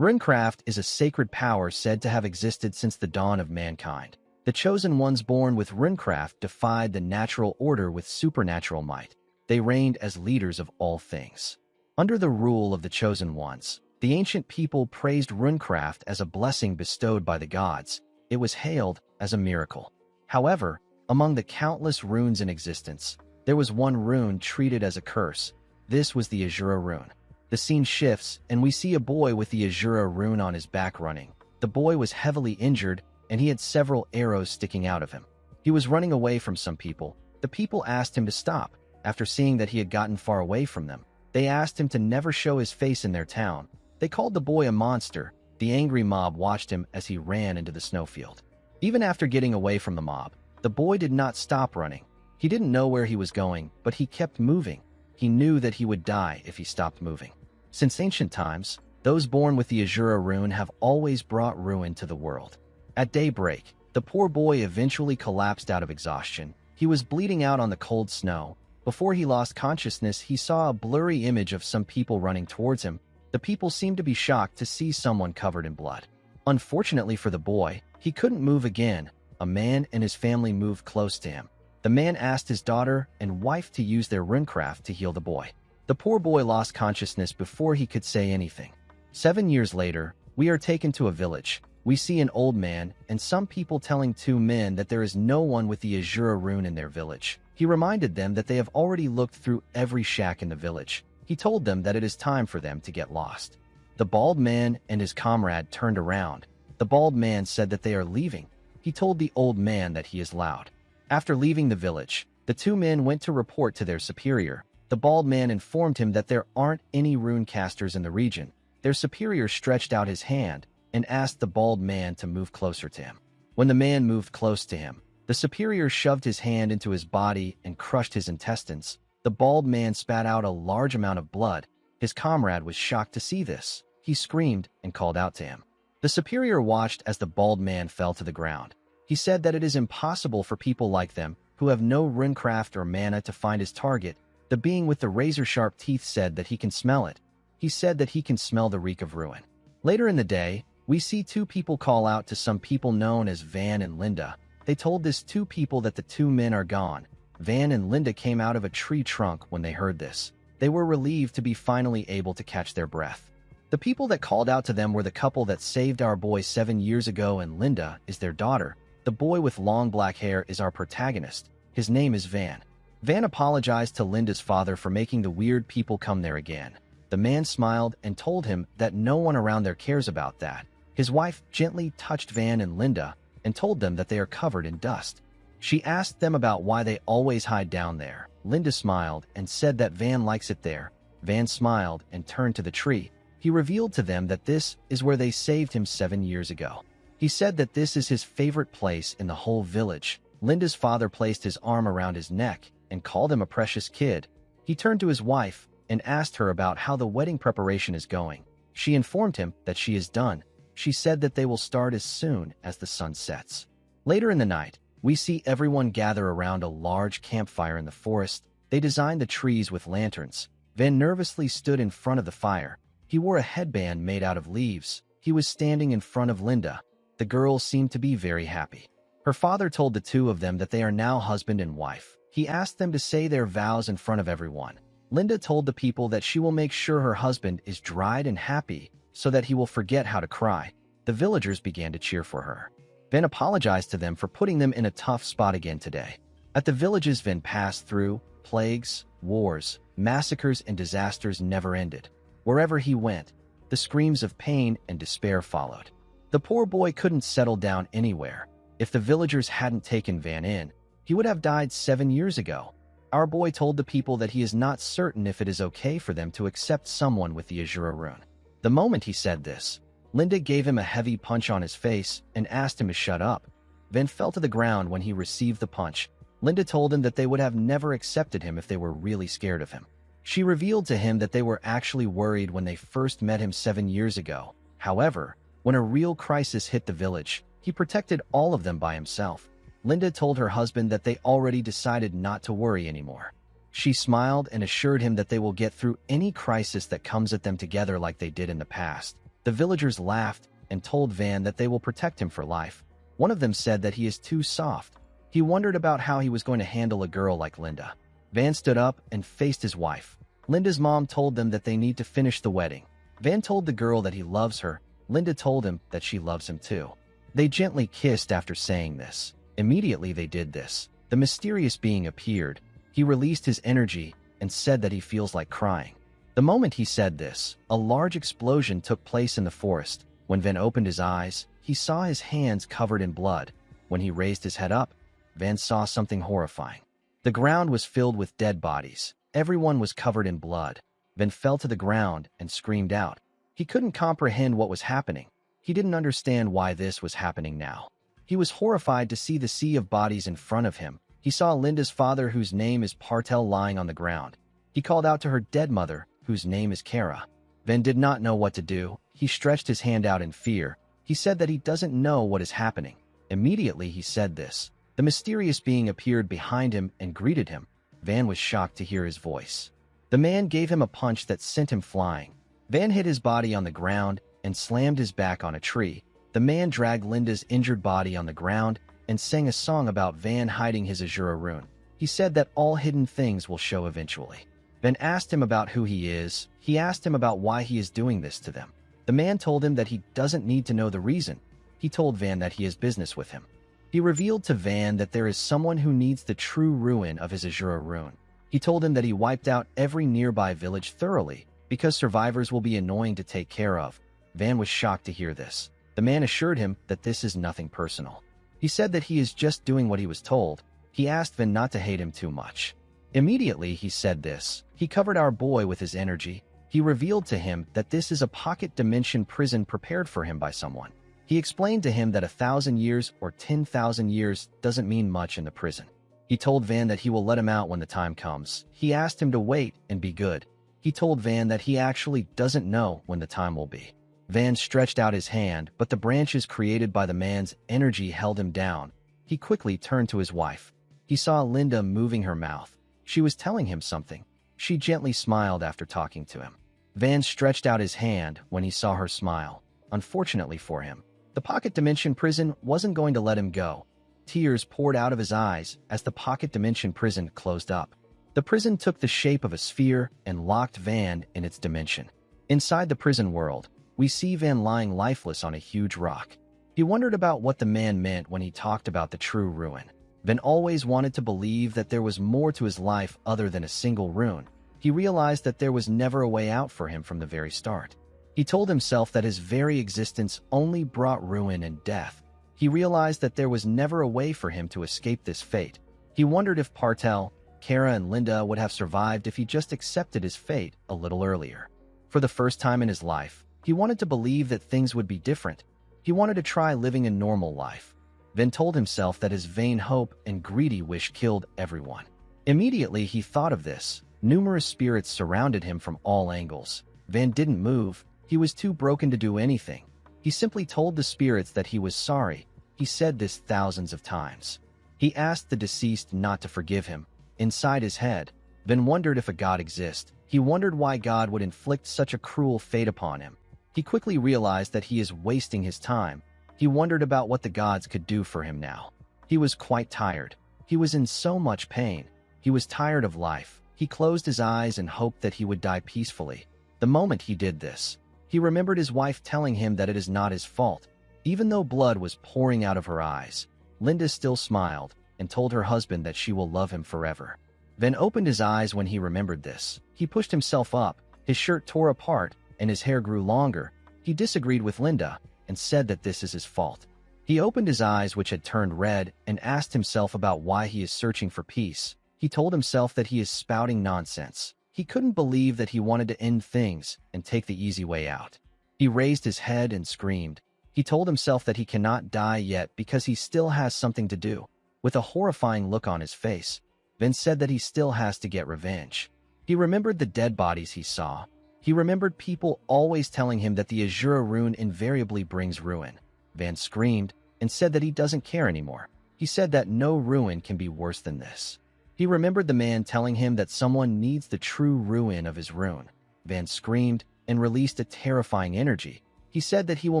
Runecraft is a sacred power said to have existed since the dawn of mankind. The chosen ones born with runecraft defied the natural order with supernatural might. They reigned as leaders of all things. Under the rule of the chosen ones, the ancient people praised runecraft as a blessing bestowed by the gods. It was hailed as a miracle. However, among the countless runes in existence, there was one rune treated as a curse. This was the Azura rune. The scene shifts, and we see a boy with the Azura rune on his back running. The boy was heavily injured, and he had several arrows sticking out of him. He was running away from some people. The people asked him to stop. After seeing that he had gotten far away from them, they asked him to never show his face in their town. They called the boy a monster. The angry mob watched him as he ran into the snowfield. Even after getting away from the mob, the boy did not stop running. He didn't know where he was going, but he kept moving. He knew that he would die if he stopped moving. Since ancient times, those born with the Azura rune have always brought ruin to the world. At daybreak, the poor boy eventually collapsed out of exhaustion. He was bleeding out on the cold snow. Before he lost consciousness, he saw a blurry image of some people running towards him. The people seemed to be shocked to see someone covered in blood. Unfortunately for the boy, he couldn't move again. A man and his family moved close to him. The man asked his daughter and wife to use their runecraft to heal the boy. The poor boy lost consciousness before he could say anything. 7 years later, we are taken to a village. We see an old man and some people telling two men that there is no one with the Azura rune in their village. He reminded them that they have already looked through every shack in the village. He told them that it is time for them to get lost. The bald man and his comrade turned around. The bald man said that they are leaving. He told the old man that he is loud. After leaving the village, the two men went to report to their superior. The bald man informed him that there aren't any rune casters in the region. Their superior stretched out his hand and asked the bald man to move closer to him. When the man moved close to him, the superior shoved his hand into his body and crushed his intestines. The bald man spat out a large amount of blood. His comrade was shocked to see this. He screamed and called out to him. The superior watched as the bald man fell to the ground. He said that it is impossible for people like them, who have no runecraft or mana, to find his target. The being with the razor-sharp teeth said that he can smell it. He said that he can smell the reek of ruin. Later in the day, we see two people call out to some people known as Van and Linda. They told this two people that the two men are gone. Van and Linda came out of a tree trunk when they heard this. They were relieved to be finally able to catch their breath. The people that called out to them were the couple that saved our boy 7 years ago, and Linda is their daughter. The boy with long black hair is our protagonist. His name is Van. Van apologized to Linda's father for making the weird people come there again. The man smiled and told him that no one around there cares about that. His wife gently touched Van and Linda and told them that they are covered in dust. She asked them about why they always hide down there. Linda smiled and said that Van likes it there. Van smiled and turned to the tree. He revealed to them that this is where they saved him 7 years ago. He said that this is his favorite place in the whole village. Linda's father placed his arm around his neck and called him a precious kid. He turned to his wife and asked her about how the wedding preparation is going. She informed him that she is done. She said that they will start as soon as the sun sets. Later in the night, we see everyone gather around a large campfire in the forest. They designed the trees with lanterns. Van nervously stood in front of the fire. He wore a headband made out of leaves. He was standing in front of Linda. The girl seemed to be very happy. Her father told the two of them that they are now husband and wife. He asked them to say their vows in front of everyone. Linda told the people that she will make sure her husband is dried and happy so that he will forget how to cry. The villagers began to cheer for her. Van apologized to them for putting them in a tough spot again today. At the villages Van passed through, plagues, wars, massacres, and disasters never ended. Wherever he went, the screams of pain and despair followed. The poor boy couldn't settle down anywhere. If the villagers hadn't taken Van in, he would have died 7 years ago. Our boy told the people that he is not certain if it is okay for them to accept someone with the Azura rune. The moment he said this, Linda gave him a heavy punch on his face and asked him to shut up. Van fell to the ground when he received the punch. Linda told him that they would have never accepted him if they were really scared of him. She revealed to him that they were actually worried when they first met him 7 years ago. However, when a real crisis hit the village, he protected all of them by himself. Linda told her husband that they already decided not to worry anymore. She smiled and assured him that they will get through any crisis that comes at them together like they did in the past. The villagers laughed and told Van that they will protect him for life. One of them said that he is too soft. He wondered about how he was going to handle a girl like Linda. Van stood up and faced his wife. Linda's mom told them that they need to finish the wedding. Van told the girl that he loves her. Linda told him that she loves him too. They gently kissed after saying this. Immediately they did this. The mysterious being appeared. He released his energy and said that he feels like crying. The moment he said this, a large explosion took place in the forest. When Van opened his eyes, he saw his hands covered in blood. When he raised his head up, Van saw something horrifying. The ground was filled with dead bodies. Everyone was covered in blood. Van fell to the ground and screamed out. He couldn't comprehend what was happening. He didn't understand why this was happening now. He was horrified to see the sea of bodies in front of him. He saw Linda's father, whose name is Partel, lying on the ground. He called out to her dead mother, whose name is Kara. Van did not know what to do. He stretched his hand out in fear. He said that he doesn't know what is happening. Immediately he said this. The mysterious being appeared behind him and greeted him. Van was shocked to hear his voice. The man gave him a punch that sent him flying. Van hit his body on the ground and slammed his back on a tree. The man dragged Linda's injured body on the ground and sang a song about Van hiding his Azura rune. He said that all hidden things will show eventually. Van asked him about who he is. He asked him about why he is doing this to them. The man told him that he doesn't need to know the reason. He told Van that he has business with him. He revealed to Van that there is someone who needs the true ruin of his Azura rune. He told him that he wiped out every nearby village thoroughly because survivors will be annoying to take care of. Van was shocked to hear this. The man assured him that this is nothing personal. He said that he is just doing what he was told. He asked Van not to hate him too much. Immediately he said this. He covered our boy with his energy. He revealed to him that this is a pocket dimension prison prepared for him by someone. He explained to him that 1,000 years or 10,000 years doesn't mean much in the prison. He told Van that he will let him out when the time comes. He asked him to wait and be good. He told Van that he actually doesn't know when the time will be. Van stretched out his hand, but the branches created by the man's energy held him down. He quickly turned to his wife. He saw Linda moving her mouth. She was telling him something. She gently smiled after talking to him. Van stretched out his hand when he saw her smile. Unfortunately for him, the pocket dimension prison wasn't going to let him go. Tears poured out of his eyes as the pocket dimension prison closed up. The prison took the shape of a sphere and locked Van in its dimension. Inside the prison world, we see Van lying lifeless on a huge rock. He wondered about what the man meant when he talked about the true ruin. Van always wanted to believe that there was more to his life other than a single rune. He realized that there was never a way out for him from the very start. He told himself that his very existence only brought ruin and death. He realized that there was never a way for him to escape this fate. He wondered if Partel, Kara, and Linda would have survived if he just accepted his fate a little earlier. For the first time in his life, he wanted to believe that things would be different. He wanted to try living a normal life. Van told himself that his vain hope and greedy wish killed everyone. Immediately he thought of this. Numerous spirits surrounded him from all angles. Van didn't move. He was too broken to do anything. He simply told the spirits that he was sorry. He said this thousands of times. He asked the deceased not to forgive him. Inside his head, Van wondered if a God exists. He wondered why God would inflict such a cruel fate upon him. He quickly realized that he is wasting his time. He wondered about what the gods could do for him now. He was quite tired. He was in so much pain. He was tired of life. He closed his eyes and hoped that he would die peacefully. The moment he did this, he remembered his wife telling him that it is not his fault. Even though blood was pouring out of her eyes, Linda still smiled and told her husband that she will love him forever. Van opened his eyes when he remembered this. He pushed himself up. His shirt tore apart and his hair grew longer. He disagreed with Linda and said that this is his fault. He opened his eyes, which had turned red, and asked himself about why he is searching for peace. He told himself that he is spouting nonsense. He couldn't believe that he wanted to end things and take the easy way out. He raised his head and screamed. He told himself that he cannot die yet because he still has something to do. With a horrifying look on his face, Van said that he still has to get revenge. He remembered the dead bodies he saw. He remembered people always telling him that the Azura rune invariably brings ruin. Van screamed and said that he doesn't care anymore. He said that no ruin can be worse than this. He remembered the man telling him that someone needs the true ruin of his rune. Van screamed and released a terrifying energy. He said that he will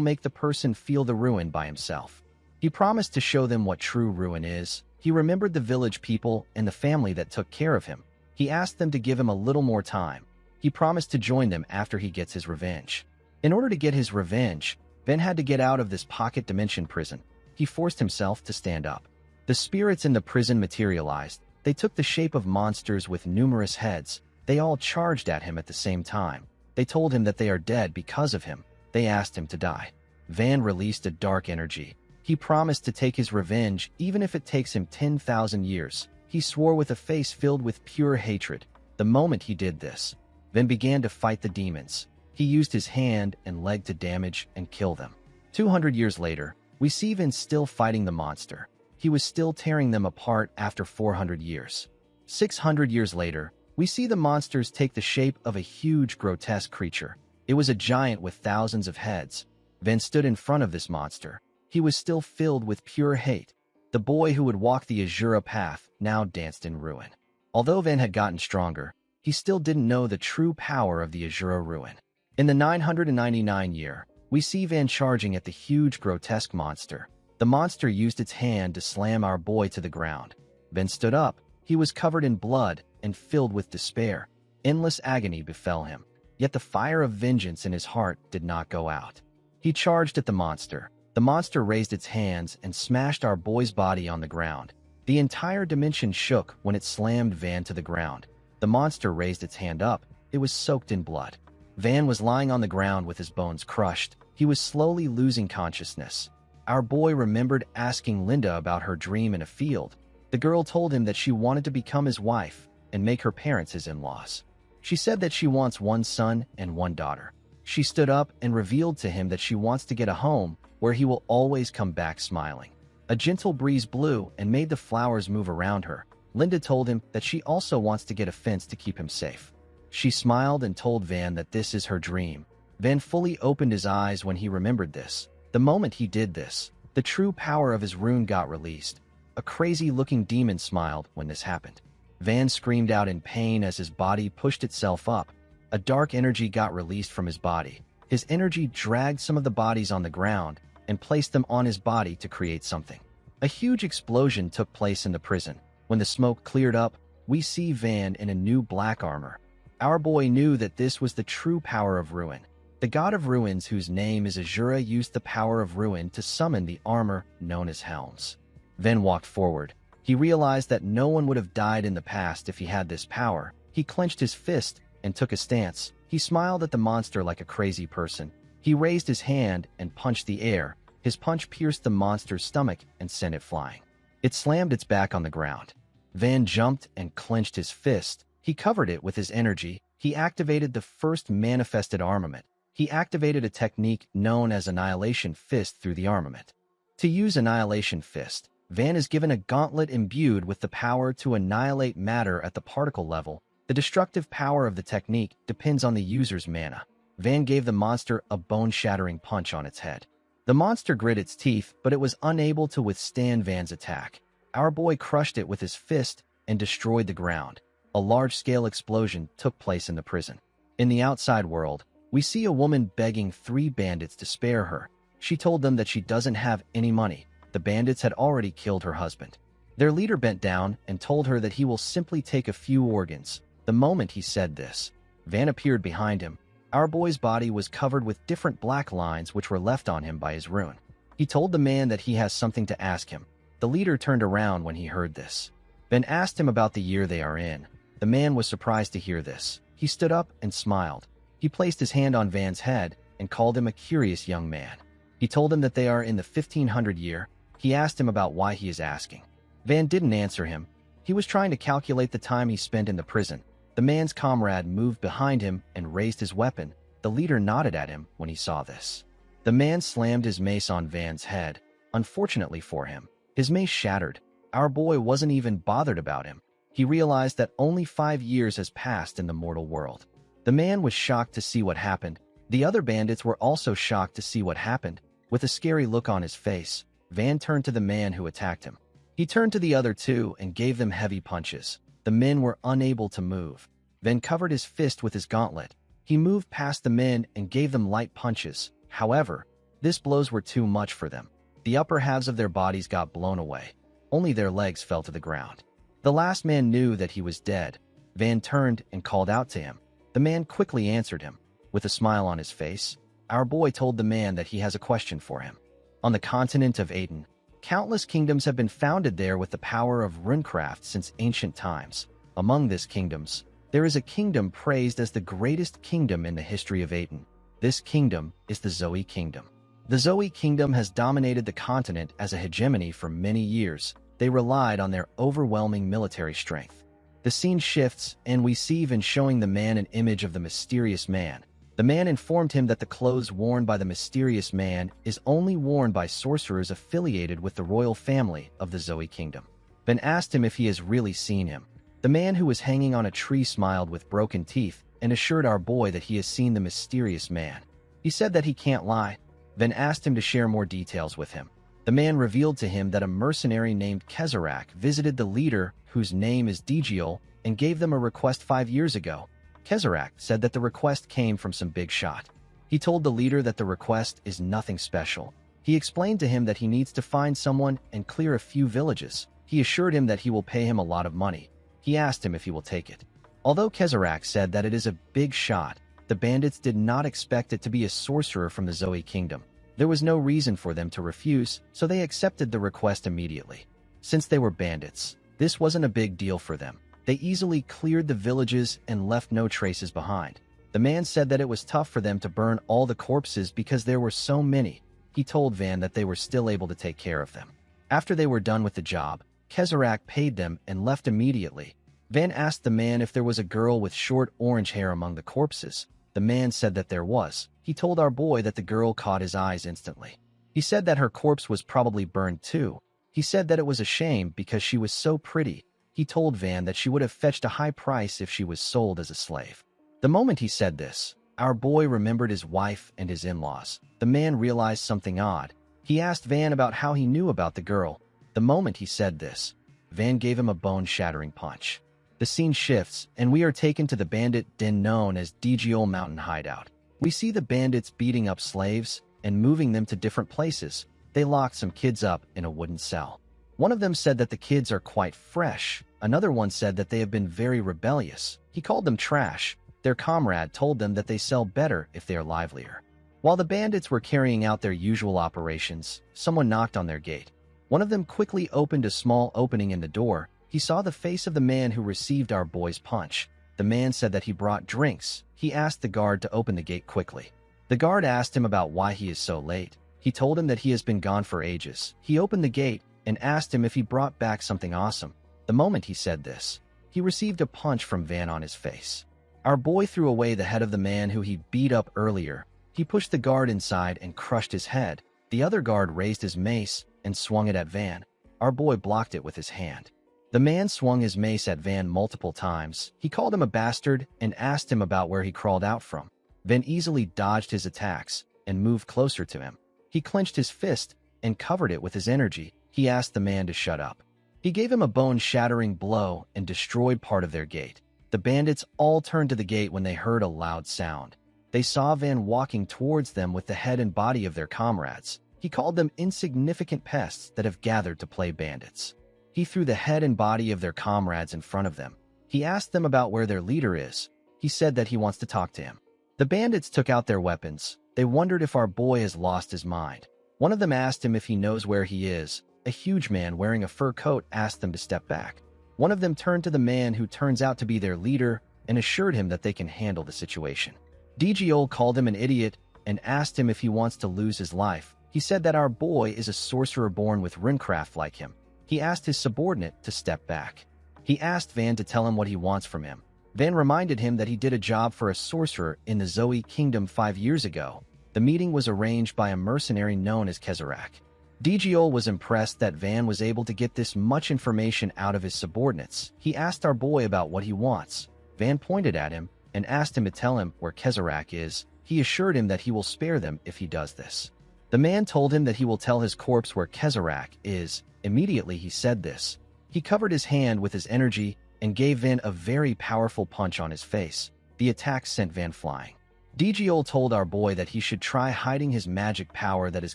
make the person feel the ruin by himself. He promised to show them what true ruin is. He remembered the village people and the family that took care of him. He asked them to give him a little more time. He promised to join them after he gets his revenge. In order to get his revenge, Ben had to get out of this pocket dimension prison. He forced himself to stand up. The spirits in the prison materialized. They took the shape of monsters with numerous heads. They all charged at him at the same time. They told him that they are dead because of him. They asked him to die. Van released a dark energy. He promised to take his revenge even if it takes him 10,000 years. He swore with a face filled with pure hatred. The moment he did this, Van began to fight the demons. He used his hand and leg to damage and kill them. 200 years later, we see Van still fighting the monster. He was still tearing them apart after 400 years. 600 years later, we see the monsters take the shape of a huge, grotesque creature. It was a giant with thousands of heads. Van stood in front of this monster. He was still filled with pure hate. The boy who would walk the Azura path now danced in ruin. Although Van had gotten stronger, he still didn't know the true power of the Azura ruin. In the 999 year, we see Van charging at the huge, grotesque monster. The monster used its hand to slam our boy to the ground. Van stood up. He was covered in blood and filled with despair. Endless agony befell him. Yet the fire of vengeance in his heart did not go out. He charged at the monster. The monster raised its hands and smashed our boy's body on the ground. The entire dimension shook when it slammed Van to the ground. The monster raised its hand up. It was soaked in blood. Van was lying on the ground with his bones crushed. He was slowly losing consciousness. Our boy remembered asking Linda about her dream in a field. The girl told him that she wanted to become his wife and make her parents his in-laws. She said that she wants one son and one daughter. She stood up and revealed to him that she wants to get a home where he will always come back smiling. A gentle breeze blew and made the flowers move around her. Linda told him that she also wants to get a fence to keep him safe. She smiled and told Van that this is her dream. Van fully opened his eyes when he remembered this. The moment he did this, the true power of his rune got released. A crazy-looking demon smiled when this happened. Van screamed out in pain as his body pushed itself up. A dark energy got released from his body. His energy dragged some of the bodies on the ground and placed them on his body to create something. A huge explosion took place in the prison. When the smoke cleared up, we see Van in a new black armor. Our boy knew that this was the true power of ruin. The god of ruins, whose name is Azura, used the power of ruin to summon the armor known as helms. Van walked forward. He realized that no one would have died in the past if he had this power. He clenched his fist and took a stance. He smiled at the monster like a crazy person. He raised his hand and punched the air. His punch pierced the monster's stomach and sent it flying. It slammed its back on the ground. Van jumped and clenched his fist. He covered it with his energy. He activated the first manifested armament. He activated a technique known as Annihilation Fist through the armament. To use Annihilation Fist, Van is given a gauntlet imbued with the power to annihilate matter at the particle level. The destructive power of the technique depends on the user's mana. Van gave the monster a bone-shattering punch on its head. The monster grit its teeth, but it was unable to withstand Van's attack. Our boy crushed it with his fist and destroyed the ground. A large-scale explosion took place in the prison. In the outside world, we see a woman begging 3 bandits to spare her. She told them that she doesn't have any money. The bandits had already killed her husband. Their leader bent down and told her that he will simply take a few organs. The moment he said this, Van appeared behind him. Our boy's body was covered with different black lines which were left on him by his rune. He told the man that he has something to ask him. The leader turned around when he heard this. Van asked him about the year they are in. The man was surprised to hear this. He stood up and smiled. He placed his hand on Van's head and called him a curious young man. He told him that they are in the 1500 year. He asked him about why he is asking. Van didn't answer him. He was trying to calculate the time he spent in the prison. The man's comrade moved behind him and raised his weapon. The leader nodded at him when he saw this. The man slammed his mace on Van's head. Unfortunately for him, his mace shattered. Our boy wasn't even bothered about him. He realized that only 5 years has passed in the mortal world. The man was shocked to see what happened. The other bandits were also shocked to see what happened. With a scary look on his face, Van turned to the man who attacked him. He turned to the other 2 and gave them heavy punches. The men were unable to move. Van covered his fist with his gauntlet. He moved past the men and gave them light punches. However, these blows were too much for them. The upper halves of their bodies got blown away. Only their legs fell to the ground. The last man knew that he was dead. Van turned and called out to him. The man quickly answered him. With a smile on his face, our boy told the man that he has a question for him. On the continent of Aten, countless kingdoms have been founded there with the power of runecraft since ancient times. Among these kingdoms, there is a kingdom praised as the greatest kingdom in the history of Aten. This kingdom is the Zoe Kingdom. The Zoe Kingdom has dominated the continent as a hegemony for many years. They relied on their overwhelming military strength. The scene shifts, and we see Van showing the man an image of the mysterious man. The man informed him that the clothes worn by the mysterious man is only worn by sorcerers affiliated with the royal family of the Zoe Kingdom. Van asked him if he has really seen him. The man who was hanging on a tree smiled with broken teeth and assured our boy that he has seen the mysterious man. He said that he can't lie. Van asked him to share more details with him. The man revealed to him that a mercenary named Kezarak visited the leader, whose name is Digiol, and gave them a request 5 years ago. Kezarak said that the request came from some big shot. He told the leader that the request is nothing special. He explained to him that he needs to find someone and clear a few villages. He assured him that he will pay him a lot of money. He asked him if he will take it. Although Kezarak said that it is a big shot, the bandits did not expect it to be a sorcerer from the Zoe Kingdom. There was no reason for them to refuse, so they accepted the request immediately. Since they were bandits, this wasn't a big deal for them. They easily cleared the villages and left no traces behind. The man said that it was tough for them to burn all the corpses because there were so many. He told Van that they were still able to take care of them. After they were done with the job, Kezarak paid them and left immediately. Van asked the man if there was a girl with short orange hair among the corpses. The man said that there was. He told our boy that the girl caught his eyes instantly. He said that her corpse was probably burned too. He said that it was a shame because she was so pretty. He told Van that she would have fetched a high price if she was sold as a slave. The moment he said this, our boy remembered his wife and his in-laws. The man realized something odd. He asked Van about how he knew about the girl. The moment he said this, Van gave him a bone-shattering punch. The scene shifts, and we are taken to the bandit den known as Digiol Mountain Hideout. We see the bandits beating up slaves and moving them to different places. They locked some kids up in a wooden cell. One of them said that the kids are quite fresh. Another one said that they have been very rebellious. He called them trash. Their comrade told them that they sell better if they are livelier. While the bandits were carrying out their usual operations, someone knocked on their gate. One of them quickly opened a small opening in the door. He saw the face of the man who received our boy's punch. The man said that he brought drinks. He asked the guard to open the gate quickly. The guard asked him about why he is so late. He told him that he has been gone for ages. He opened the gate and asked him if he brought back something awesome. The moment he said this, he received a punch from Van on his face. Our boy threw away the head of the man who he beat up earlier. He pushed the guard inside and crushed his head. The other guard raised his mace and swung it at Van. Our boy blocked it with his hand. The man swung his mace at Van multiple times. He called him a bastard and asked him about where he crawled out from. Van easily dodged his attacks and moved closer to him. He clenched his fist and covered it with his energy. He asked the man to shut up. He gave him a bone-shattering blow and destroyed part of their gate. The bandits all turned to the gate when they heard a loud sound. They saw Van walking towards them with the head and body of their comrades. He called them insignificant pests that have gathered to play bandits. He threw the head and body of their comrades in front of them. He asked them about where their leader is. He said that he wants to talk to him. The bandits took out their weapons. They wondered if our boy has lost his mind. One of them asked him if he knows where he is. A huge man wearing a fur coat asked them to step back. One of them turned to the man who turns out to be their leader and assured him that they can handle the situation. Digiol called him an idiot and asked him if he wants to lose his life. He said that our boy is a sorcerer born with runecraft like him. He asked his subordinate to step back. He asked Van to tell him what he wants from him. Van reminded him that he did a job for a sorcerer in the Zoe Kingdom 5 years ago. The meeting was arranged by a mercenary known as Kezarak. Digiol was impressed that Van was able to get this much information out of his subordinates. He asked our boy about what he wants. Van pointed at him and asked him to tell him where Kezarak is. He assured him that he will spare them if he does this. The man told him that he will tell his corpse where Kezarak is. Immediately he said this. He covered his hand with his energy and gave Van a very powerful punch on his face. The attack sent Van flying. DGO told our boy that he should try hiding his magic power that is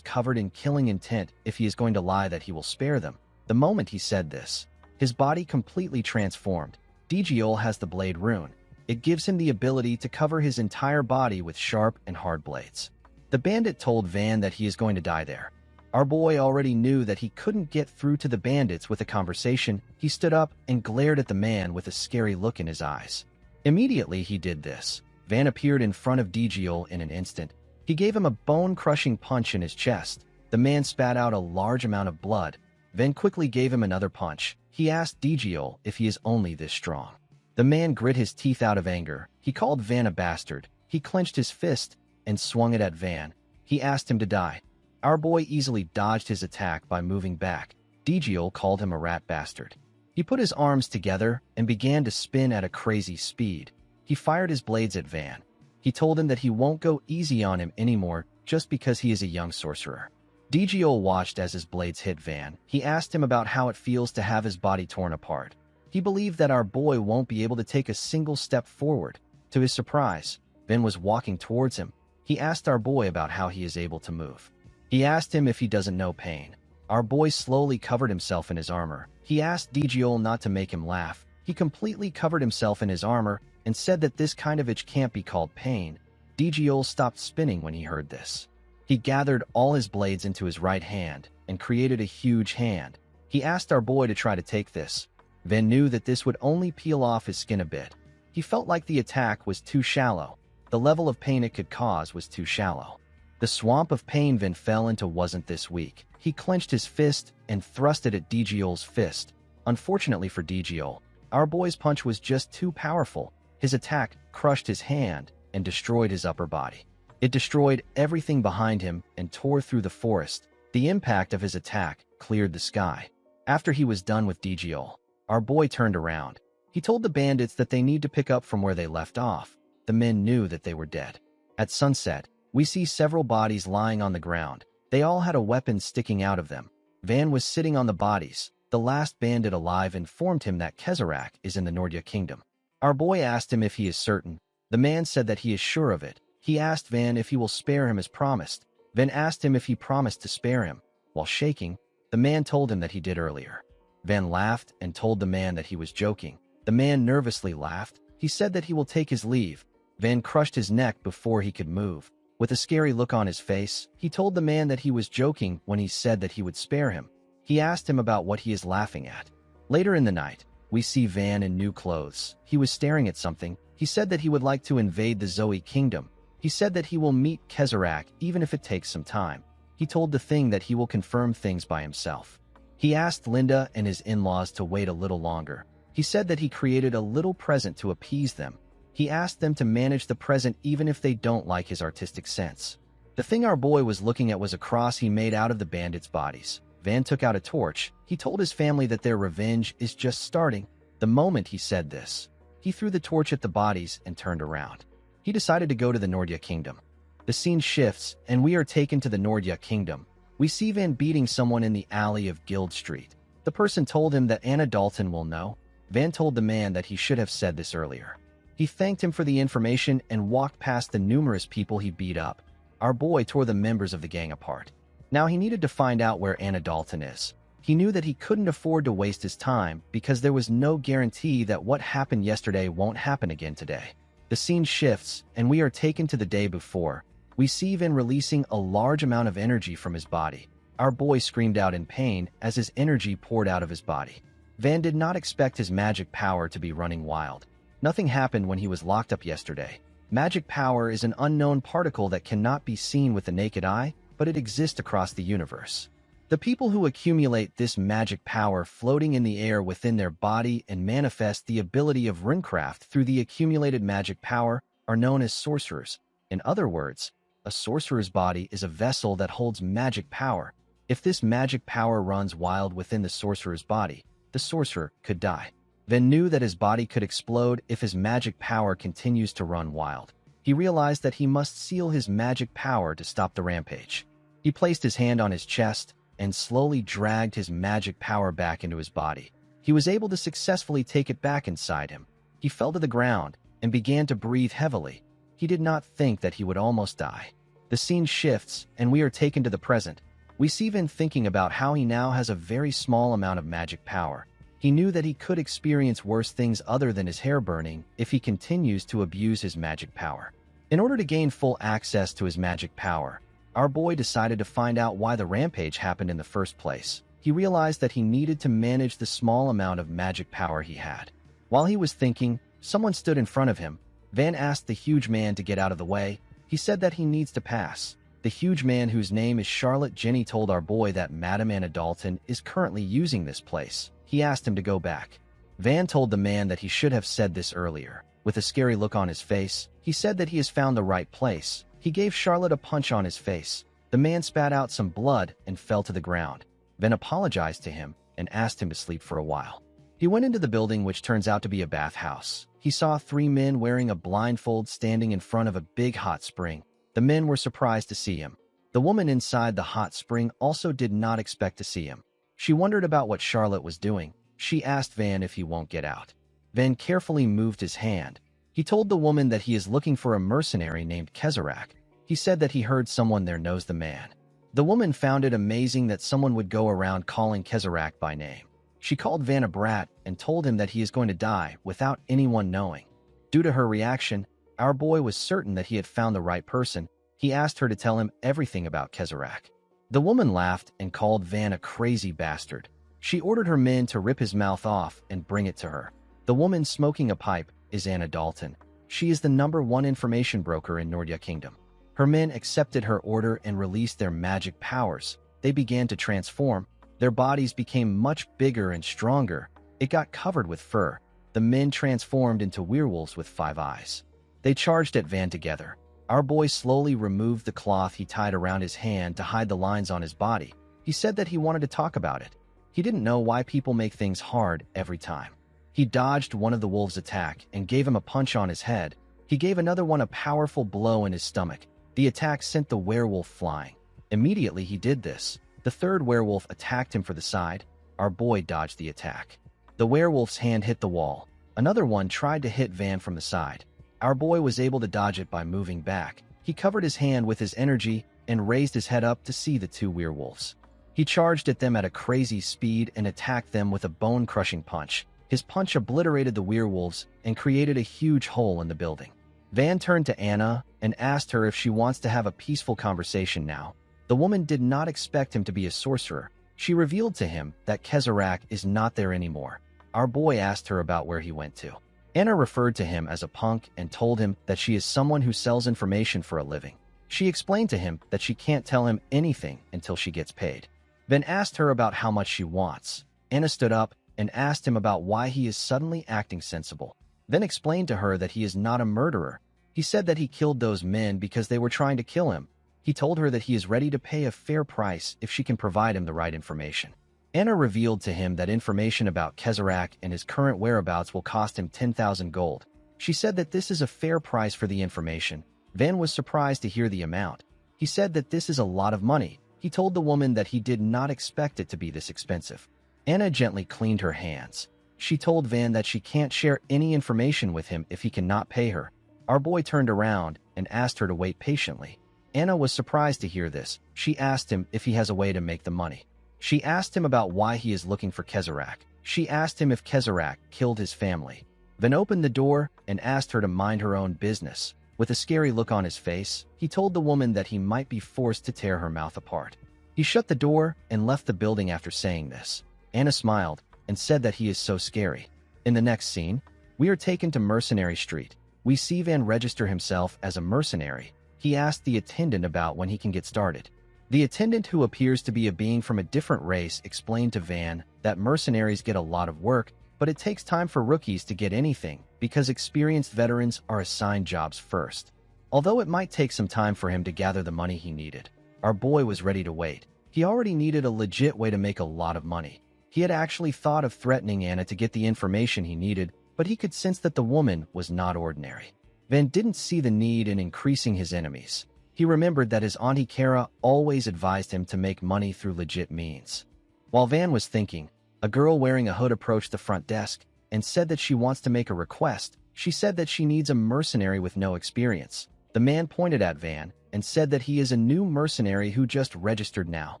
covered in killing intent if he is going to lie that he will spare them. The moment he said this, his body completely transformed. DGO has the blade rune. It gives him the ability to cover his entire body with sharp and hard blades. The bandit told Van that he is going to die there. Our boy already knew that he couldn't get through to the bandits with a conversation. He stood up and glared at the man with a scary look in his eyes. Immediately he did this. Van appeared in front of DGO in an instant. He gave him a bone-crushing punch in his chest. The man spat out a large amount of blood. Van quickly gave him another punch. He asked DGO if he is only this strong. The man grit his teeth out of anger. He called Van a bastard. He clenched his fist and swung it at Van. He asked him to die. Our boy easily dodged his attack by moving back. DGO called him a rat bastard. He put his arms together and began to spin at a crazy speed. He fired his blades at Van. He told him that he won't go easy on him anymore just because he is a young sorcerer. DGO watched as his blades hit Van. He asked him about how it feels to have his body torn apart. He believed that our boy won't be able to take a single step forward. To his surprise, Van was walking towards him. He asked our boy about how he is able to move. He asked him if he doesn't know pain. Our boy slowly covered himself in his armor. He asked DGO not to make him laugh. He completely covered himself in his armor and said that this kind of itch can't be called pain. DGO stopped spinning when he heard this. He gathered all his blades into his right hand and created a huge hand. He asked our boy to try to take this. Van knew that this would only peel off his skin a bit. He felt like the attack was too shallow. The level of pain it could cause was too shallow. The swamp of pain Van fell into wasn't this weak. He clenched his fist and thrust it at DGO's fist. Unfortunately for DGO, our boy's punch was just too powerful. His attack crushed his hand and destroyed his upper body. It destroyed everything behind him and tore through the forest. The impact of his attack cleared the sky. After he was done with DGO, our boy turned around. He told the bandits that they need to pick up from where they left off. The men knew that they were dead. At sunset, we see several bodies lying on the ground. They all had a weapon sticking out of them. Van was sitting on the bodies. The last bandit alive informed him that Kezarak is in the Nordya kingdom. Our boy asked him if he is certain. The man said that he is sure of it. He asked Van if he will spare him as promised. Van asked him if he promised to spare him. While shaking, the man told him that he did earlier. Van laughed and told the man that he was joking. The man nervously laughed. He said that he will take his leave. Van crushed his neck before he could move. With a scary look on his face, he told the man that he was joking when he said that he would spare him. He asked him about what he is laughing at. Later in the night, we see Van in new clothes. He was staring at something. He said that he would like to invade the Zoe kingdom. He said that he will meet Kezarak even if it takes some time. He told the thing that he will confirm things by himself. He asked Linda and his in-laws to wait a little longer. He said that he created a little present to appease them. He asked them to manage the present even if they don't like his artistic sense. The thing our boy was looking at was a cross he made out of the bandits' bodies. Van took out a torch. He told his family that their revenge is just starting. The moment he said this, he threw the torch at the bodies and turned around. He decided to go to the Nordya kingdom. The scene shifts, and we are taken to the Nordya kingdom. We see Van beating someone in the alley of Guild Street. The person told him that Anna Dalton will know. Van told the man that he should have said this earlier. He thanked him for the information and walked past the numerous people he beat up. Our boy tore the members of the gang apart. Now he needed to find out where Anna Dalton is. He knew that he couldn't afford to waste his time because there was no guarantee that what happened yesterday won't happen again today. The scene shifts, and we are taken to the day before. We see Van releasing a large amount of energy from his body. Our boy screamed out in pain as his energy poured out of his body. Van did not expect his magic power to be running wild. Nothing happened when he was locked up yesterday. Magic power is an unknown particle that cannot be seen with the naked eye, but it exists across the universe. The people who accumulate this magic power floating in the air within their body and manifest the ability of runecraft through the accumulated magic power are known as sorcerers. In other words, a sorcerer's body is a vessel that holds magic power. If this magic power runs wild within the sorcerer's body, the sorcerer could die. Van knew that his body could explode if his magic power continues to run wild. He realized that he must seal his magic power to stop the rampage. He placed his hand on his chest and slowly dragged his magic power back into his body. He was able to successfully take it back inside him. He fell to the ground and began to breathe heavily. He did not think that he would almost die. The scene shifts, and we are taken to the present. We see Van thinking about how he now has a very small amount of magic power. He knew that he could experience worse things other than his hair burning if he continues to abuse his magic power. In order to gain full access to his magic power, our boy decided to find out why the rampage happened in the first place. He realized that he needed to manage the small amount of magic power he had. While he was thinking, someone stood in front of him. Van asked the huge man to get out of the way. He said that he needs to pass. The huge man, whose name is Charlotte Jenny, told our boy that Madame Anna Dalton is currently using this place. He asked him to go back. Van told the man that he should have said this earlier. With a scary look on his face, he said that he has found the right place. He gave Charlotte a punch on his face. The man spat out some blood and fell to the ground. Van apologized to him and asked him to sleep for a while. He went into the building, which turns out to be a bathhouse. He saw 3 men wearing a blindfold standing in front of a big hot spring. The men were surprised to see him. The woman inside the hot spring also did not expect to see him. She wondered about what Charlotte was doing. She asked Van if he won't get out. Van carefully moved his hand. He told the woman that he is looking for a mercenary named Kezarak. He said that he heard someone there knows the man. The woman found it amazing that someone would go around calling Kezarak by name. She called Van a brat and told him that he is going to die without anyone knowing. Due to her reaction, our boy was certain that he had found the right person. He asked her to tell him everything about Kezarak. The woman laughed and called Van a crazy bastard. She ordered her men to rip his mouth off and bring it to her. The woman smoking a pipe is Anna Dalton. She is the #1 information broker in Nordya Kingdom. Her men accepted her order and released their magic powers. They began to transform. Their bodies became much bigger and stronger. It got covered with fur. The men transformed into werewolves with 5 eyes. They charged at Van together. Our boy slowly removed the cloth he tied around his hand to hide the lines on his body. He said that he wanted to talk about it. He didn't know why people make things hard every time. He dodged one of the wolves' attack and gave him a punch on his head. He gave another one a powerful blow in his stomach. The attack sent the werewolf flying. Immediately he did this. The 3rd werewolf attacked him for the side. Our boy dodged the attack. The werewolf's hand hit the wall. Another one tried to hit Van from the side. Our boy was able to dodge it by moving back. He covered his hand with his energy and raised his head up to see the 2 werewolves. He charged at them at a crazy speed and attacked them with a bone-crushing punch. His punch obliterated the werewolves and created a huge hole in the building. Van turned to Anna and asked her if she wants to have a peaceful conversation now. The woman did not expect him to be a sorcerer. She revealed to him that Kezarak is not there anymore. Our boy asked her about where he went to. Anna referred to him as a punk and told him that she is someone who sells information for a living. She explained to him that she can't tell him anything until she gets paid. Van asked her about how much she wants. Anna stood up and asked him about why he is suddenly acting sensible. Then explained to her that he is not a murderer. He said that he killed those men because they were trying to kill him. He told her that he is ready to pay a fair price if she can provide him the right information. Anna revealed to him that information about Kezarak and his current whereabouts will cost him 10,000 gold. She said that this is a fair price for the information. Van was surprised to hear the amount. He said that this is a lot of money. He told the woman that he did not expect it to be this expensive. Anna gently cleaned her hands. She told Van that she can't share any information with him if he cannot pay her. Our boy turned around and asked her to wait patiently. Anna was surprised to hear this. She asked him if he has a way to make the money. She asked him about why he is looking for Kezarak. She asked him if Kezarak killed his family. Van opened the door and asked her to mind her own business. With a scary look on his face, he told the woman that he might be forced to tear her mouth apart. He shut the door and left the building after saying this. Anna smiled and said that he is so scary. In the next scene, we are taken to Mercenary Street. We see Van register himself as a mercenary. He asked the attendant about when he can get started. The attendant, who appears to be a being from a different race, explained to Van that mercenaries get a lot of work, but it takes time for rookies to get anything because experienced veterans are assigned jobs first. Although it might take some time for him to gather the money he needed, our boy was ready to wait. He already needed a legit way to make a lot of money. He had actually thought of threatening Anna to get the information he needed, but he could sense that the woman was not ordinary. Van didn't see the need in increasing his enemies. He remembered that his auntie Kara always advised him to make money through legit means. While Van was thinking, a girl wearing a hood approached the front desk and said that she wants to make a request. She said that she needs a mercenary with no experience. The man pointed at Van and said that he is a new mercenary who just registered now.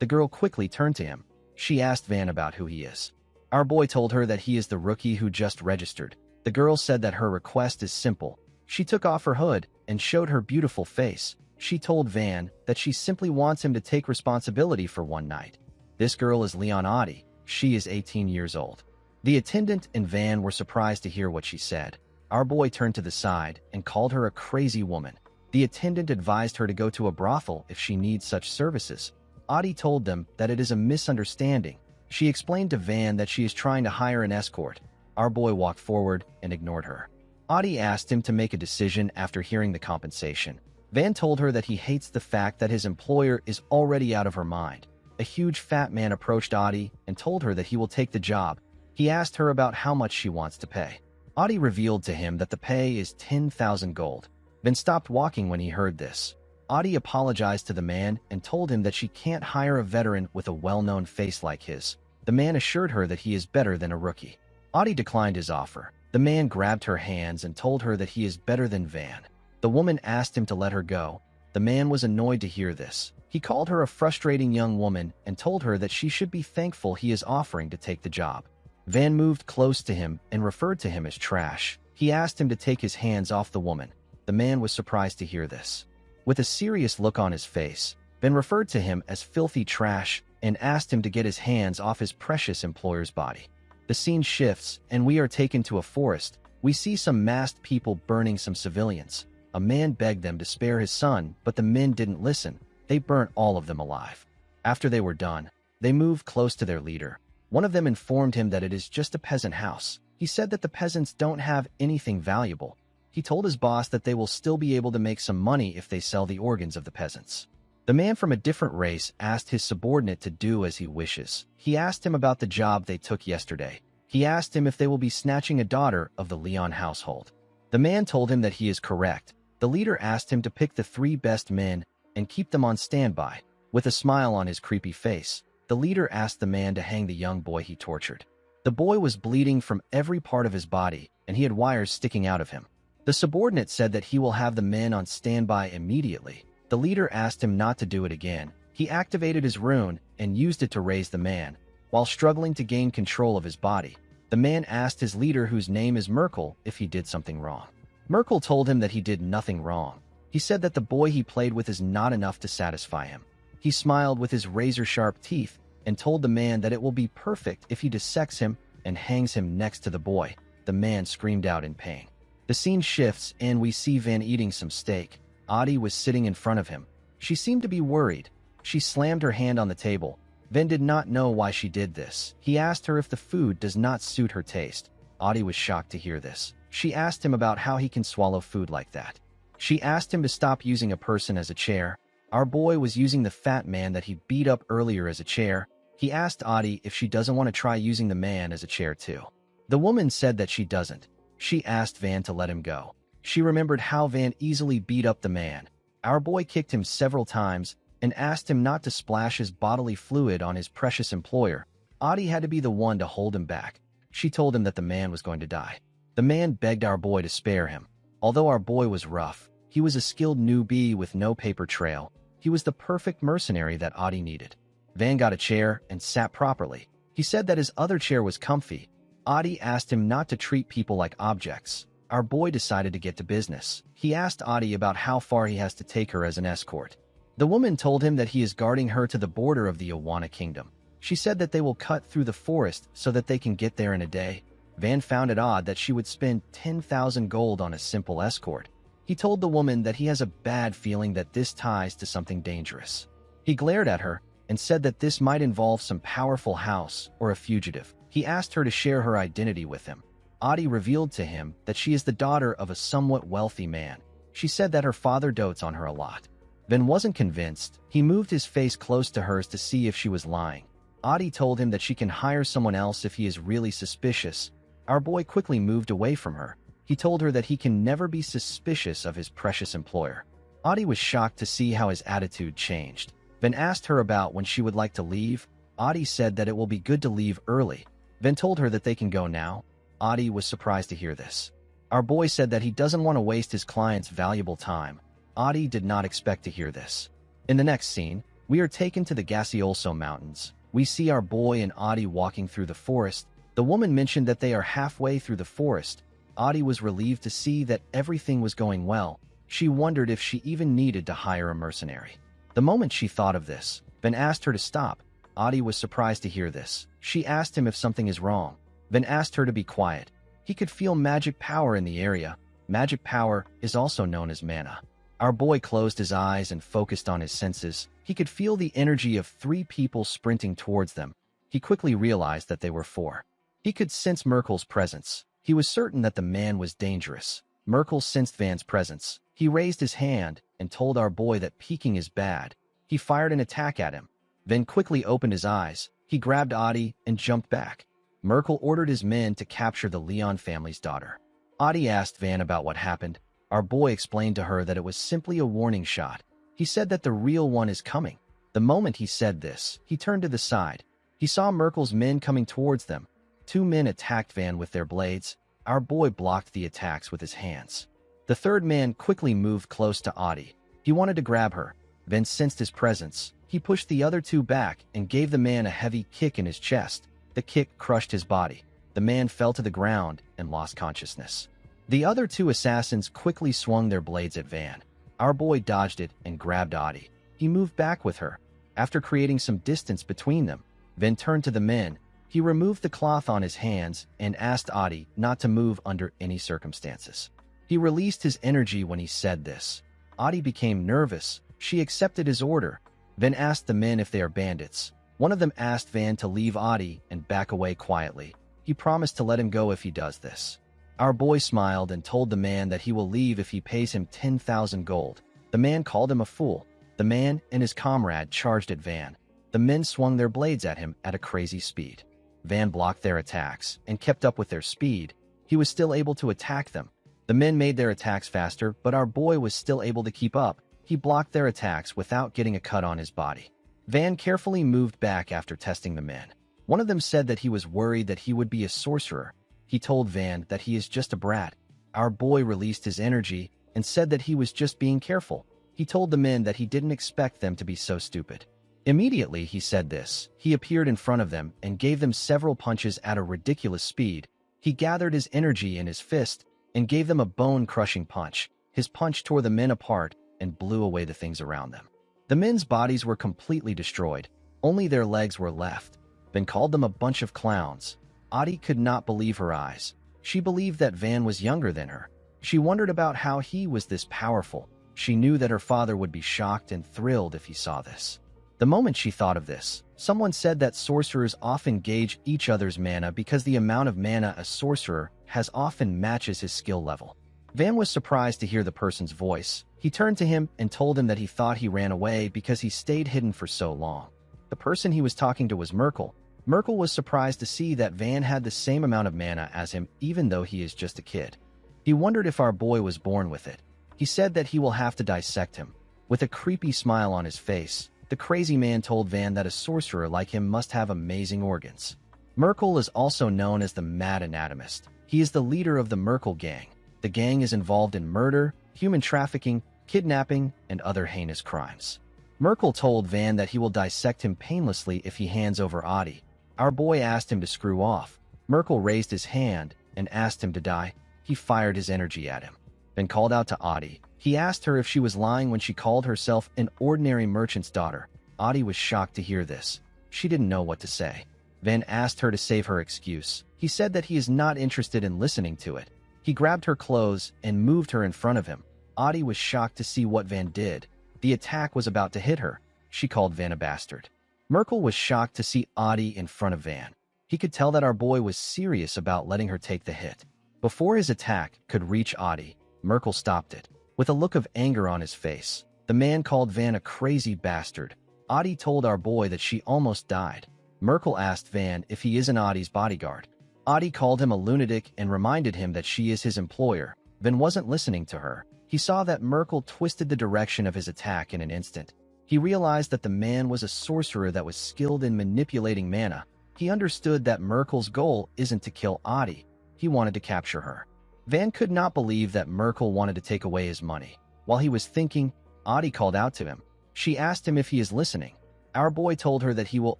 The girl quickly turned to him. She asked Van about who he is. Our boy told her that he is the rookie who just registered. The girl said that her request is simple. She took off her hood and showed her beautiful face. She told Van that she simply wants him to take responsibility for one night. This girl is Leonati. She is 18 years old. The attendant and Van were surprised to hear what she said. Our boy turned to the side and called her a crazy woman. The attendant advised her to go to a brothel if she needs such services. Audie told them that it is a misunderstanding. She explained to Van that she is trying to hire an escort. Our boy walked forward and ignored her. Audie asked him to make a decision after hearing the compensation. Van told her that he hates the fact that his employer is already out of her mind. A huge fat man approached Audie and told her that he will take the job. He asked her about how much she wants to pay. Audie revealed to him that the pay is 10,000 gold. Van stopped walking when he heard this. Audie apologized to the man and told him that she can't hire a veteran with a well-known face like his. The man assured her that he is better than a rookie. Audie declined his offer. The man grabbed her hands and told her that he is better than Van. The woman asked him to let her go. The man was annoyed to hear this. He called her a frustrating young woman and told her that she should be thankful he is offering to take the job. Van moved close to him and referred to him as trash. He asked him to take his hands off the woman. The man was surprised to hear this. With a serious look on his face, Van referred to him as filthy trash and asked him to get his hands off his precious employer's body. The scene shifts, and we are taken to a forest. We see some masked people burning some civilians. A man begged them to spare his son, but the men didn't listen. They burnt all of them alive. After they were done, they moved close to their leader. One of them informed him that it is just a peasant house. He said that the peasants don't have anything valuable. He told his boss that they will still be able to make some money if they sell the organs of the peasants. The man from a different race asked his subordinate to do as he wishes. He asked him about the job they took yesterday. He asked him if they will be snatching a daughter of the Leon household. The man told him that he is correct. The leader asked him to pick the 3 best men and keep them on standby. With a smile on his creepy face, the leader asked the man to hang the young boy he tortured. The boy was bleeding from every part of his body, and he had wires sticking out of him. The subordinate said that he will have the men on standby immediately. The leader asked him not to do it again. He activated his rune and used it to raise the man. While struggling to gain control of his body, the man asked his leader, whose name is Merkel, if he did something wrong. Merkel told him that he did nothing wrong. He said that the boy he played with is not enough to satisfy him. He smiled with his razor-sharp teeth and told the man that it will be perfect if he dissects him and hangs him next to the boy. The man screamed out in pain. The scene shifts and we see Van eating some steak. Audie was sitting in front of him. She seemed to be worried. She slammed her hand on the table. Van did not know why she did this. He asked her if the food does not suit her taste. Audie was shocked to hear this. She asked him about how he can swallow food like that. She asked him to stop using a person as a chair. Our boy was using the fat man that he beat up earlier as a chair. He asked Audie if she doesn't want to try using the man as a chair too. The woman said that she doesn't. She asked Van to let him go. She remembered how Van easily beat up the man. Our boy kicked him several times and asked him not to splash his bodily fluid on his precious employer. Audie had to be the one to hold him back. She told him that the man was going to die. The man begged our boy to spare him. Although our boy was rough, he was a skilled newbie with no paper trail. He was the perfect mercenary that Audie needed. Van got a chair and sat properly. He said that his other chair was comfy. Audie asked him not to treat people like objects. Our boy decided to get to business. He asked Audie about how far he has to take her as an escort. The woman told him that he is guarding her to the border of the Awana kingdom. She said that they will cut through the forest so that they can get there in a day. Van found it odd that she would spend 10,000 gold on a simple escort. He told the woman that he has a bad feeling that this ties to something dangerous. He glared at her and said that this might involve some powerful house or a fugitive. He asked her to share her identity with him. Audie revealed to him that she is the daughter of a somewhat wealthy man. She said that her father dotes on her a lot. Van wasn't convinced. He moved his face close to hers to see if she was lying. Audie told him that she can hire someone else if he is really suspicious. Our boy quickly moved away from her. He told her that he can never be suspicious of his precious employer. Audie was shocked to see how his attitude changed. Van asked her about when she would like to leave. Audie said that it will be good to leave early. Van told her that they can go now. Audie was surprised to hear this. Our boy said that he doesn't want to waste his client's valuable time. Adi did not expect to hear this. In the next scene, we are taken to the Gaseolso Mountains. We see our boy and Adi walking through the forest. The woman mentioned that they are halfway through the forest. Adi was relieved to see that everything was going well. She wondered if she even needed to hire a mercenary. The moment she thought of this, Ben asked her to stop. Adi was surprised to hear this. She asked him if something is wrong. Ben asked her to be quiet. He could feel magic power in the area. Magic power is also known as mana. Our boy closed his eyes and focused on his senses. He could feel the energy of 3 people sprinting towards them. He quickly realized that they were 4. He could sense Merkel's presence. He was certain that the man was dangerous. Merkel sensed Van's presence. He raised his hand and told our boy that peeking is bad. He fired an attack at him. Van quickly opened his eyes. He grabbed Adi and jumped back. Merkel ordered his men to capture the Leon family's daughter. Adi asked Van about what happened. Our boy explained to her that it was simply a warning shot. He said that the real one is coming. The moment he said this, he turned to the side. He saw Merkel's men coming towards them. 2 men attacked Van with their blades. Our boy blocked the attacks with his hands. The 3rd man quickly moved close to Adi. He wanted to grab her. Van sensed his presence. He pushed the other 2 back and gave the man a heavy kick in his chest. The kick crushed his body. The man fell to the ground and lost consciousness. The other 2 assassins quickly swung their blades at Van. Our boy dodged it and grabbed Adi. He moved back with her. After creating some distance between them, Van turned to the men. He removed the cloth on his hands and asked Adi not to move under any circumstances. He released his energy when he said this. Adi became nervous. She accepted his order. Van asked the men if they are bandits. One of them asked Van to leave Adi and back away quietly. He promised to let him go if he does this. Our boy smiled and told the man that he will leave if he pays him 10,000 gold. The man called him a fool. The man and his comrade charged at Van. The men swung their blades at him at a crazy speed. Van blocked their attacks and kept up with their speed. He was still able to attack them. The men made their attacks faster, but our boy was still able to keep up. He blocked their attacks without getting a cut on his body. Van carefully moved back after testing the men. One of them said that he was worried that he would be a sorcerer. He told Van that he is just a brat. Our boy released his energy and said that he was just being careful. He told the men that he didn't expect them to be so stupid. Immediately he said this. He appeared in front of them and gave them several punches at a ridiculous speed. He gathered his energy in his fist and gave them a bone-crushing punch. His punch tore the men apart and blew away the things around them. The men's bodies were completely destroyed. Only their legs were left. Van called them a bunch of clowns. Adi could not believe her eyes. She believed that Van was younger than her. She wondered about how he was this powerful. She knew that her father would be shocked and thrilled if he saw this. The moment she thought of this, someone said that sorcerers often gauge each other's mana because the amount of mana a sorcerer has often matches his skill level. Van was surprised to hear the person's voice. He turned to him and told him that he thought he ran away because he stayed hidden for so long. The person he was talking to was Merkel. Merkel was surprised to see that Van had the same amount of mana as him, even though he is just a kid. He wondered if our boy was born with it. He said that he will have to dissect him. With a creepy smile on his face, the crazy man told Van that a sorcerer like him must have amazing organs. Merkel is also known as the Mad Anatomist. He is the leader of the Merkel gang. The gang is involved in murder, human trafficking, kidnapping, and other heinous crimes. Merkel told Van that he will dissect him painlessly if he hands over Adi. Our boy asked him to screw off. Merkel raised his hand and asked him to die. He fired his energy at him, then called out to Adi. He asked her if she was lying when she called herself an ordinary merchant's daughter. Adi was shocked to hear this. She didn't know what to say. Van asked her to save her excuse. He said that he is not interested in listening to it. He grabbed her clothes and moved her in front of him. Adi was shocked to see what Van did. The attack was about to hit her. She called Van a bastard. Merkel was shocked to see Adi in front of Van. He could tell that our boy was serious about letting her take the hit. Before his attack could reach Adi, Merkel stopped it. With a look of anger on his face, the man called Van a crazy bastard. Adi told our boy that she almost died. Merkel asked Van if he isn't Adi's bodyguard. Adi called him a lunatic and reminded him that she is his employer. Van wasn't listening to her. He saw that Merkel twisted the direction of his attack in an instant. He realized that the man was a sorcerer that was skilled in manipulating mana. He understood that Merkel's goal isn't to kill Adi. He wanted to capture her. Van could not believe that Merkel wanted to take away his money. While he was thinking, Audie called out to him. She asked him if he is listening. Our boy told her that he will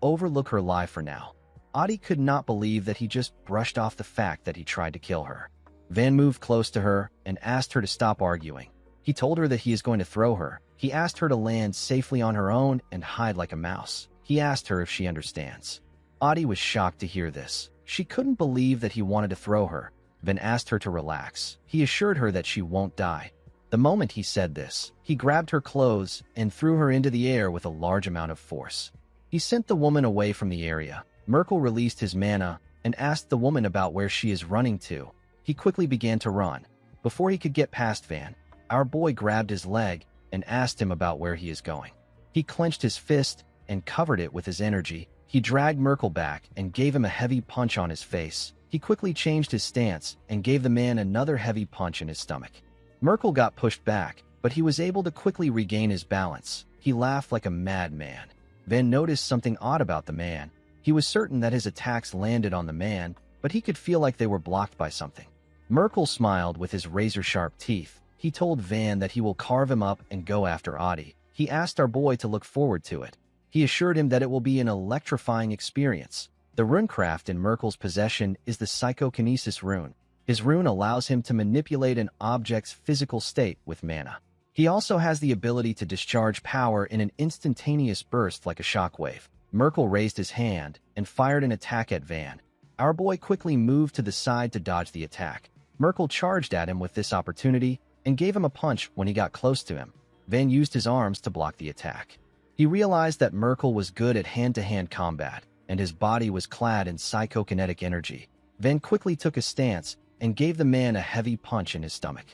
overlook her lie for now. Audie could not believe that he just brushed off the fact that he tried to kill her. Van moved close to her and asked her to stop arguing. He told her that he is going to throw her. He asked her to land safely on her own and hide like a mouse. He asked her if she understands. Audie was shocked to hear this. She couldn't believe that he wanted to throw her. Van asked her to relax. He assured her that she won't die. The moment he said this, he grabbed her clothes and threw her into the air with a large amount of force. He sent the woman away from the area. Merkel released his mana and asked the woman about where she is running to. He quickly began to run. Before he could get past Van, our boy grabbed his leg and asked him about where he is going. He clenched his fist and covered it with his energy. He dragged Merkel back and gave him a heavy punch on his face. He quickly changed his stance and gave the man another heavy punch in his stomach. Merkel got pushed back, but he was able to quickly regain his balance. He laughed like a madman. Van noticed something odd about the man. He was certain that his attacks landed on the man, but he could feel like they were blocked by something. Merkel smiled with his razor-sharp teeth. He told Van that he will carve him up and go after Audie. He asked our boy to look forward to it. He assured him that it will be an electrifying experience. The runecraft in Merkel's possession is the psychokinesis rune. His rune allows him to manipulate an object's physical state with mana. He also has the ability to discharge power in an instantaneous burst like a shockwave. Merkel raised his hand and fired an attack at Van. Our boy quickly moved to the side to dodge the attack. Merkel charged at him with this opportunity and gave him a punch when he got close to him. Van used his arms to block the attack. He realized that Merkel was good at hand-to-hand combat, and his body was clad in psychokinetic energy. Van quickly took a stance and gave the man a heavy punch in his stomach.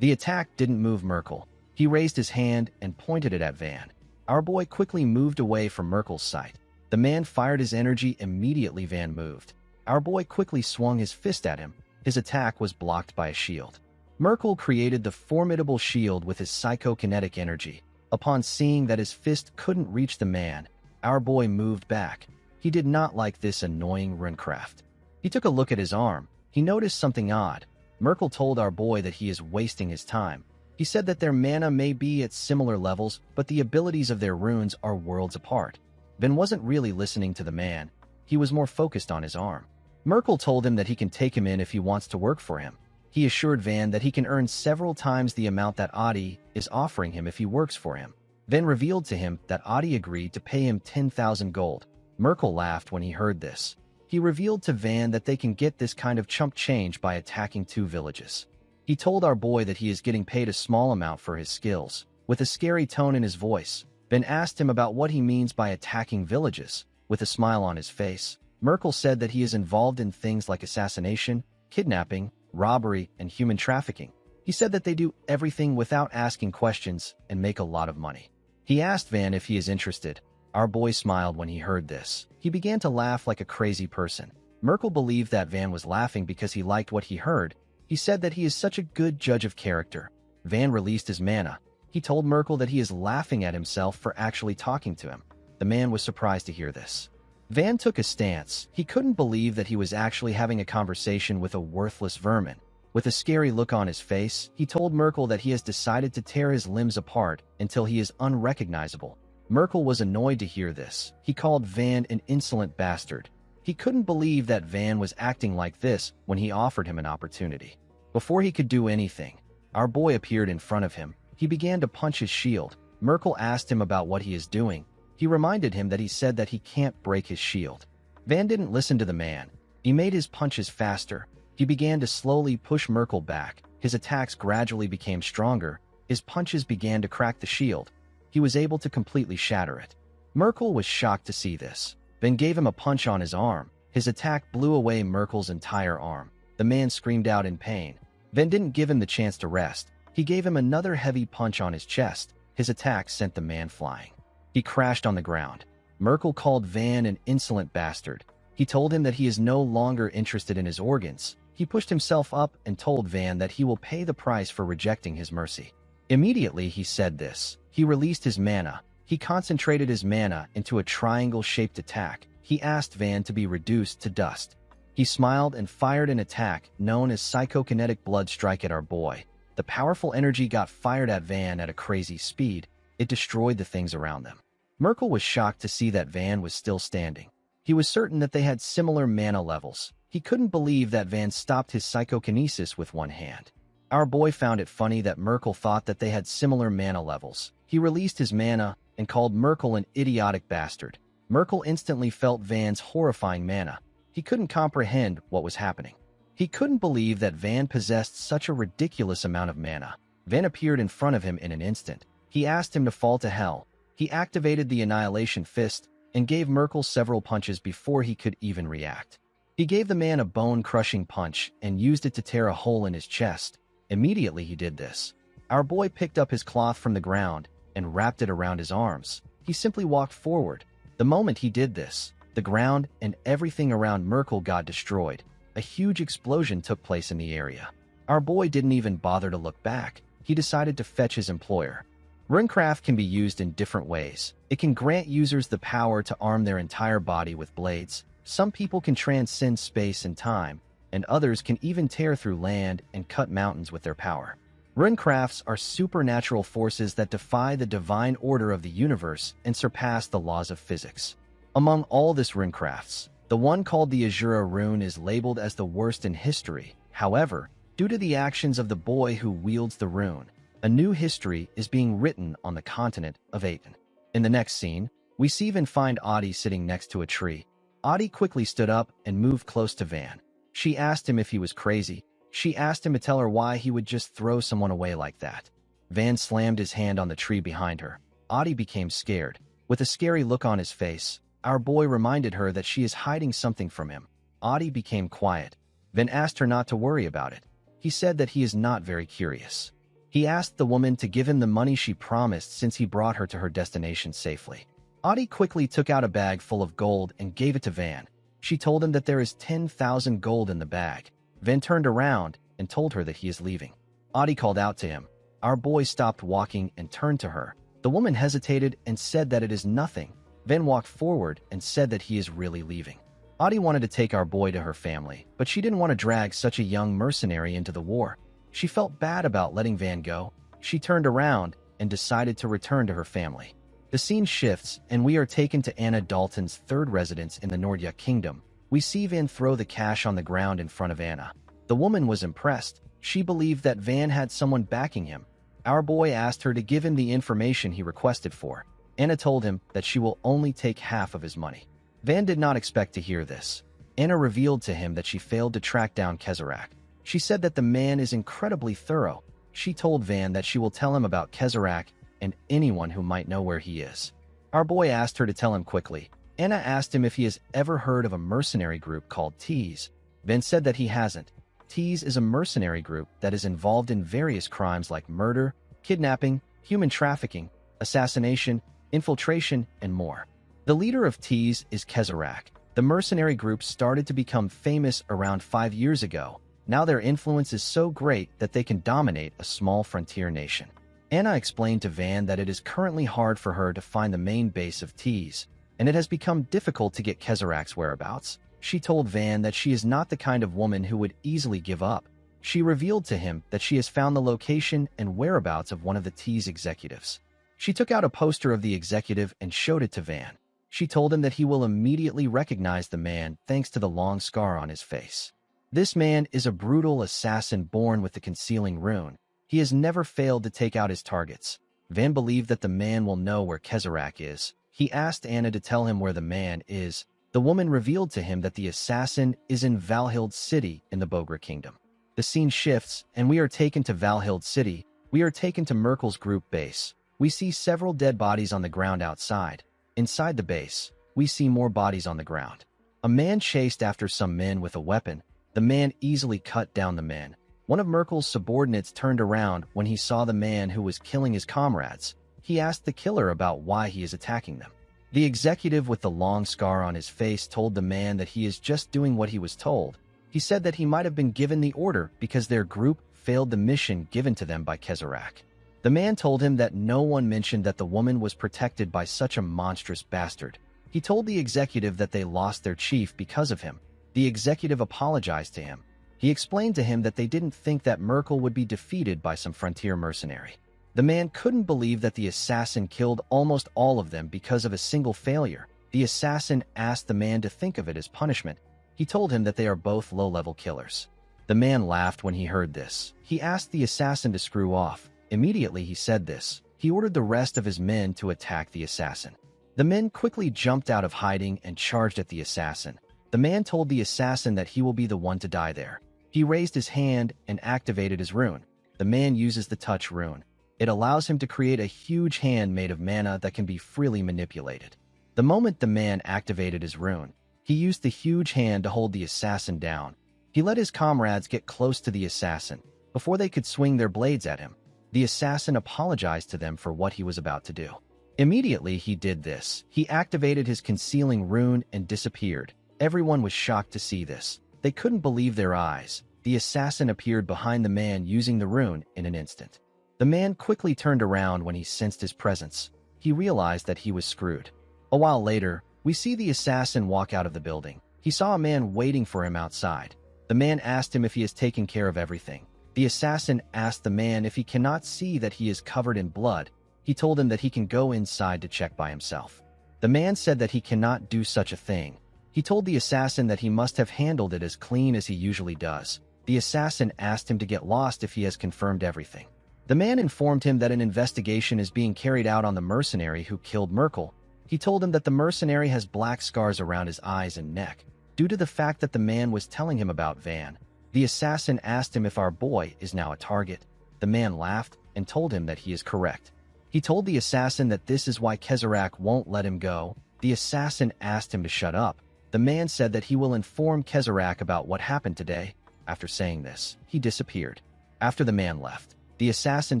The attack didn't move Merkel. He raised his hand and pointed it at Van. Our boy quickly moved away from Merkel's sight. The man fired his energy immediately. Van moved. Our boy quickly swung his fist at him. His attack was blocked by a shield. Merkel created the formidable shield with his psychokinetic energy. Upon seeing that his fist couldn't reach the man, our boy moved back. He did not like this annoying runecraft. He took a look at his arm. He noticed something odd. Merkel told our boy that he is wasting his time. He said that their mana may be at similar levels, but the abilities of their runes are worlds apart. Van wasn't really listening to the man. He was more focused on his arm. Merkel told him that he can take him in if he wants to work for him. He assured Van that he can earn several times the amount that Audie is offering him if he works for him. Van revealed to him that Audie agreed to pay him 10,000 gold. Merkel laughed when he heard this. He revealed to Van that they can get this kind of chump change by attacking 2 villages. He told our boy that he is getting paid a small amount for his skills. With a scary tone in his voice, Van asked him about what he means by attacking villages. With a smile on his face, Merkel said that he is involved in things like assassination, kidnapping, robbery, and human trafficking. He said that they do everything without asking questions and make a lot of money. He asked Van if he is interested. Our boy smiled when he heard this. He began to laugh like a crazy person. Merkel believed that Van was laughing because he liked what he heard. He said that he is such a good judge of character. Van released his mana. He told Merkel that he is laughing at himself for actually talking to him. The man was surprised to hear this. Van took a stance. He couldn't believe that he was actually having a conversation with a worthless vermin. With a scary look on his face, he told Merkel that he has decided to tear his limbs apart until he is unrecognizable. Merkel was annoyed to hear this. He called Van an insolent bastard. He couldn't believe that Van was acting like this when he offered him an opportunity. Before he could do anything, our boy appeared in front of him. He began to punch his shield. Merkel asked him about what he is doing. He reminded him that he said that he can't break his shield. Van didn't listen to the man. He made his punches faster. He began to slowly push Merkel back. His attacks gradually became stronger. His punches began to crack the shield. He was able to completely shatter it. Merkel was shocked to see this. Van gave him a punch on his arm. His attack blew away Merkel's entire arm. The man screamed out in pain. Van didn't give him the chance to rest. He gave him another heavy punch on his chest. His attack sent the man flying. He crashed on the ground. Merkel called Van an insolent bastard. He told him that he is no longer interested in his organs. He pushed himself up and told Van that he will pay the price for rejecting his mercy. Immediately he said this. He released his mana. He concentrated his mana into a triangle-shaped attack. He asked Van to be reduced to dust. He smiled and fired an attack known as psychokinetic blood strike at our boy. The powerful energy got fired at Van at a crazy speed. It destroyed the things around them. Merkel was shocked to see that Van was still standing. He was certain that they had similar mana levels. He couldn't believe that Van stopped his psychokinesis with one hand. Our boy found it funny that Merkel thought that they had similar mana levels. He released his mana and called Merkel an idiotic bastard. Merkel instantly felt Van's horrifying mana. He couldn't comprehend what was happening. He couldn't believe that Van possessed such a ridiculous amount of mana. Van appeared in front of him in an instant. He asked him to fall to hell. He activated the Annihilation Fist and gave Merkel several punches before he could even react. He gave the man a bone-crushing punch and used it to tear a hole in his chest. Immediately he did this. Our boy picked up his cloth from the ground and wrapped it around his arms. He simply walked forward. The moment he did this, the ground and everything around Merkel got destroyed. A huge explosion took place in the area. Our boy didn't even bother to look back. He decided to fetch his employer. Runecraft can be used in different ways. It can grant users the power to arm their entire body with blades. Some people can transcend space and time, and others can even tear through land and cut mountains with their power. Runecrafts are supernatural forces that defy the divine order of the universe and surpass the laws of physics. Among all this runecrafts, the one called the Azura rune is labeled as the worst in history. However, due to the actions of the boy who wields the rune, a new history is being written on the continent of Aten. In the next scene, we see Van find Audie sitting next to a tree. Audie quickly stood up and moved close to Van. She asked him if he was crazy. She asked him to tell her why he would just throw someone away like that. Van slammed his hand on the tree behind her. Audie became scared. With a scary look on his face, our boy reminded her that she is hiding something from him. Audie became quiet. Van asked her not to worry about it. He said that he is not very curious. He asked the woman to give him the money she promised since he brought her to her destination safely. Audie quickly took out a bag full of gold and gave it to Van. She told him that there is 10,000 gold in the bag. Van turned around and told her that he is leaving. Audie called out to him. Our boy stopped walking and turned to her. The woman hesitated and said that it is nothing. Van walked forward and said that he is really leaving. Audie wanted to take our boy to her family, but she didn't want to drag such a young mercenary into the war. She felt bad about letting Van go. She turned around and decided to return to her family. The scene shifts, and we are taken to Anna Dalton's third residence in the Nordya Kingdom. We see Van throw the cash on the ground in front of Anna. The woman was impressed. She believed that Van had someone backing him. Our boy asked her to give him the information he requested for. Anna told him that she will only take half of his money. Van did not expect to hear this. Anna revealed to him that she failed to track down Kezarak. She said that the man is incredibly thorough. She told Van that she will tell him about Kezarak and anyone who might know where he is. Our boy asked her to tell him quickly. Anna asked him if he has ever heard of a mercenary group called Tees. Van said that he hasn't. Tees is a mercenary group that is involved in various crimes like murder, kidnapping, human trafficking, assassination, infiltration, and more. The leader of Tees is Kezarak. The mercenary group started to become famous around 5 years ago. Now their influence is so great that they can dominate a small frontier nation. Anna explained to Van that it is currently hard for her to find the main base of Tees, and it has become difficult to get Kezarak's whereabouts. She told Van that she is not the kind of woman who would easily give up. She revealed to him that she has found the location and whereabouts of one of the Tees executives. She took out a poster of the executive and showed it to Van. She told him that he will immediately recognize the man thanks to the long scar on his face. This man is a brutal assassin born with the concealing rune. He has never failed to take out his targets. Van believed that the man will know where Kezarak is. He asked Anna to tell him where the man is. The woman revealed to him that the assassin is in Valhild City in the Bogra Kingdom. The scene shifts, and we are taken to Valhild City. We are taken to Merkel's group base. We see several dead bodies on the ground outside. Inside the base, we see more bodies on the ground. A man chased after some men with a weapon. The man easily cut down the men. One of Merkel's subordinates turned around when he saw the man who was killing his comrades. He asked the killer about why he is attacking them. The executive with the long scar on his face told the man that he is just doing what he was told. He said that he might have been given the order because their group failed the mission given to them by Kezarak. The man told him that no one mentioned that the woman was protected by such a monstrous bastard. He told the executive that they lost their chief because of him. The executive apologized to him. He explained to him that they didn't think that Merkel would be defeated by some frontier mercenary. The man couldn't believe that the assassin killed almost all of them because of a single failure. The assassin asked the man to think of it as punishment. He told him that they are both low-level killers. The man laughed when he heard this. He asked the assassin to screw off. Immediately he said this. He ordered the rest of his men to attack the assassin. The men quickly jumped out of hiding and charged at the assassin. The man told the assassin that he will be the one to die there. He raised his hand and activated his rune. The man uses the touch rune. It allows him to create a huge hand made of mana that can be freely manipulated. The moment the man activated his rune, he used the huge hand to hold the assassin down. He let his comrades get close to the assassin before they could swing their blades at him. The assassin apologized to them for what he was about to do. Immediately he did this. He activated his concealing rune and disappeared. Everyone was shocked to see this. They couldn't believe their eyes. The assassin appeared behind the man using the rune in an instant. The man quickly turned around when he sensed his presence. He realized that he was screwed. A while later, we see the assassin walk out of the building. He saw a man waiting for him outside. The man asked him if he has taken care of everything. The assassin asked the man if he cannot see that he is covered in blood. He told him that he can go inside to check by himself. The man said that he cannot do such a thing. He told the assassin that he must have handled it as clean as he usually does. The assassin asked him to get lost if he has confirmed everything. The man informed him that an investigation is being carried out on the mercenary who killed Merkel. He told him that the mercenary has black scars around his eyes and neck, due to the fact that the man was telling him about Van. The assassin asked him if our boy is now a target. The man laughed and told him that he is correct. He told the assassin that this is why Kezarak won't let him go. The assassin asked him to shut up. The man said that he will inform Kezarak about what happened today. After saying this, he disappeared. After the man left, the assassin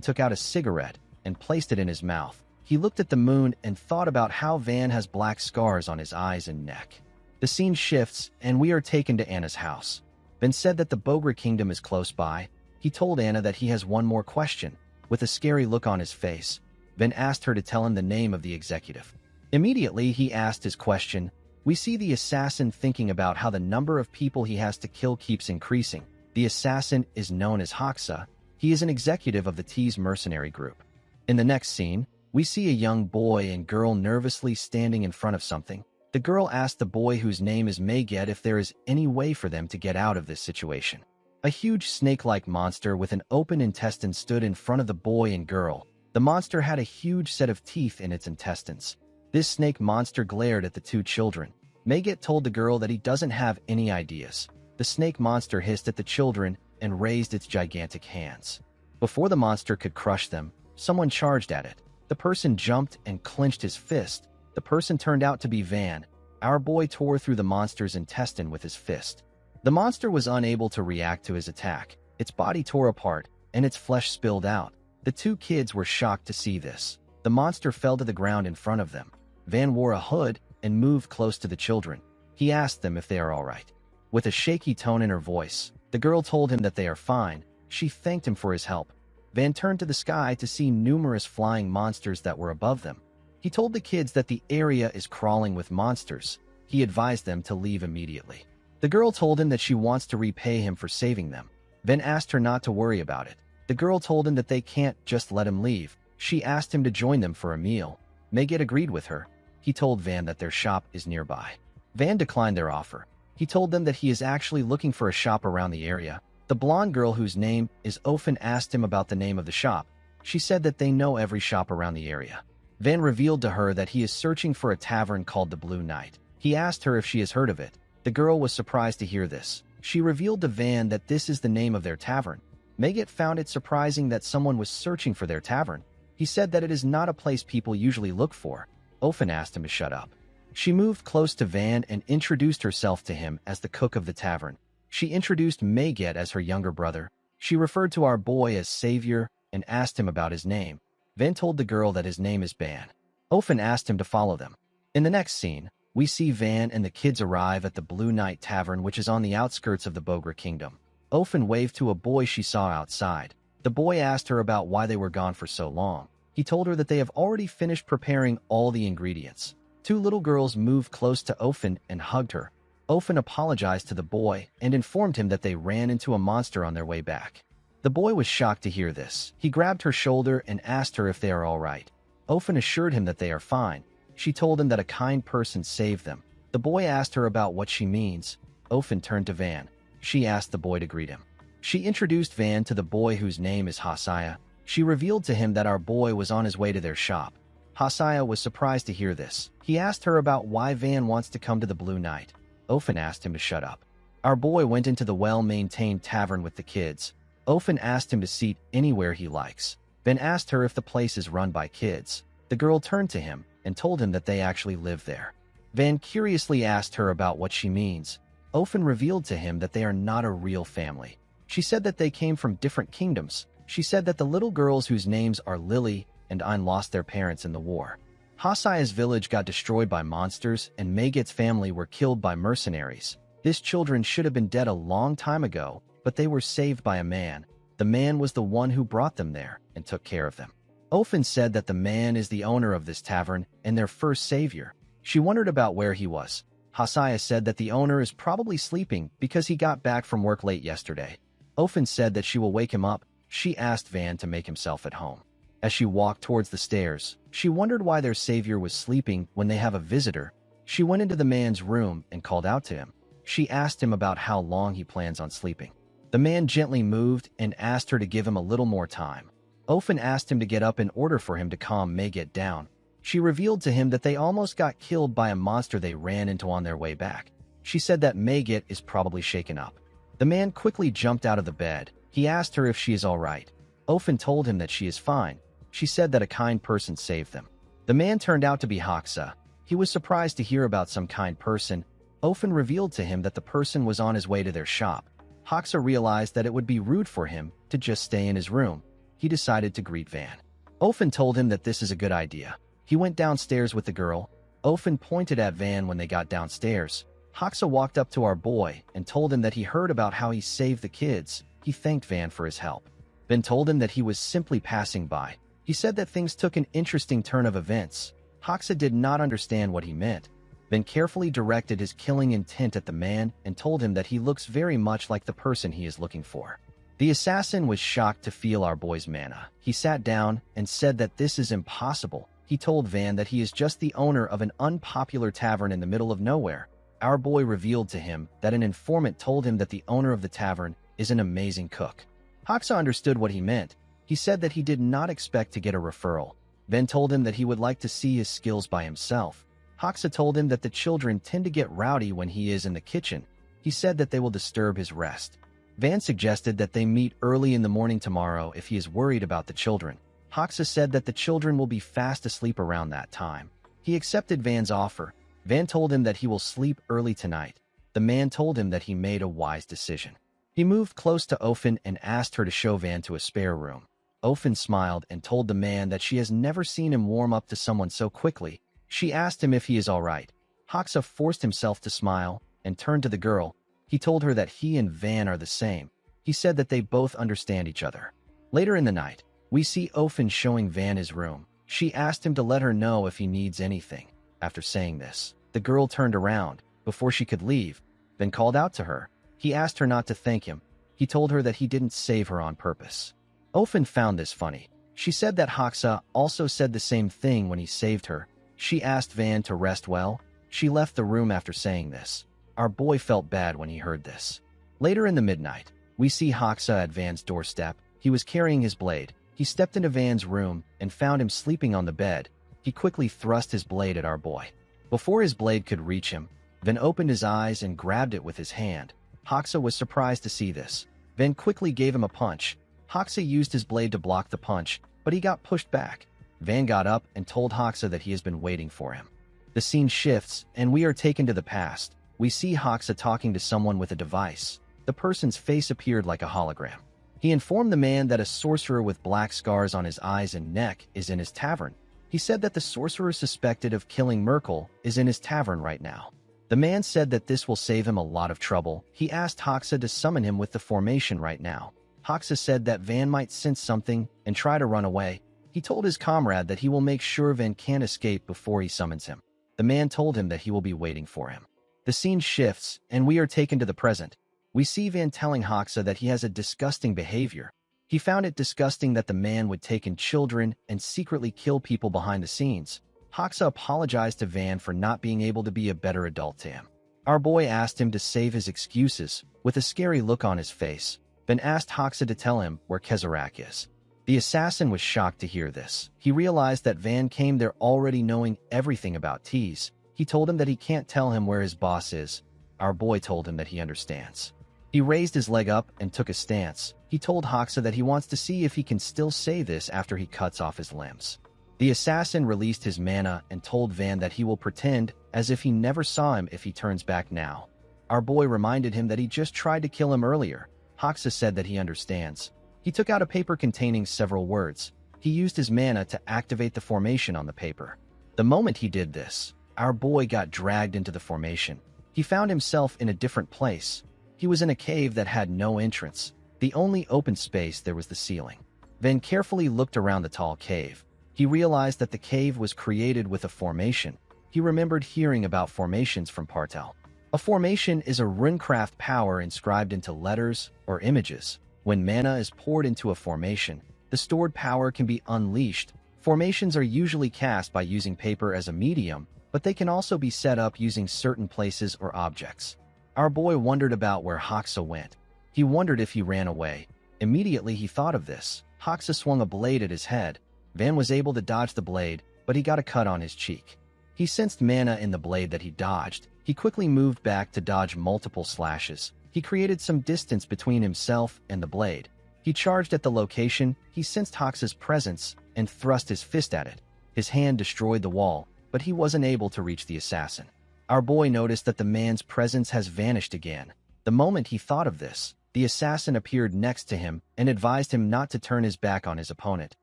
took out a cigarette and placed it in his mouth. He looked at the moon and thought about how Van has black scars on his eyes and neck. The scene shifts, and we are taken to Anna's house. Van said that the Bogra kingdom is close by. He told Anna that he has one more question. With a scary look on his face, Van asked her to tell him the name of the executive. Immediately, he asked his question. We see the assassin thinking about how the number of people he has to kill keeps increasing. The assassin is known as Hoxa. He is an executive of the T's mercenary group. In the next scene, we see a young boy and girl nervously standing in front of something. The girl asked the boy, whose name is Mayget, if there is any way for them to get out of this situation. A huge snake-like monster with an open intestine stood in front of the boy and girl. The monster had a huge set of teeth in its intestines. This snake monster glared at the two children. Mayget told the girl that he doesn't have any ideas. The snake monster hissed at the children and raised its gigantic hands. Before the monster could crush them, someone charged at it. The person jumped and clenched his fist. The person turned out to be Van. Our boy tore through the monster's intestine with his fist. The monster was unable to react to his attack. Its body tore apart, and its flesh spilled out. The two kids were shocked to see this. The monster fell to the ground in front of them. Van wore a hood and moved close to the children. He asked them if they are all right. With a shaky tone in her voice, the girl told him that they are fine. She thanked him for his help. Van turned to the sky to see numerous flying monsters that were above them. He told the kids that the area is crawling with monsters. He advised them to leave immediately. The girl told him that she wants to repay him for saving them. Van asked her not to worry about it. The girl told him that they can't just let him leave. She asked him to join them for a meal. Mayget agreed with her. He told Van that their shop is nearby. Van declined their offer. He told them that he is actually looking for a shop around the area. The blonde girl, whose name is Ofen, asked him about the name of the shop. She said that they know every shop around the area. Van revealed to her that he is searching for a tavern called the Blue Knight. He asked her if she has heard of it. The girl was surprised to hear this. She revealed to Van that this is the name of their tavern. Mayget found it surprising that someone was searching for their tavern. He said that it is not a place people usually look for. Ofen asked him to shut up. She moved close to Van and introduced herself to him as the cook of the tavern. She introduced Mayget as her younger brother. She referred to our boy as Savior and asked him about his name. Van told the girl that his name is Ban. Ofen asked him to follow them. In the next scene, we see Van and the kids arrive at the Blue Knight Tavern, which is on the outskirts of the Bogra Kingdom. Ofen waved to a boy she saw outside. The boy asked her about why they were gone for so long. He told her that they have already finished preparing all the ingredients. Two little girls moved close to Ofen and hugged her. Ofen apologized to the boy and informed him that they ran into a monster on their way back. The boy was shocked to hear this. He grabbed her shoulder and asked her if they are all right. Ofen assured him that they are fine. She told him that a kind person saved them. The boy asked her about what she means. Ofen turned to Van. She asked the boy to greet him. She introduced Van to the boy whose name is Hasaya. She revealed to him that our boy was on his way to their shop. Hasaya was surprised to hear this. He asked her about why Van wants to come to the Blue Night. Ofen asked him to shut up. Our boy went into the well-maintained tavern with the kids. Ofen asked him to seat anywhere he likes. Van asked her if the place is run by kids. The girl turned to him and told him that they actually live there. Van curiously asked her about what she means. Ofen revealed to him that they are not a real family. She said that they came from different kingdoms. She said that the little girls whose names are Lily and Ein lost their parents in the war. Hasaya's village got destroyed by monsters and Megit's family were killed by mercenaries. These children should have been dead a long time ago, but they were saved by a man. The man was the one who brought them there and took care of them. Ofen said that the man is the owner of this tavern and their first savior. She wondered about where he was. Hasaya said that the owner is probably sleeping because he got back from work late yesterday. Ofen said that she will wake him up. She asked Van to make himself at home. As she walked towards the stairs, she wondered why their savior was sleeping when they have a visitor. She went into the man's room and called out to him. She asked him about how long he plans on sleeping. The man gently moved and asked her to give him a little more time. Ofen asked him to get up in order for him to calm Megit down. She revealed to him that they almost got killed by a monster they ran into on their way back. She said that Megit is probably shaken up. The man quickly jumped out of the bed. He asked her if she is all right. Ofen told him that she is fine. She said that a kind person saved them. The man turned out to be Haksa. He was surprised to hear about some kind person. Ofen revealed to him that the person was on his way to their shop. Haksa realized that it would be rude for him to just stay in his room. He decided to greet Van. Ofen told him that this is a good idea. He went downstairs with the girl. Ofen pointed at Van when they got downstairs. Haksa walked up to our boy and told him that he heard about how he saved the kids. He thanked Van for his help. Van told him that he was simply passing by. He said that things took an interesting turn of events. Haksa did not understand what he meant. Van carefully directed his killing intent at the man and told him that he looks very much like the person he is looking for. The assassin was shocked to feel our boy's mana. He sat down and said that this is impossible. He told Van that he is just the owner of an unpopular tavern in the middle of nowhere. Our boy revealed to him that an informant told him that the owner of the tavern is an amazing cook. Haksa understood what he meant. He said that he did not expect to get a referral. Van told him that he would like to see his skills by himself. Haksa told him that the children tend to get rowdy when he is in the kitchen. He said that they will disturb his rest. Van suggested that they meet early in the morning tomorrow if he is worried about the children. Haksa said that the children will be fast asleep around that time. He accepted Van's offer. Van told him that he will sleep early tonight. The man told him that he made a wise decision. He moved close to Ofen and asked her to show Van to a spare room. Ofen smiled and told the man that she has never seen him warm up to someone so quickly. She asked him if he is all right. Haksa forced himself to smile and turned to the girl. He told her that he and Van are the same. He said that they both understand each other. Later in the night, we see Ofen showing Van his room. She asked him to let her know if he needs anything. After saying this, the girl turned around. Before she could leave, Van called out to her. He asked her not to thank him. He told her that he didn't save her on purpose. Ofen found this funny. She said that Haksa also said the same thing when he saved her. She asked Van to rest well. She left the room after saying this. Our boy felt bad when he heard this. Later in the midnight, we see Haksa at Van's doorstep. He was carrying his blade. He stepped into Van's room and found him sleeping on the bed. He quickly thrust his blade at our boy. Before his blade could reach him, Van opened his eyes and grabbed it with his hand. Haksa was surprised to see this. Van quickly gave him a punch. Haksa used his blade to block the punch, but he got pushed back. Van got up and told Haksa that he has been waiting for him. The scene shifts, and we are taken to the past. We see Haksa talking to someone with a device. The person's face appeared like a hologram. He informed the man that a sorcerer with black scars on his eyes and neck is in his tavern. He said that the sorcerer suspected of killing Merkel is in his tavern right now. The man said that this will save him a lot of trouble. He asked Haksa to summon him with the formation right now. Haksa said that Van might sense something and try to run away. He told his comrade that he will make sure Van can't escape before he summons him. The man told him that he will be waiting for him. The scene shifts, and we are taken to the present. We see Van telling Hoxa that he has a disgusting behavior. He found it disgusting that the man would take in children and secretly kill people behind the scenes. Hoxa apologized to Van for not being able to be a better adult to him. Our boy asked him to save his excuses, with a scary look on his face. Van asked Hoxa to tell him where Kezarak is. The assassin was shocked to hear this. He realized that Van came there already knowing everything about Tease. He told him that he can't tell him where his boss is. Our boy told him that he understands. He raised his leg up and took a stance. He told Hoxa that he wants to see if he can still say this after he cuts off his limbs. The assassin released his mana and told Van that he will pretend as if he never saw him if he turns back now. Our boy reminded him that he just tried to kill him earlier. Hoxa said that he understands. He took out a paper containing several words. He used his mana to activate the formation on the paper. The moment he did this, our boy got dragged into the formation. He found himself in a different place. He was in a cave that had no entrance. The only open space there was the ceiling. Van carefully looked around the tall cave. He realized that the cave was created with a formation. He remembered hearing about formations from Partel. A formation is a runecraft power inscribed into letters or images. When mana is poured into a formation, the stored power can be unleashed. Formations are usually cast by using paper as a medium, but they can also be set up using certain places or objects. Our boy wondered about where Hoxa went. He wondered if he ran away. Immediately he thought of this. Hoxa swung a blade at his head. Van was able to dodge the blade, but he got a cut on his cheek. He sensed mana in the blade that he dodged. He quickly moved back to dodge multiple slashes. He created some distance between himself and the blade. He charged at the location. He sensed Hoxa's presence and thrust his fist at it. His hand destroyed the wall, but he wasn't able to reach the assassin. Our boy noticed that the man's presence has vanished again. The moment he thought of this, the assassin appeared next to him and advised him not to turn his back on his opponent.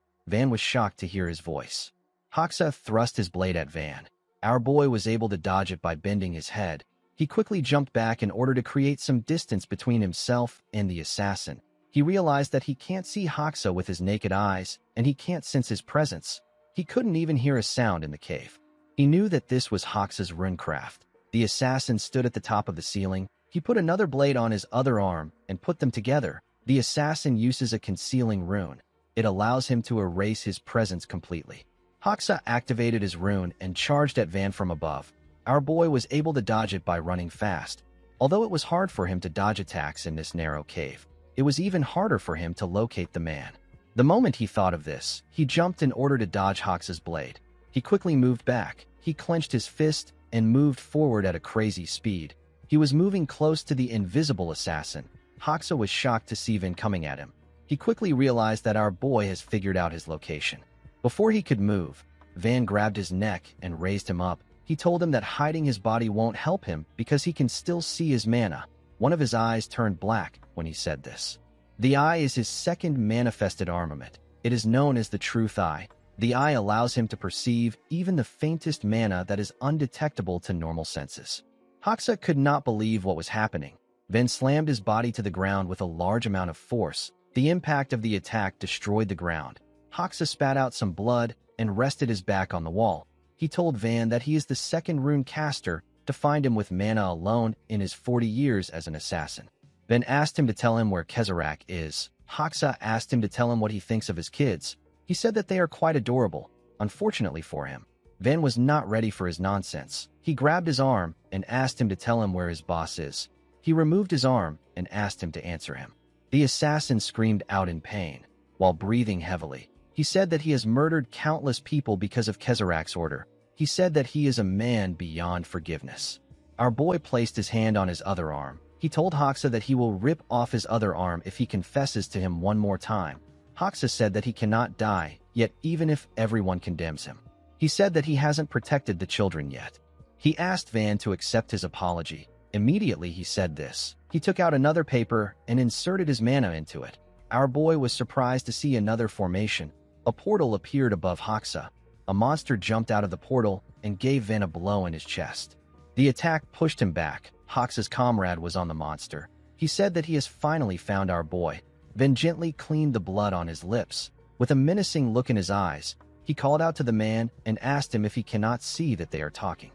Van was shocked to hear his voice. Hoxa thrust his blade at Van. Our boy was able to dodge it by bending his head. He quickly jumped back in order to create some distance between himself and the assassin. He realized that he can't see Hoxa with his naked eyes, and he can't sense his presence. He couldn't even hear a sound in the cave. He knew that this was Hoxa's runecraft. The assassin stood at the top of the ceiling. He put another blade on his other arm and put them together. The assassin uses a concealing rune. It allows him to erase his presence completely. Hoxa activated his rune and charged at Van from above. Our boy was able to dodge it by running fast. Although it was hard for him to dodge attacks in this narrow cave, it was even harder for him to locate the man. The moment he thought of this, he jumped in order to dodge Hoxa's blade. He quickly moved back. He clenched his fist and moved forward at a crazy speed. He was moving close to the invisible assassin. Hoxa was shocked to see Van coming at him. He quickly realized that our boy has figured out his location. Before he could move, Van grabbed his neck and raised him up. He told him that hiding his body won't help him because he can still see his mana. One of his eyes turned black when he said this. The eye is his second manifested armament. It is known as the Truth Eye. The eye allows him to perceive even the faintest mana that is undetectable to normal senses. Hoxa could not believe what was happening. Van slammed his body to the ground with a large amount of force. The impact of the attack destroyed the ground. Hoxa spat out some blood and rested his back on the wall. He told Van that he is the second rune caster to find him with mana alone in his 40 years as an assassin. Van asked him to tell him where Kezarak is. Hoxa asked him to tell him what he thinks of his kids. He said that they are quite adorable. Unfortunately for him, Van was not ready for his nonsense. He grabbed his arm and asked him to tell him where his boss is. He removed his arm and asked him to answer him. The assassin screamed out in pain, while breathing heavily. He said that he has murdered countless people because of Kezarak's order. He said that he is a man beyond forgiveness. Our boy placed his hand on his other arm. He told Hoxa that he will rip off his other arm if he confesses to him one more time. Hoxa said that he cannot die, yet even if everyone condemns him. He said that he hasn't protected the children yet. He asked Van to accept his apology. Immediately he said this. He took out another paper and inserted his mana into it. Our boy was surprised to see another formation. A portal appeared above Hoxa. A monster jumped out of the portal and gave Van a blow in his chest. The attack pushed him back. Hoxa's comrade was on the monster. He said that he has finally found our boy. Van gently cleaned the blood on his lips. With a menacing look in his eyes, he called out to the man and asked him if he cannot see that they are talking.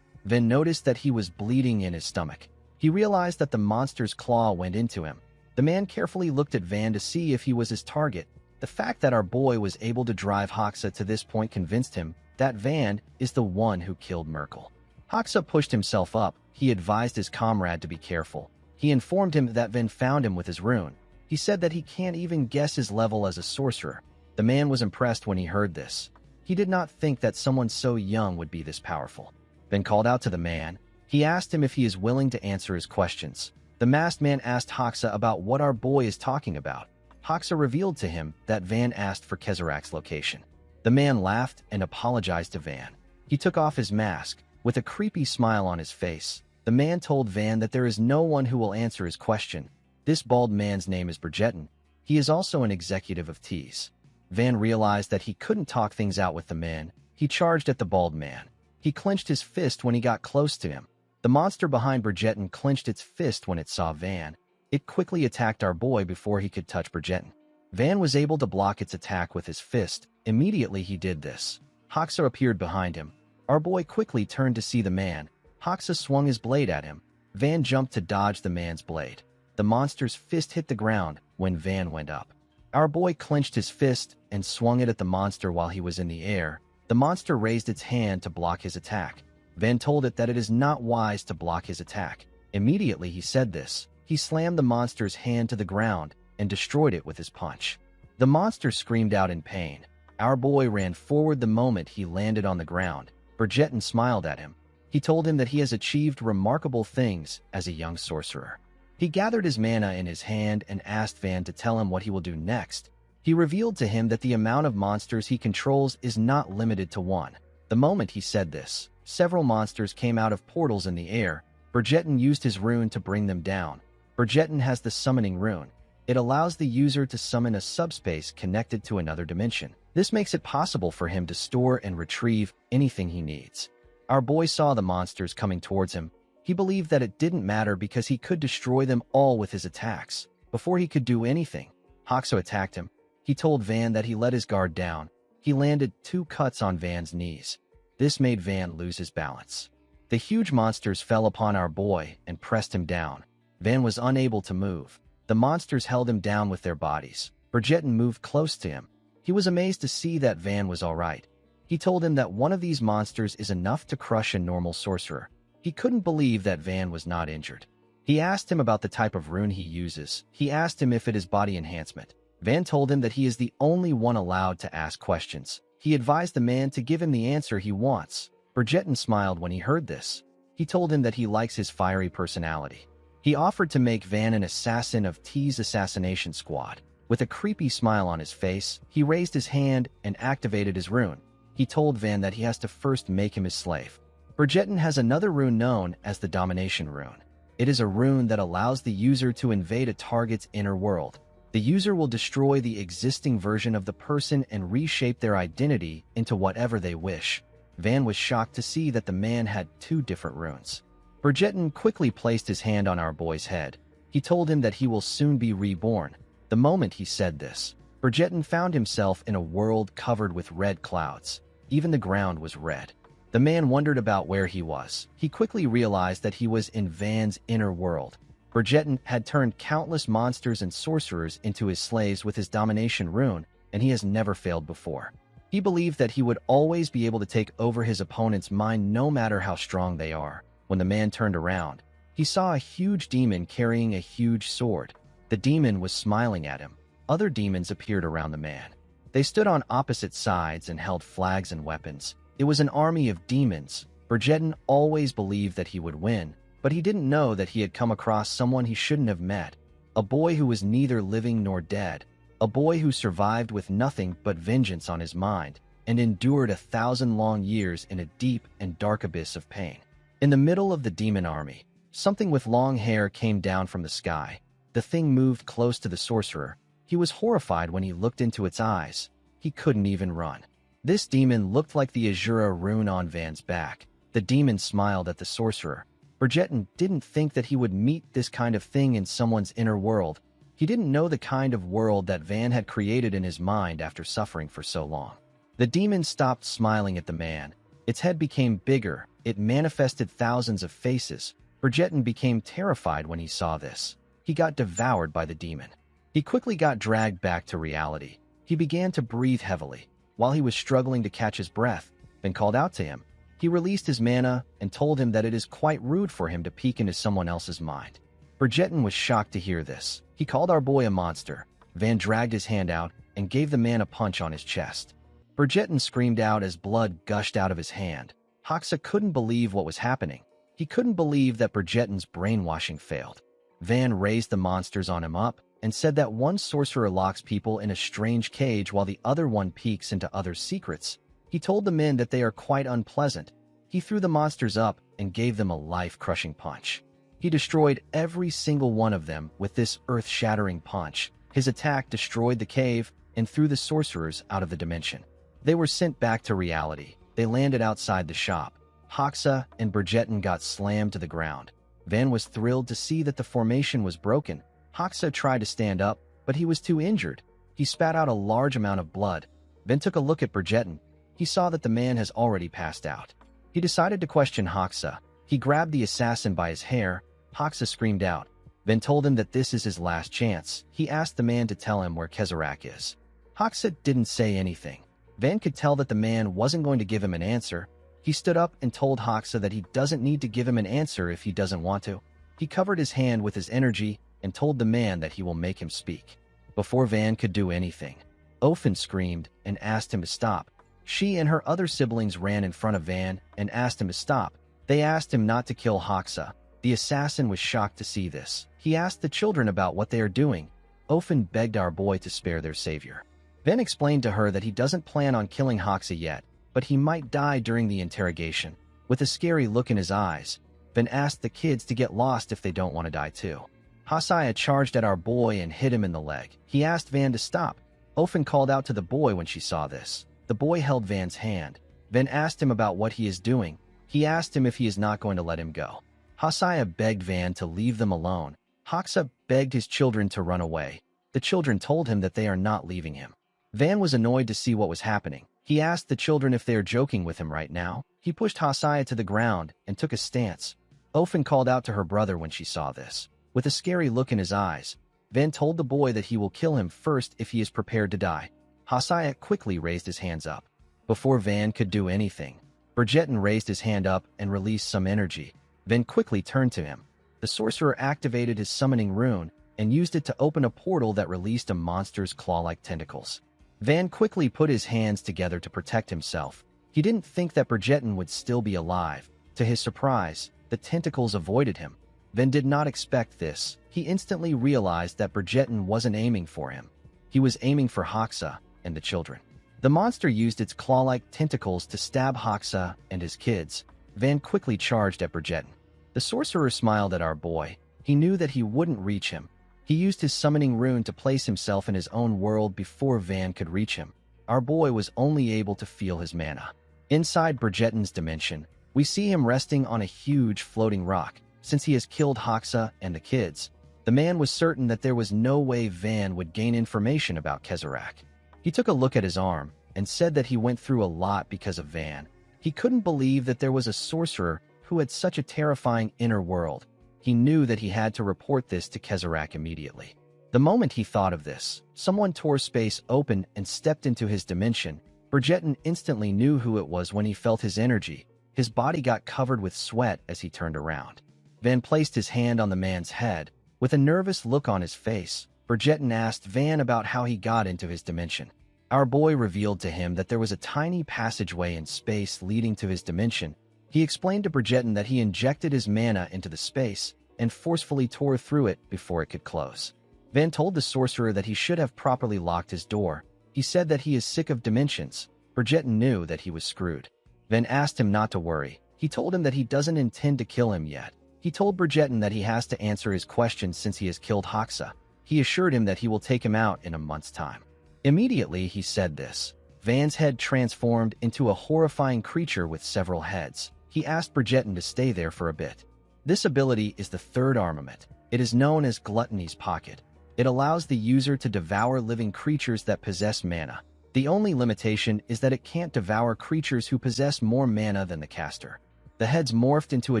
Van noticed that he was bleeding in his stomach. He realized that the monster's claw went into him. The man carefully looked at Van to see if he was his target. The fact that our boy was able to drive Hoxa to this point convinced him that Van is the one who killed Merkel. Hoxa pushed himself up. He advised his comrade to be careful. He informed him that Van found him with his rune. He said that he can't even guess his level as a sorcerer. The man was impressed when he heard this. He did not think that someone so young would be this powerful. Van called out to the man. He asked him if he is willing to answer his questions. The masked man asked Hoxa about what our boy is talking about. Hoxa revealed to him that Van asked for Kezerak's location. The man laughed and apologized to Van. He took off his mask. With a creepy smile on his face, the man told Van that there is no one who will answer his question. This bald man's name is Bridgeton. He is also an executive of Tease. Van realized that he couldn't talk things out with the man. He charged at the bald man. He clenched his fist when he got close to him. The monster behind Bridgeton clenched its fist when it saw Van. It quickly attacked our boy before he could touch Bridgeton. Van was able to block its attack with his fist. Immediately he did this. Hoxa appeared behind him. Our boy quickly turned to see the man. Hoxa swung his blade at him. Van jumped to dodge the man's blade. The monster's fist hit the ground when Van went up. Our boy clenched his fist and swung it at the monster while he was in the air. The monster raised its hand to block his attack. Van told it that it is not wise to block his attack. Immediately he said this. He slammed the monster's hand to the ground and destroyed it with his punch. The monster screamed out in pain. Our boy ran forward the moment he landed on the ground. Bridgeton smiled at him. He told him that he has achieved remarkable things as a young sorcerer. He gathered his mana in his hand and asked Van to tell him what he will do next. He revealed to him that the amount of monsters he controls is not limited to one. The moment he said this, several monsters came out of portals in the air. Bridgeton used his rune to bring them down. Bridgeton has the summoning rune. It allows the user to summon a subspace connected to another dimension. This makes it possible for him to store and retrieve anything he needs. Our boy saw the monsters coming towards him. He believed that it didn't matter because he could destroy them all with his attacks. Before he could do anything, Hoxa attacked him. He told Van that he let his guard down. He landed 2 cuts on Van's knees. This made Van lose his balance. The huge monsters fell upon our boy and pressed him down. Van was unable to move. The monsters held him down with their bodies. Bridgeton moved close to him. He was amazed to see that Van was all right. He told him that one of these monsters is enough to crush a normal sorcerer. He couldn't believe that Van was not injured. He asked him about the type of rune he uses. He asked him if it is body enhancement. Van told him that he is the only one allowed to ask questions. He advised the man to give him the answer he wants. Bridgeton smiled when he heard this. He told him that he likes his fiery personality. He offered to make Van an assassin of T's assassination squad. With a creepy smile on his face, he raised his hand and activated his rune. He told Van that he has to first make him his slave. Bridgeton has another rune known as the Domination Rune. It is a rune that allows the user to invade a target's inner world. The user will destroy the existing version of the person and reshape their identity into whatever they wish. Van was shocked to see that the man had 2 different runes. Bridgeton quickly placed his hand on our boy's head. He told him that he will soon be reborn. The moment he said this, Bridgeton found himself in a world covered with red clouds. Even the ground was red. The man wondered about where he was. He quickly realized that he was in Van's inner world. Bridgeton had turned countless monsters and sorcerers into his slaves with his domination rune, and he has never failed before. He believed that he would always be able to take over his opponent's mind no matter how strong they are. When the man turned around, he saw a huge demon carrying a huge sword. The demon was smiling at him. Other demons appeared around the man. They stood on opposite sides and held flags and weapons. It was an army of demons. Bridgeton always believed that he would win, but he didn't know that he had come across someone he shouldn't have met. A boy who was neither living nor dead. A boy who survived with nothing but vengeance on his mind and endured 1,000 long years in a deep and dark abyss of pain. In the middle of the demon army, something with long hair came down from the sky. The thing moved close to the sorcerer. He was horrified when he looked into its eyes. He couldn't even run. This demon looked like the Azura rune on Van's back. The demon smiled at the sorcerer. Bridgeton didn't think that he would meet this kind of thing in someone's inner world. He didn't know the kind of world that Van had created in his mind after suffering for so long. The demon stopped smiling at the man. Its head became bigger, It manifested thousands of faces. Bridgerton became terrified when he saw this. He got devoured by the demon. He quickly got dragged back to reality. He began to breathe heavily. While he was struggling to catch his breath, Ben called out to him. He released his mana and told him that it is quite rude for him to peek into someone else's mind. Bridgerton was shocked to hear this. He called our boy a monster. Van dragged his hand out and gave the man a punch on his chest. Bridgerton screamed out as blood gushed out of his hand. Hoxa couldn't believe what was happening. He couldn't believe that Bridgerton's brainwashing failed. Van raised the monsters on him up and said that one sorcerer locks people in a strange cage while the other one peeks into others' secrets. He told the men that they are quite unpleasant. He threw the monsters up and gave them a life-crushing punch. He destroyed every single one of them with this earth-shattering punch. His attack destroyed the cave and threw the sorcerers out of the dimension. They were sent back to reality. They landed outside the shop. Hoxa and Bridgerton got slammed to the ground. Van was thrilled to see that the formation was broken. Hoxa tried to stand up, but he was too injured. He spat out a large amount of blood. Van took a look at Bridgerton. He saw that the man has already passed out. He decided to question Hoxa. He grabbed the assassin by his hair. Hoxa screamed out. Van told him that this is his last chance. He asked the man to tell him where Kezarak is. Hoxa didn't say anything. Van could tell that the man wasn't going to give him an answer. He stood up and told Hoxa that he doesn't need to give him an answer if he doesn't want to. He covered his hand with his energy and told the man that he will make him speak. Before Van could do anything, Ofen screamed and asked him to stop. She and her other siblings ran in front of Van and asked him to stop. They asked him not to kill Hoxa. The assassin was shocked to see this. He asked the children about what they are doing. Ofen begged our boy to spare their savior. Van explained to her that he doesn't plan on killing Hoxa yet, but he might die during the interrogation. With a scary look in his eyes, Van asked the kids to get lost if they don't want to die too. Hosea charged at our boy and hit him in the leg. He asked Van to stop. Ofen called out to the boy when she saw this. The boy held Van's hand. Van asked him about what he is doing. He asked him if he is not going to let him go. Hosea begged Van to leave them alone. Hoxa begged his children to run away. The children told him that they are not leaving him. Van was annoyed to see what was happening. He asked the children if they are joking with him right now. He pushed Hosea to the ground and took a stance. Ofen called out to her brother when she saw this. With a scary look in his eyes, Van told the boy that he will kill him first if he is prepared to die. Hosea quickly raised his hands up. Before Van could do anything, Bridgerton raised his hand up and released some energy. Van quickly turned to him. The sorcerer activated his summoning rune and used it to open a portal that released a monster's claw-like tentacles. Van quickly put his hands together to protect himself. He didn't think that Bridgerton would still be alive. To his surprise, the tentacles avoided him. Van did not expect this. He instantly realized that Bridgerton wasn't aiming for him. He was aiming for Hoxa and the children. The monster used its claw-like tentacles to stab Hoxa and his kids. Van quickly charged at Bridgerton. The sorcerer smiled at our boy. He knew that he wouldn't reach him. He used his summoning rune to place himself in his own world before Van could reach him. Our boy was only able to feel his mana. Inside Bridgerton's dimension, we see him resting on a huge floating rock. Since he has killed Hoxa and the kids, the man was certain that there was no way Van would gain information about Kezarak. He took a look at his arm and said that he went through a lot because of Van. He couldn't believe that there was a sorcerer who had such a terrifying inner world. He knew that he had to report this to Kezarak immediately. The moment he thought of this, someone tore space open and stepped into his dimension. Bridgerton instantly knew who it was when he felt his energy. His body got covered with sweat as he turned around. Van placed his hand on the man's head. With a nervous look on his face, Bridgerton asked Van about how he got into his dimension. Our boy revealed to him that there was a tiny passageway in space leading to his dimension. He explained to Bridgerton that he injected his mana into the space and forcefully tore through it before it could close. Van told the sorcerer that he should have properly locked his door. He said that he is sick of dimensions. Bridgerton knew that he was screwed. Van asked him not to worry. He told him that he doesn't intend to kill him yet. He told Bridgerton that he has to answer his questions since he has killed Hoxa. He assured him that he will take him out in a month's time. Immediately he said this, Van's head transformed into a horrifying creature with several heads. He asked Bridgerton to stay there for a bit. This ability is the third armament. It is known as Gluttony's Pocket. It allows the user to devour living creatures that possess mana. The only limitation is that it can't devour creatures who possess more mana than the caster. The heads morphed into a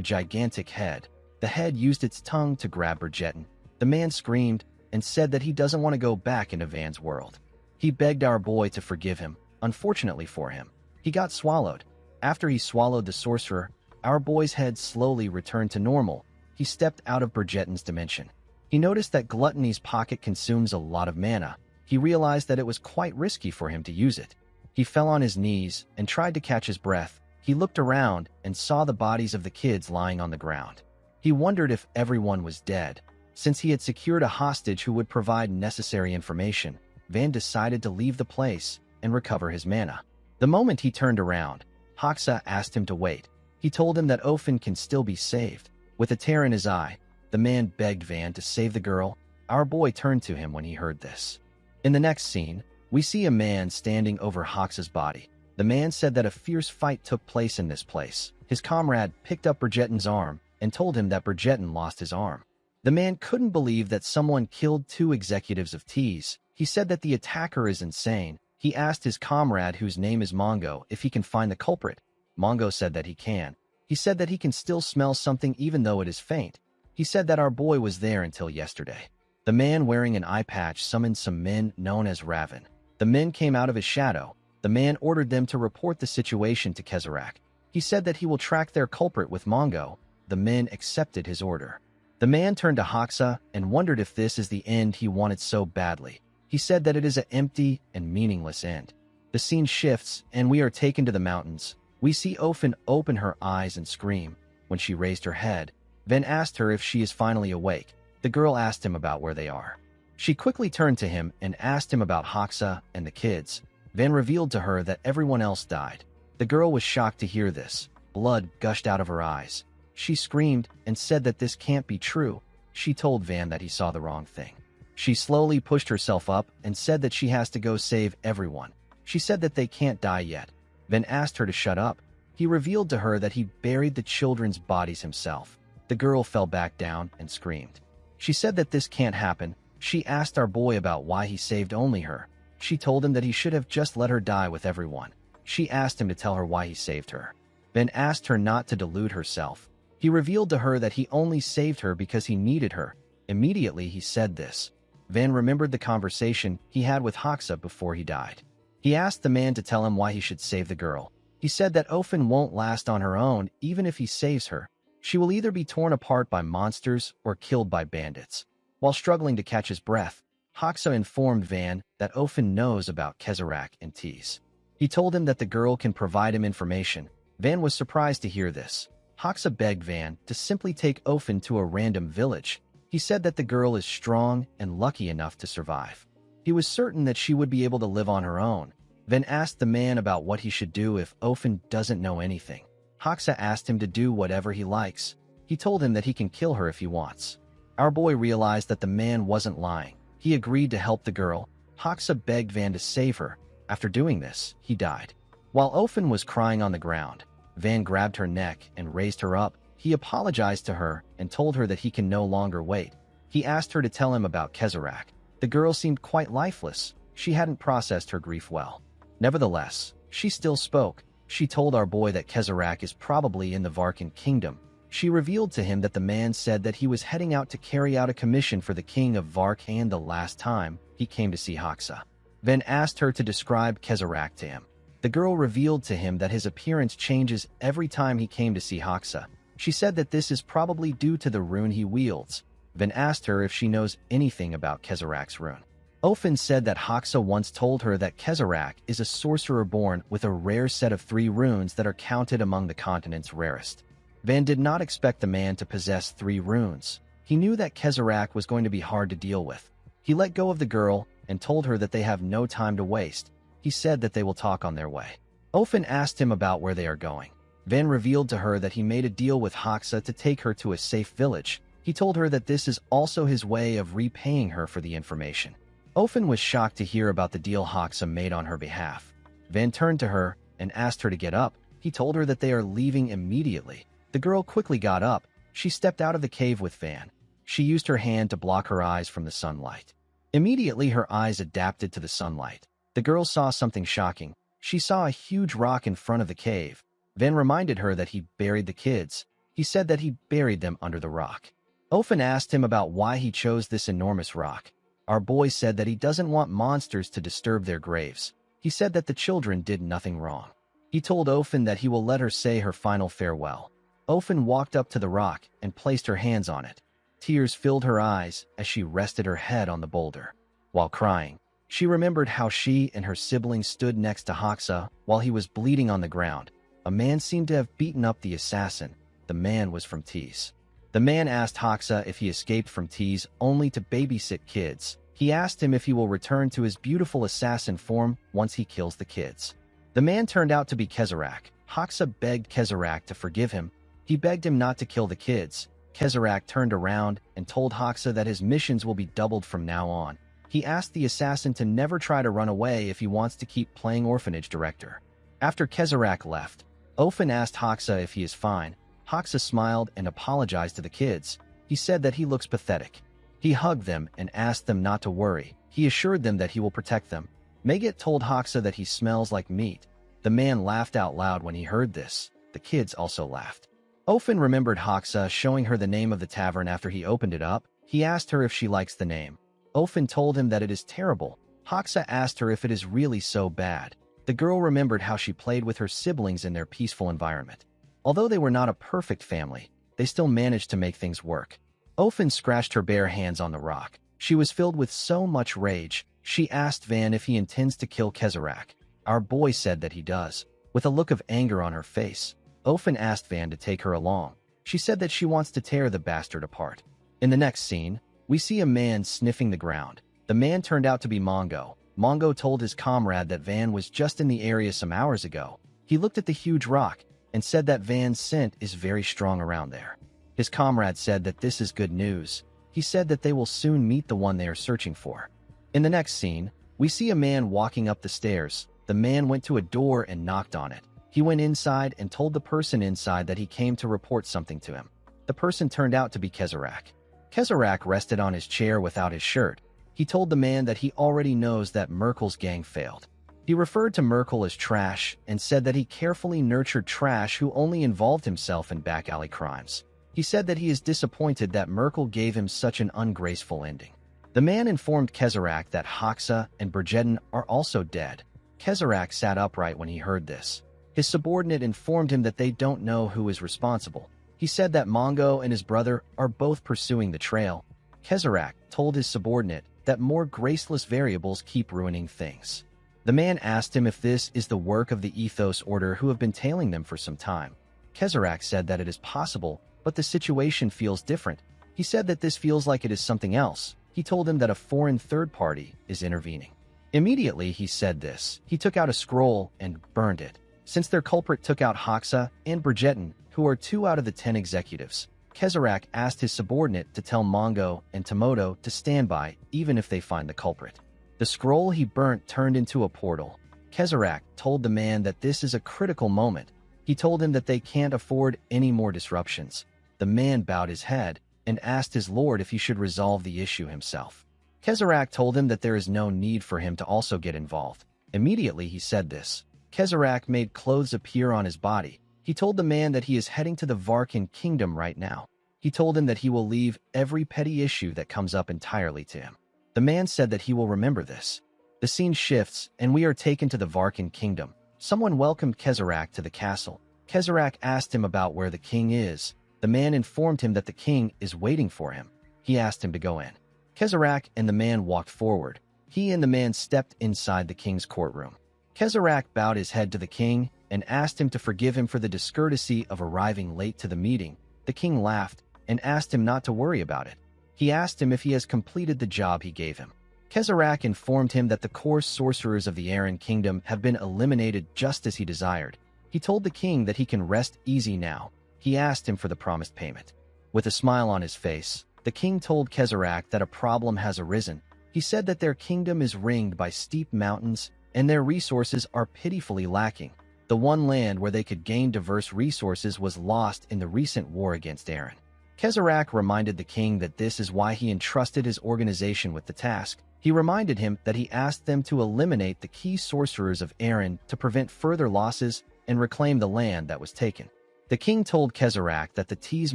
gigantic head. The head used its tongue to grab Bridgerton. The man screamed and said that he doesn't want to go back into Van's world. He begged our boy to forgive him. Unfortunately for him, he got swallowed. After he swallowed the sorcerer, our boy's head slowly returned to normal. He stepped out of Bridgerton's dimension. He noticed that Gluttony's pocket consumes a lot of mana. He realized that it was quite risky for him to use it. He fell on his knees and tried to catch his breath. He looked around and saw the bodies of the kids lying on the ground. He wondered if everyone was dead. Since he had secured a hostage who would provide necessary information, Van decided to leave the place and recover his mana. The moment he turned around, Hoxa asked him to wait. He told him that Ofen can still be saved. With a tear in his eye, the man begged Van to save the girl. Our boy turned to him when he heard this. In the next scene, we see a man standing over Hoxa's body. The man said that a fierce fight took place in this place. His comrade picked up Bridgerton's arm and told him that Bridgerton lost his arm. The man couldn't believe that someone killed 2 executives of Tease. He said that the attacker is insane. He asked his comrade, whose name is Mongo, if he can find the culprit. Mongo said that he can. He said that he can still smell something even though it is faint. He said that our boy was there until yesterday. The man wearing an eye patch summoned some men known as Raven. The men came out of his shadow. The man ordered them to report the situation to Kezarak. He said that he will track their culprit with Mongo. The men accepted his order. The man turned to Hoxa and wondered if this is the end he wanted so badly. He said that it is an empty and meaningless end. The scene shifts and we are taken to the mountains. We see Ofen open her eyes and scream. When she raised her head, Ven asked her if she is finally awake. The girl asked him about where they are. She quickly turned to him and asked him about Hoxa and the kids. Ven revealed to her that everyone else died. The girl was shocked to hear this. Blood gushed out of her eyes. She screamed and said that this can't be true. She told Van that he saw the wrong thing. She slowly pushed herself up and said that she has to go save everyone. She said that they can't die yet. Van asked her to shut up. He revealed to her that he buried the children's bodies himself. The girl fell back down and screamed. She said that this can't happen. She asked our boy about why he saved only her. She told him that he should have just let her die with everyone. She asked him to tell her why he saved her. Van asked her not to delude herself. He revealed to her that he only saved her because he needed her. Immediately he said this. Van remembered the conversation he had with Hoxa before he died. He asked the man to tell him why he should save the girl. He said that Ofen won't last on her own even if he saves her. She will either be torn apart by monsters or killed by bandits. While struggling to catch his breath, Hoxa informed Van that Ofen knows about Kezarak and Tease. He told him that the girl can provide him information. Van was surprised to hear this. Hoxa begged Van to simply take Ofen to a random village. He said that the girl is strong and lucky enough to survive. He was certain that she would be able to live on her own. Van asked the man about what he should do if Ofen doesn't know anything. Hoxa asked him to do whatever he likes. He told him that he can kill her if he wants. Our boy realized that the man wasn't lying. He agreed to help the girl. Hoxa begged Van to save her. After doing this, he died. While Ofen was crying on the ground, Van grabbed her neck and raised her up. He apologized to her and told her that he can no longer wait. He asked her to tell him about Kezarak. The girl seemed quite lifeless. She hadn't processed her grief well. Nevertheless, she still spoke. She told our boy that Kezarak is probably in the Varkan kingdom. She revealed to him that the man said that he was heading out to carry out a commission for the king of Varkan the last time he came to see Hoxa. Van asked her to describe Kezarak to him. The girl revealed to him that his appearance changes every time he came to see Hoxa. She said that this is probably due to the rune he wields. Van asked her if she knows anything about Kezarak's rune. Ofen said that Hoxa once told her that Kezarak is a sorcerer born with a rare set of 3 runes that are counted among the continent's rarest. Van did not expect the man to possess 3 runes. He knew that Kezarak was going to be hard to deal with. He let go of the girl and told her that they have no time to waste. He said that they will talk on their way. Ofen asked him about where they are going. Van revealed to her that he made a deal with Hoxa to take her to a safe village. He told her that this is also his way of repaying her for the information. Ofen was shocked to hear about the deal Hoxa made on her behalf. Van turned to her and asked her to get up. He told her that they are leaving immediately. The girl quickly got up. She stepped out of the cave with Van. She used her hand to block her eyes from the sunlight. Immediately, her eyes adapted to the sunlight. The girl saw something shocking. She saw a huge rock in front of the cave. Van reminded her that he buried the kids. He said that he buried them under the rock. Ophan asked him about why he chose this enormous rock. Our boy said that he doesn't want monsters to disturb their graves. He said that the children did nothing wrong. He told Ophan that he will let her say her final farewell. Ophan walked up to the rock and placed her hands on it. Tears filled her eyes as she rested her head on the boulder. While crying, she remembered how she and her siblings stood next to Hoxa while he was bleeding on the ground. A man seemed to have beaten up the assassin. The man was from Tees. The man asked Hoxa if he escaped from Tees only to babysit kids. He asked him if he will return to his beautiful assassin form once he kills the kids. The man turned out to be Kezarak. Hoxa begged Kezarak to forgive him. He begged him not to kill the kids. Kezarak turned around and told Hoxa that his missions will be doubled from now on. He asked the assassin to never try to run away if he wants to keep playing orphanage director. After Kezarak left, Ophan asked Hoxa if he is fine. Hoxa smiled and apologized to the kids. He said that he looks pathetic. He hugged them and asked them not to worry. He assured them that he will protect them. Megat told Hoxa that he smells like meat. The man laughed out loud when he heard this. The kids also laughed. Ophan remembered Hoxa showing her the name of the tavern after he opened it up. He asked her if she likes the name. Ophan told him that it is terrible. Hoxa asked her if it is really so bad. The girl remembered how she played with her siblings in their peaceful environment. Although they were not a perfect family, they still managed to make things work. Ophan scratched her bare hands on the rock. She was filled with so much rage. She asked Van if he intends to kill Kezarak. Our boy said that he does. With a look of anger on her face, Ophan asked Van to take her along. She said that she wants to tear the bastard apart. In the next scene, we see a man sniffing the ground. The man turned out to be Mongo. Mongo told his comrade that Van was just in the area some hours ago. He looked at the huge rock and said that Van's scent is very strong around there. His comrade said that this is good news. He said that they will soon meet the one they are searching for. In the next scene, we see a man walking up the stairs. The man went to a door and knocked on it. He went inside and told the person inside that he came to report something to him. The person turned out to be Kezarak. Kezarak rested on his chair without his shirt. He told the man that he already knows that Merkel's gang failed. He referred to Merkel as trash and said that he carefully nurtured trash who only involved himself in back alley crimes. He said that he is disappointed that Merkel gave him such an ungraceful ending. The man informed Kezarak that Hoxa and Berjetin are also dead. Kezarak sat upright when he heard this. His subordinate informed him that they don't know who is responsible. He said that Mongo and his brother are both pursuing the trail. Kezarak told his subordinate that more graceless variables keep ruining things. The man asked him if this is the work of the Ethos Order who have been tailing them for some time. Kezarak said that it is possible, but the situation feels different. He said that this feels like it is something else. He told him that a foreign third party is intervening. Immediately he said this. He took out a scroll and burned it. Since their culprit took out Hoxa and Berjetin, who are 2 out of the 10 executives, Kezarak asked his subordinate to tell Mongo and Tomoto to stand by even if they find the culprit. The scroll he burnt turned into a portal. Kezarak told the man that this is a critical moment. He told him that they can't afford any more disruptions. The man bowed his head and asked his lord if he should resolve the issue himself. Kezarak told him that there is no need for him to also get involved. Immediately he said this. Kezarak made clothes appear on his body. He told the man that he is heading to the Varkan kingdom right now. He told him that he will leave every petty issue that comes up entirely to him. The man said that he will remember this. The scene shifts, and we are taken to the Varkan kingdom. Someone welcomed Kezarak to the castle. Kezarak asked him about where the king is. The man informed him that the king is waiting for him. He asked him to go in. Kezarak and the man walked forward. He and the man stepped inside the king's courtroom. Kezarak bowed his head to the king and asked him to forgive him for the discourtesy of arriving late to the meeting. The king laughed and asked him not to worry about it. He asked him if he has completed the job he gave him. Kezarak informed him that the coarse sorcerers of the Aran kingdom have been eliminated just as he desired. He told the king that he can rest easy now. He asked him for the promised payment. With a smile on his face, the king told Kezarak that a problem has arisen. He said that their kingdom is ringed by steep mountains and their resources are pitifully lacking. The one land where they could gain diverse resources was lost in the recent war against Aran. Kezarak reminded the king that this is why he entrusted his organization with the task. He reminded him that he asked them to eliminate the key sorcerers of Aran to prevent further losses and reclaim the land that was taken. The king told Kezarach that the T's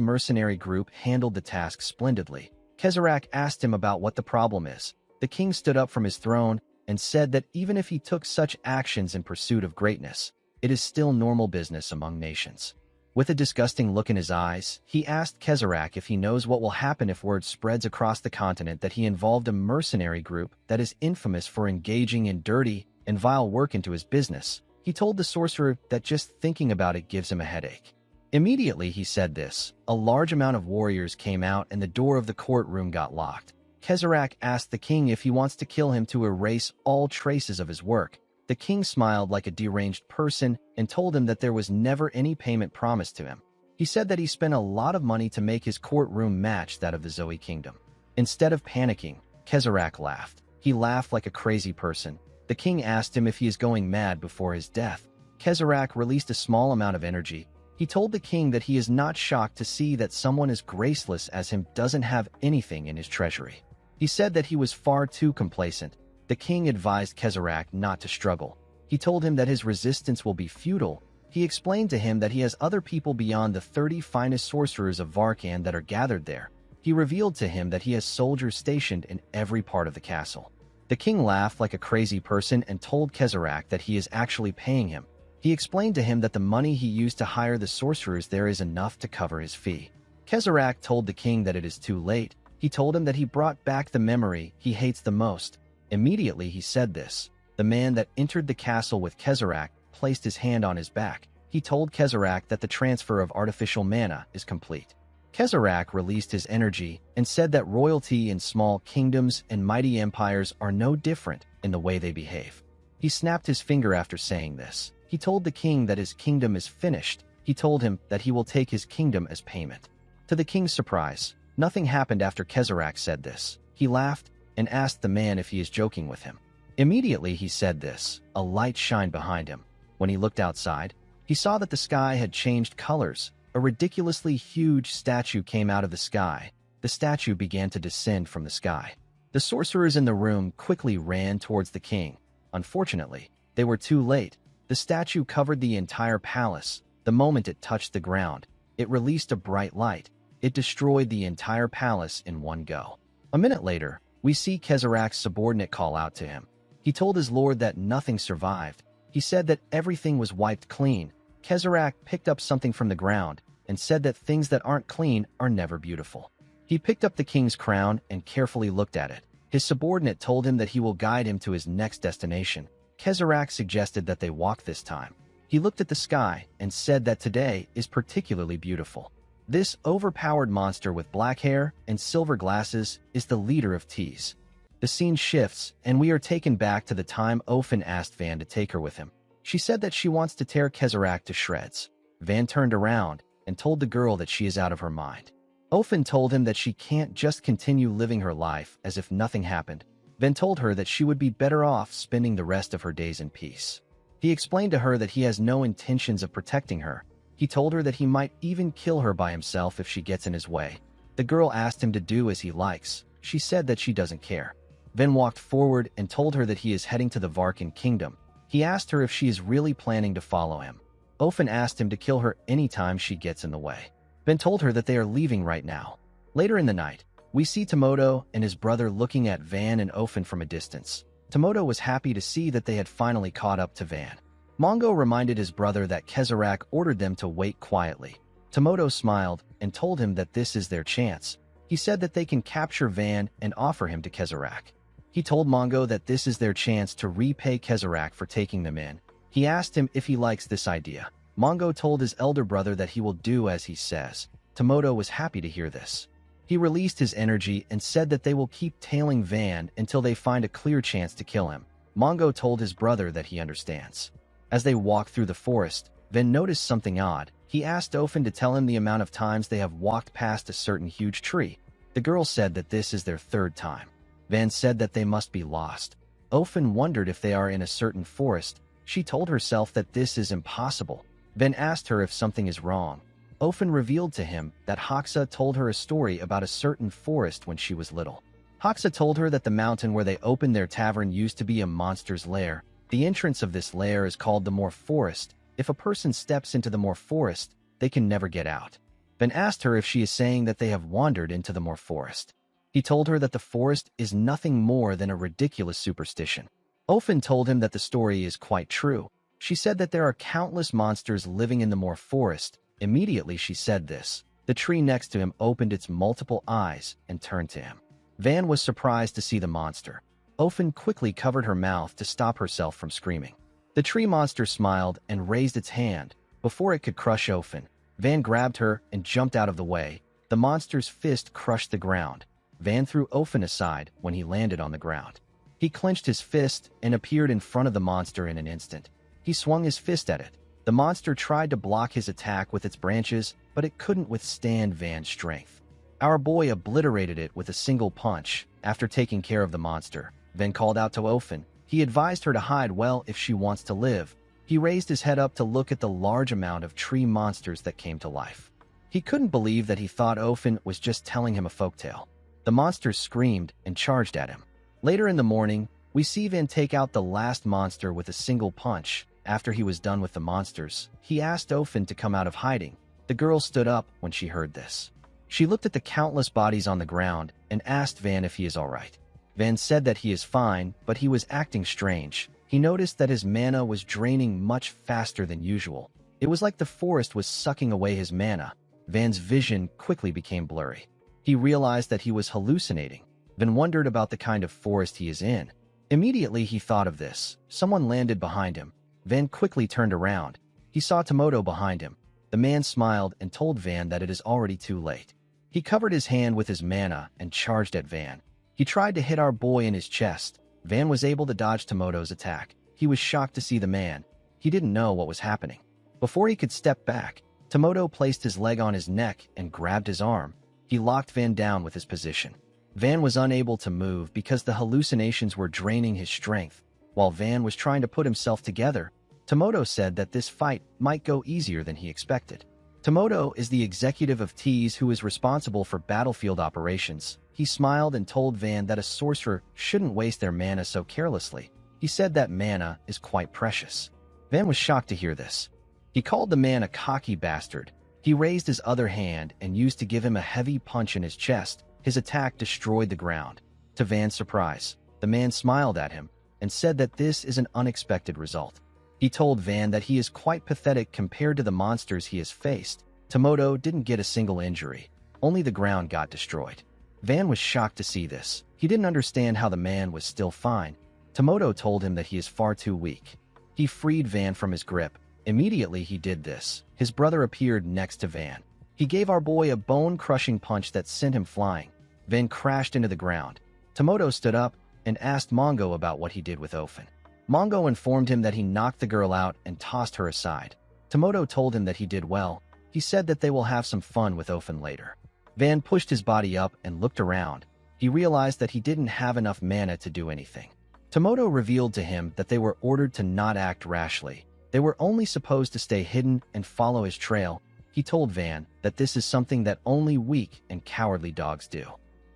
mercenary group handled the task splendidly. Kezarach asked him about what the problem is. The king stood up from his throne and said that even if he took such actions in pursuit of greatness, it is still normal business among nations. With a disgusting look in his eyes, he asked Kezarach if he knows what will happen if word spreads across the continent that he involved a mercenary group that is infamous for engaging in dirty and vile work into his business. He told the sorcerer that just thinking about it gives him a headache. Immediately he said this, a large amount of warriors came out and the door of the courtroom got locked. Kezarach asked the king if he wants to kill him to erase all traces of his work. The king smiled like a deranged person and told him that there was never any payment promised to him. He said that he spent a lot of money to make his courtroom match that of the Zoe kingdom. Instead of panicking, Kezarach laughed. He laughed like a crazy person. The king asked him if he is going mad before his death. Kezarach released a small amount of energy. He told the king that he is not shocked to see that someone as graceless as him doesn't have anything in his treasury. He said that he was far too complacent. The king advised Kezarach not to struggle. He told him that his resistance will be futile. He explained to him that he has other people beyond the 30 finest sorcerers of Varkan that are gathered there. He revealed to him that he has soldiers stationed in every part of the castle. The king laughed like a crazy person and told Kezarach that he is actually paying him. He explained to him that the money he used to hire the sorcerers there is enough to cover his fee. Kezarach told the king that it is too late. He told him that he brought back the memory he hates the most. Immediately he said this. The man that entered the castle with Kezarach placed his hand on his back. He told Kezarach that the transfer of artificial mana is complete. Kezarach released his energy and said that royalty in small kingdoms and mighty empires are no different in the way they behave. He snapped his finger after saying this. He told the king that his kingdom is finished. He told him that he will take his kingdom as payment. To the king's surprise, nothing happened after Kezarach said this. He laughed and asked the man if he is joking with him. Immediately he said this. A light shined behind him. When he looked outside, he saw that the sky had changed colors. A ridiculously huge statue came out of the sky. The statue began to descend from the sky. The sorcerers in the room quickly ran towards the king. Unfortunately, they were too late. The statue covered the entire palace. The moment it touched the ground, it released a bright light. It destroyed the entire palace in one go. A minute later, we see Kezarach's subordinate call out to him. He told his lord that nothing survived. He said that everything was wiped clean. Kezarach picked up something from the ground and said that things that aren't clean are never beautiful. He picked up the king's crown and carefully looked at it. His subordinate told him that he will guide him to his next destination. Kezarach suggested that they walk this time. He looked at the sky and said that today is particularly beautiful. This overpowered monster with black hair and silver glasses is the leader of T's. The scene shifts, and we are taken back to the time Ofen asked Van to take her with him. She said that she wants to tear Kezarach to shreds. Van turned around and told the girl that she is out of her mind. Ofen told him that she can't just continue living her life as if nothing happened. Van told her that she would be better off spending the rest of her days in peace. He explained to her that he has no intentions of protecting her. He told her that he might even kill her by himself if she gets in his way. The girl asked him to do as he likes. She said that she doesn't care. Van walked forward and told her that he is heading to the Varkan kingdom. He asked her if she is really planning to follow him. Ofen asked him to kill her anytime she gets in the way. Van told her that they are leaving right now. Later in the night, we see Tomoto and his brother looking at Van and Ofen from a distance. Tomoto was happy to see that they had finally caught up to Van. Mongo reminded his brother that Kezarach ordered them to wait quietly. Tomoto smiled and told him that this is their chance. He said that they can capture Van and offer him to Kezarach. He told Mongo that this is their chance to repay Kezarach for taking them in. He asked him if he likes this idea. Mongo told his elder brother that he will do as he says. Tomoto was happy to hear this. He released his energy and said that they will keep tailing Van until they find a clear chance to kill him. Mongo told his brother that he understands. As they walked through the forest, Van noticed something odd. He asked Ofen to tell him the amount of times they have walked past a certain huge tree. The girl said that this is their third time. Van said that they must be lost. Ofen wondered if they are in a certain forest. She told herself that this is impossible. Van asked her if something is wrong. Ofen revealed to him that Hoxa told her a story about a certain forest when she was little. Hoxa told her that the mountain where they opened their tavern used to be a monster's lair. The entrance of this lair is called the Moor Forest. If a person steps into the Moor forest, they can never get out. Van asked her if she is saying that they have wandered into the Moor forest. He told her that the forest is nothing more than a ridiculous superstition. Ofen told him that the story is quite true. She said that there are countless monsters living in the Moor forest. Immediately she said this, the tree next to him opened its multiple eyes and turned to him. Van was surprised to see the monster. Ofen quickly covered her mouth to stop herself from screaming. The tree monster smiled and raised its hand. Before it could crush Ofen, Van grabbed her and jumped out of the way. The monster's fist crushed the ground. Van threw Ofen aside when he landed on the ground. He clenched his fist and appeared in front of the monster in an instant. He swung his fist at it. The monster tried to block his attack with its branches, but it couldn't withstand Van's strength. Our boy obliterated it with a single punch. After taking care of the monster, Van called out to Ofen. He advised her to hide well if she wants to live. He raised his head up to look at the large amount of tree monsters that came to life. He couldn't believe that he thought Ofen was just telling him a folktale. The monsters screamed and charged at him. Later in the morning, we see Van take out the last monster with a single punch. After he was done with the monsters, he asked Ofen to come out of hiding. The girl stood up when she heard this. She looked at the countless bodies on the ground and asked Van if he is all right. Van said that he is fine, but he was acting strange. He noticed that his mana was draining much faster than usual. It was like the forest was sucking away his mana. Van's vision quickly became blurry. He realized that he was hallucinating. Van wondered about the kind of forest he is in. Immediately he thought of this. Someone landed behind him. Van quickly turned around. He saw Tomoto behind him. The man smiled and told Van that it is already too late. He covered his hand with his mana and charged at Van. He tried to hit our boy in his chest. Van was able to dodge Tomoto's attack. He was shocked to see the man. He didn't know what was happening. Before he could step back, Tomoto placed his leg on his neck and grabbed his arm. He locked Van down with his position. Van was unable to move because the hallucinations were draining his strength. While Van was trying to put himself together, Tomoto said that this fight might go easier than he expected. Tomoto is the executive of Tease who is responsible for battlefield operations. He smiled and told Van that a sorcerer shouldn't waste their mana so carelessly. He said that mana is quite precious. Van was shocked to hear this. He called the man a cocky bastard. He raised his other hand and used to give him a heavy punch in his chest. His attack destroyed the ground. To Van's surprise, the man smiled at him and said that this is an unexpected result. He told Van that he is quite pathetic compared to the monsters he has faced. Tomoto didn't get a single injury. Only the ground got destroyed. Van was shocked to see this. He didn't understand how the man was still fine. Tomoto told him that he is far too weak. He freed Van from his grip. Immediately he did this. His brother appeared next to Van. He gave our boy a bone-crushing punch that sent him flying. Van crashed into the ground. Tomoto stood up and asked Mongo about what he did with Ofen. Mongo informed him that he knocked the girl out and tossed her aside. Tomoto told him that he did well. He said that they will have some fun with Ofen later. Van pushed his body up and looked around. He realized that he didn't have enough mana to do anything. Tomoto revealed to him that they were ordered to not act rashly. They were only supposed to stay hidden and follow his trail. He told Van that this is something that only weak and cowardly dogs do.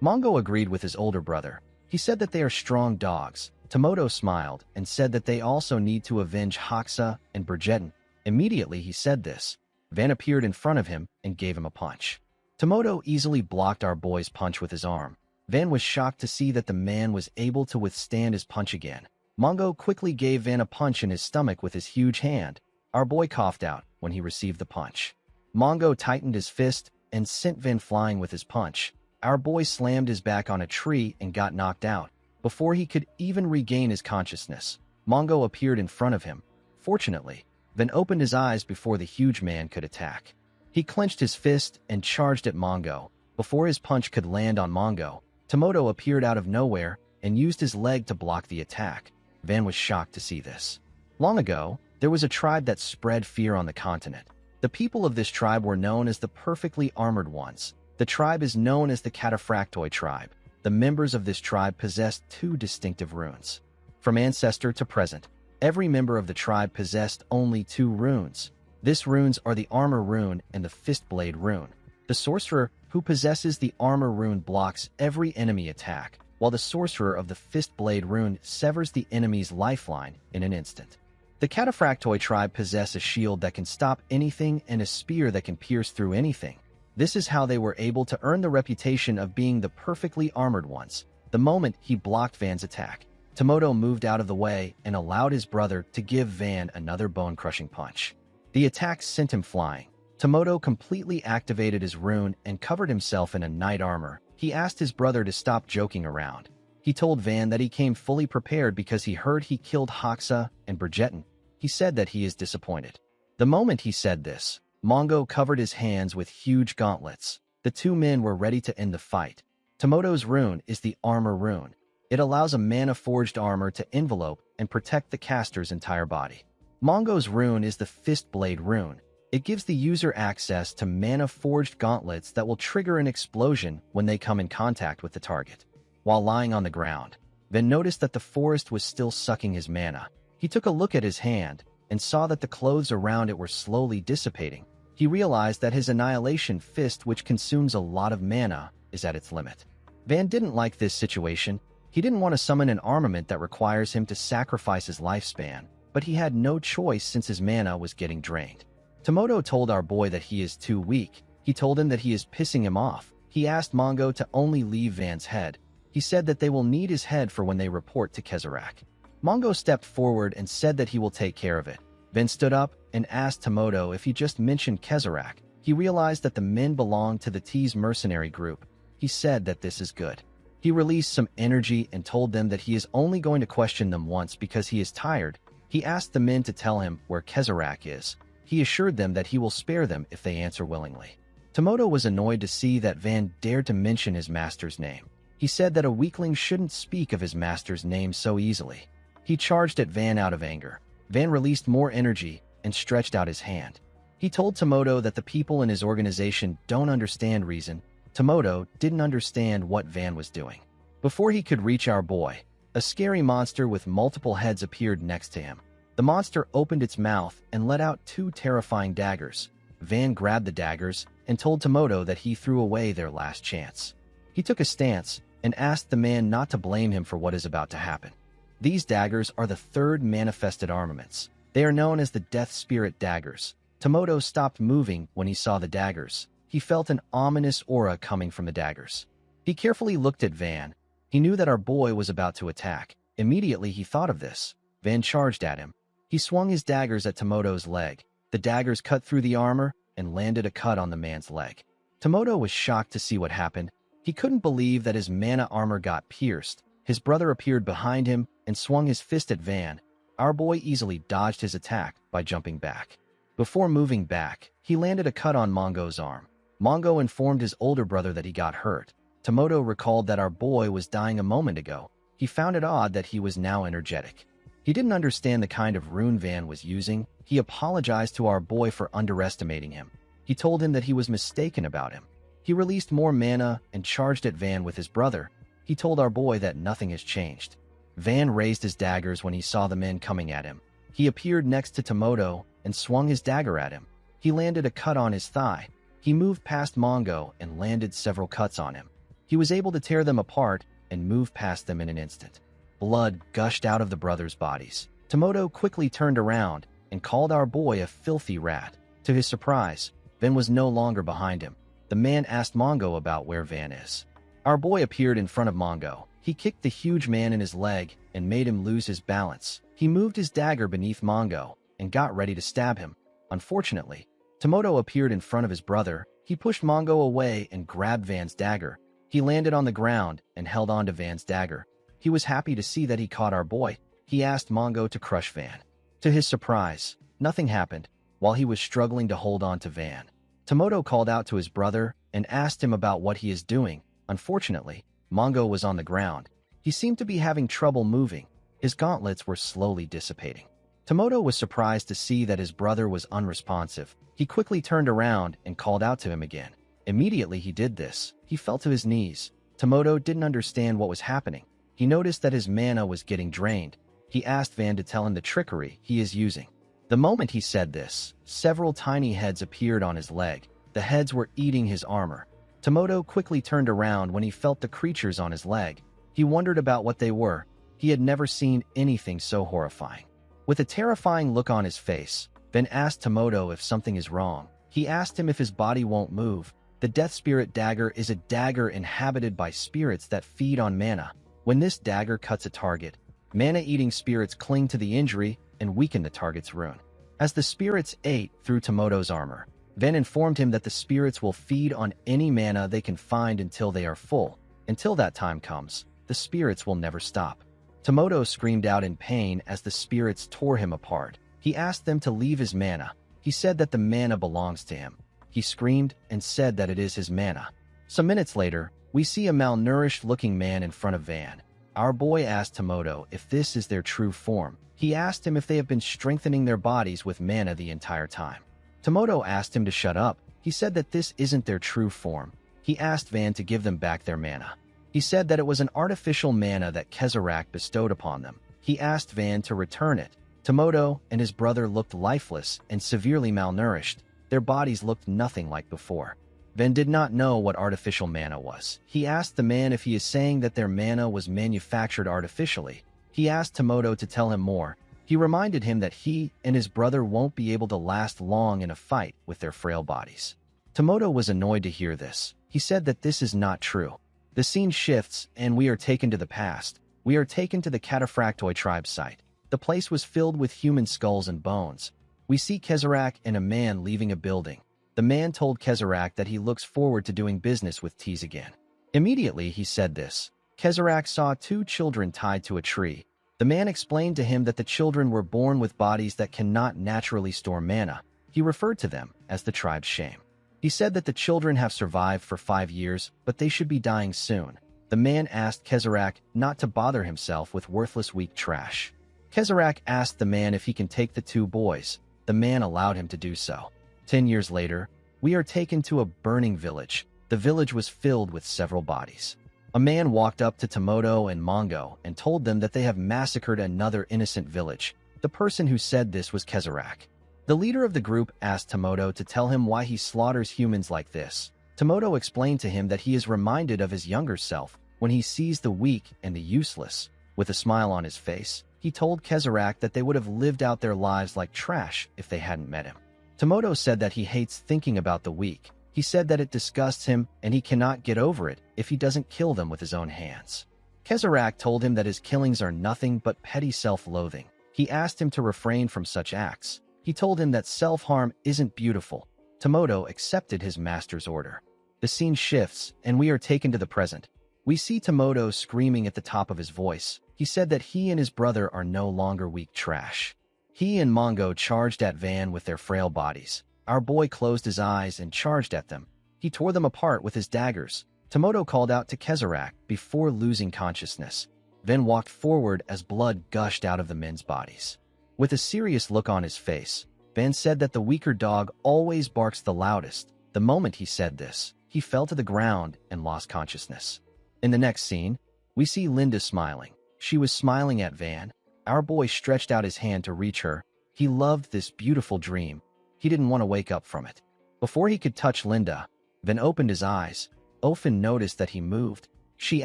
Mongo agreed with his older brother. He said that they are strong dogs. Tomoto smiled and said that they also need to avenge Hoxa and Brigetten. Immediately he said this. Van appeared in front of him and gave him a punch. Tomoto easily blocked our boy's punch with his arm. Van was shocked to see that the man was able to withstand his punch again. Mongo quickly gave Van a punch in his stomach with his huge hand. Our boy coughed out when he received the punch. Mongo tightened his fist and sent Van flying with his punch. Our boy slammed his back on a tree and got knocked out. Before he could even regain his consciousness, Mongo appeared in front of him. Fortunately, Van opened his eyes before the huge man could attack. He clenched his fist and charged at Mongo. Before his punch could land on Mongo, Tomoto appeared out of nowhere and used his leg to block the attack. Van was shocked to see this. Long ago, there was a tribe that spread fear on the continent. The people of this tribe were known as the perfectly armored ones. The tribe is known as the Cataphractoi tribe. The members of this tribe possessed two distinctive runes. From ancestor to present, every member of the tribe possessed only two runes. These runes are the armor rune and the fist blade rune. The sorcerer who possesses the armor rune blocks every enemy attack, while the sorcerer of the fist blade rune severs the enemy's lifeline in an instant. The Cataphractoi tribe possess a shield that can stop anything and a spear that can pierce through anything. This is how they were able to earn the reputation of being the perfectly armored ones. The moment he blocked Van's attack, Tomoto moved out of the way and allowed his brother to give Van another bone-crushing punch. The attack sent him flying. Tomoto completely activated his rune and covered himself in a knight armor. He asked his brother to stop joking around. He told Van that he came fully prepared because he heard he killed Hoxa and Brigettan. He said that he is disappointed. The moment he said this, Mongo covered his hands with huge gauntlets. The two men were ready to end the fight. Tomoto's rune is the armor rune. It allows a mana-forged armor to envelope and protect the caster's entire body. Mongo's rune is the Fist Blade rune. It gives the user access to mana-forged gauntlets that will trigger an explosion when they come in contact with the target. While lying on the ground, Van noticed that the forest was still sucking his mana. He took a look at his hand and saw that the clothes around it were slowly dissipating. He realized that his Annihilation Fist, which consumes a lot of mana, is at its limit. Van didn't like this situation. He didn't want to summon an armament that requires him to sacrifice his lifespan, but he had no choice since his mana was getting drained. Tomoto told our boy that he is too weak. He told him that he is pissing him off. He asked Mongo to only leave Van's head. He said that they will need his head for when they report to Kezarak. Mongo stepped forward and said that he will take care of it. Van stood up and asked Tomoto if he just mentioned Kezarak. He realized that the men belonged to the T's mercenary group. He said that this is good. He released some energy and told them that he is only going to question them once because he is tired. He asked the men to tell him where Kezarak is. He assured them that he will spare them if they answer willingly. Tomoto was annoyed to see that Van dared to mention his master's name. He said that a weakling shouldn't speak of his master's name so easily. He charged at Van out of anger. Van released more energy and stretched out his hand. He told Tomoto that the people in his organization don't understand reason. Tomoto didn't understand what Van was doing. Before he could reach our boy, a scary monster with multiple heads appeared next to him. The monster opened its mouth and let out two terrifying daggers. Van grabbed the daggers and told Tomoto that he threw away their last chance. He took a stance and asked the man not to blame him for what is about to happen. These daggers are the third manifested armaments. They are known as the Death Spirit daggers. Tomoto stopped moving when he saw the daggers. He felt an ominous aura coming from the daggers. He carefully looked at Van. He knew that our boy was about to attack. Immediately he thought of this. Van charged at him. He swung his daggers at Tomoto's leg. The daggers cut through the armor and landed a cut on the man's leg. Tomoto was shocked to see what happened. He couldn't believe that his mana armor got pierced. His brother appeared behind him and swung his fist at Van. Our boy easily dodged his attack by jumping back. Before moving back, he landed a cut on Mongo's arm. Mongo informed his older brother that he got hurt. Tomoto recalled that our boy was dying a moment ago. He found it odd that he was now energetic. He didn't understand the kind of rune Van was using. He apologized to our boy for underestimating him. He told him that he was mistaken about him. He released more mana and charged at Van with his brother. He told our boy that nothing has changed. Van raised his daggers when he saw the men coming at him. He appeared next to Tomoto and swung his dagger at him. He landed a cut on his thigh. He moved past Mongo and landed several cuts on him. He was able to tear them apart and move past them in an instant. Blood gushed out of the brothers' bodies. Tomoto quickly turned around and called our boy a filthy rat. To his surprise, Van was no longer behind him. The man asked Mongo about where Van is. Our boy appeared in front of Mongo. He kicked the huge man in his leg and made him lose his balance. He moved his dagger beneath Mongo and got ready to stab him. Unfortunately, Tomoto appeared in front of his brother. He pushed Mongo away and grabbed Van's dagger. He landed on the ground and held on to Van's dagger. He was happy to see that he caught our boy. He asked Mongo to crush Van. To his surprise, nothing happened while he was struggling to hold on to Van. Tomoto called out to his brother and asked him about what he is doing. Unfortunately, Mongo was on the ground. He seemed to be having trouble moving. His gauntlets were slowly dissipating. Tomoto was surprised to see that his brother was unresponsive. He quickly turned around and called out to him again. Immediately he did this, he fell to his knees. Tomoto didn't understand what was happening. He noticed that his mana was getting drained. He asked Van to tell him the trickery he is using. The moment he said this, several tiny heads appeared on his leg. The heads were eating his armor. Tomoto quickly turned around when he felt the creatures on his leg. He wondered about what they were. He had never seen anything so horrifying. With a terrifying look on his face, Ven asked Tomoto if something is wrong. He asked him if his body won't move. The Death Spirit Dagger is a dagger inhabited by spirits that feed on mana. When this dagger cuts a target, mana-eating spirits cling to the injury and weaken the target's rune. As the spirits ate through Tomoto's armor, Ven informed him that the spirits will feed on any mana they can find until they are full. Until that time comes, the spirits will never stop. Tomoto screamed out in pain as the spirits tore him apart. He asked them to leave his mana. He said that the mana belongs to him. He screamed and said that it is his mana. Some minutes later, we see a malnourished-looking man in front of Van. Our boy asked Tomoto if this is their true form. He asked him if they have been strengthening their bodies with mana the entire time. Tomoto asked him to shut up. He said that this isn't their true form. He asked Van to give them back their mana. He said that it was an artificial mana that Kezarek bestowed upon them. He asked Van to return it. Tomoto and his brother looked lifeless and severely malnourished. Their bodies looked nothing like before. Van did not know what artificial mana was. He asked the man if he is saying that their mana was manufactured artificially. He asked Tomoto to tell him more. He reminded him that he and his brother won't be able to last long in a fight with their frail bodies. Tomoto was annoyed to hear this. He said that this is not true. The scene shifts, and we are taken to the past. We are taken to the Cataphractoi tribe site. The place was filled with human skulls and bones. We see Kezarek and a man leaving a building. The man told Kezarek that he looks forward to doing business with Tease again. Immediately, he said this. Kezarek saw 2 children tied to a tree. The man explained to him that the children were born with bodies that cannot naturally store mana. He referred to them as the tribe's shame. He said that the children have survived for 5 years, but they should be dying soon. The man asked Kezarek not to bother himself with worthless weak trash. Kezarek asked the man if he can take the 2 boys. The man allowed him to do so. 10 years later, we are taken to a burning village. The village was filled with several bodies. A man walked up to Tomoto and Mongo and told them that they have massacred another innocent village. The person who said this was Kezarek. The leader of the group asked Tomoto to tell him why he slaughters humans like this. Tomoto explained to him that he is reminded of his younger self when he sees the weak and the useless. With a smile on his face, he told Kezarek that they would have lived out their lives like trash if they hadn't met him. Tomoto said that he hates thinking about the weak. He said that it disgusts him and he cannot get over it if he doesn't kill them with his own hands. Kezarek told him that his killings are nothing but petty self-loathing. He asked him to refrain from such acts. He told him that self-harm isn't beautiful. Tomoto accepted his master's order. The scene shifts, and we are taken to the present. We see Tomoto screaming at the top of his voice. He said that he and his brother are no longer weak trash. He and Mongo charged at Van with their frail bodies. Our boy closed his eyes and charged at them. He tore them apart with his daggers. Tomoto called out to Kezarek before losing consciousness. Van walked forward as blood gushed out of the men's bodies. With a serious look on his face, Van said that the weaker dog always barks the loudest. The moment he said this, he fell to the ground and lost consciousness. In the next scene, we see Linda smiling. She was smiling at Van. Our boy stretched out his hand to reach her. He loved this beautiful dream. He didn't want to wake up from it. Before he could touch Linda, Van opened his eyes. Ofen noticed that he moved. She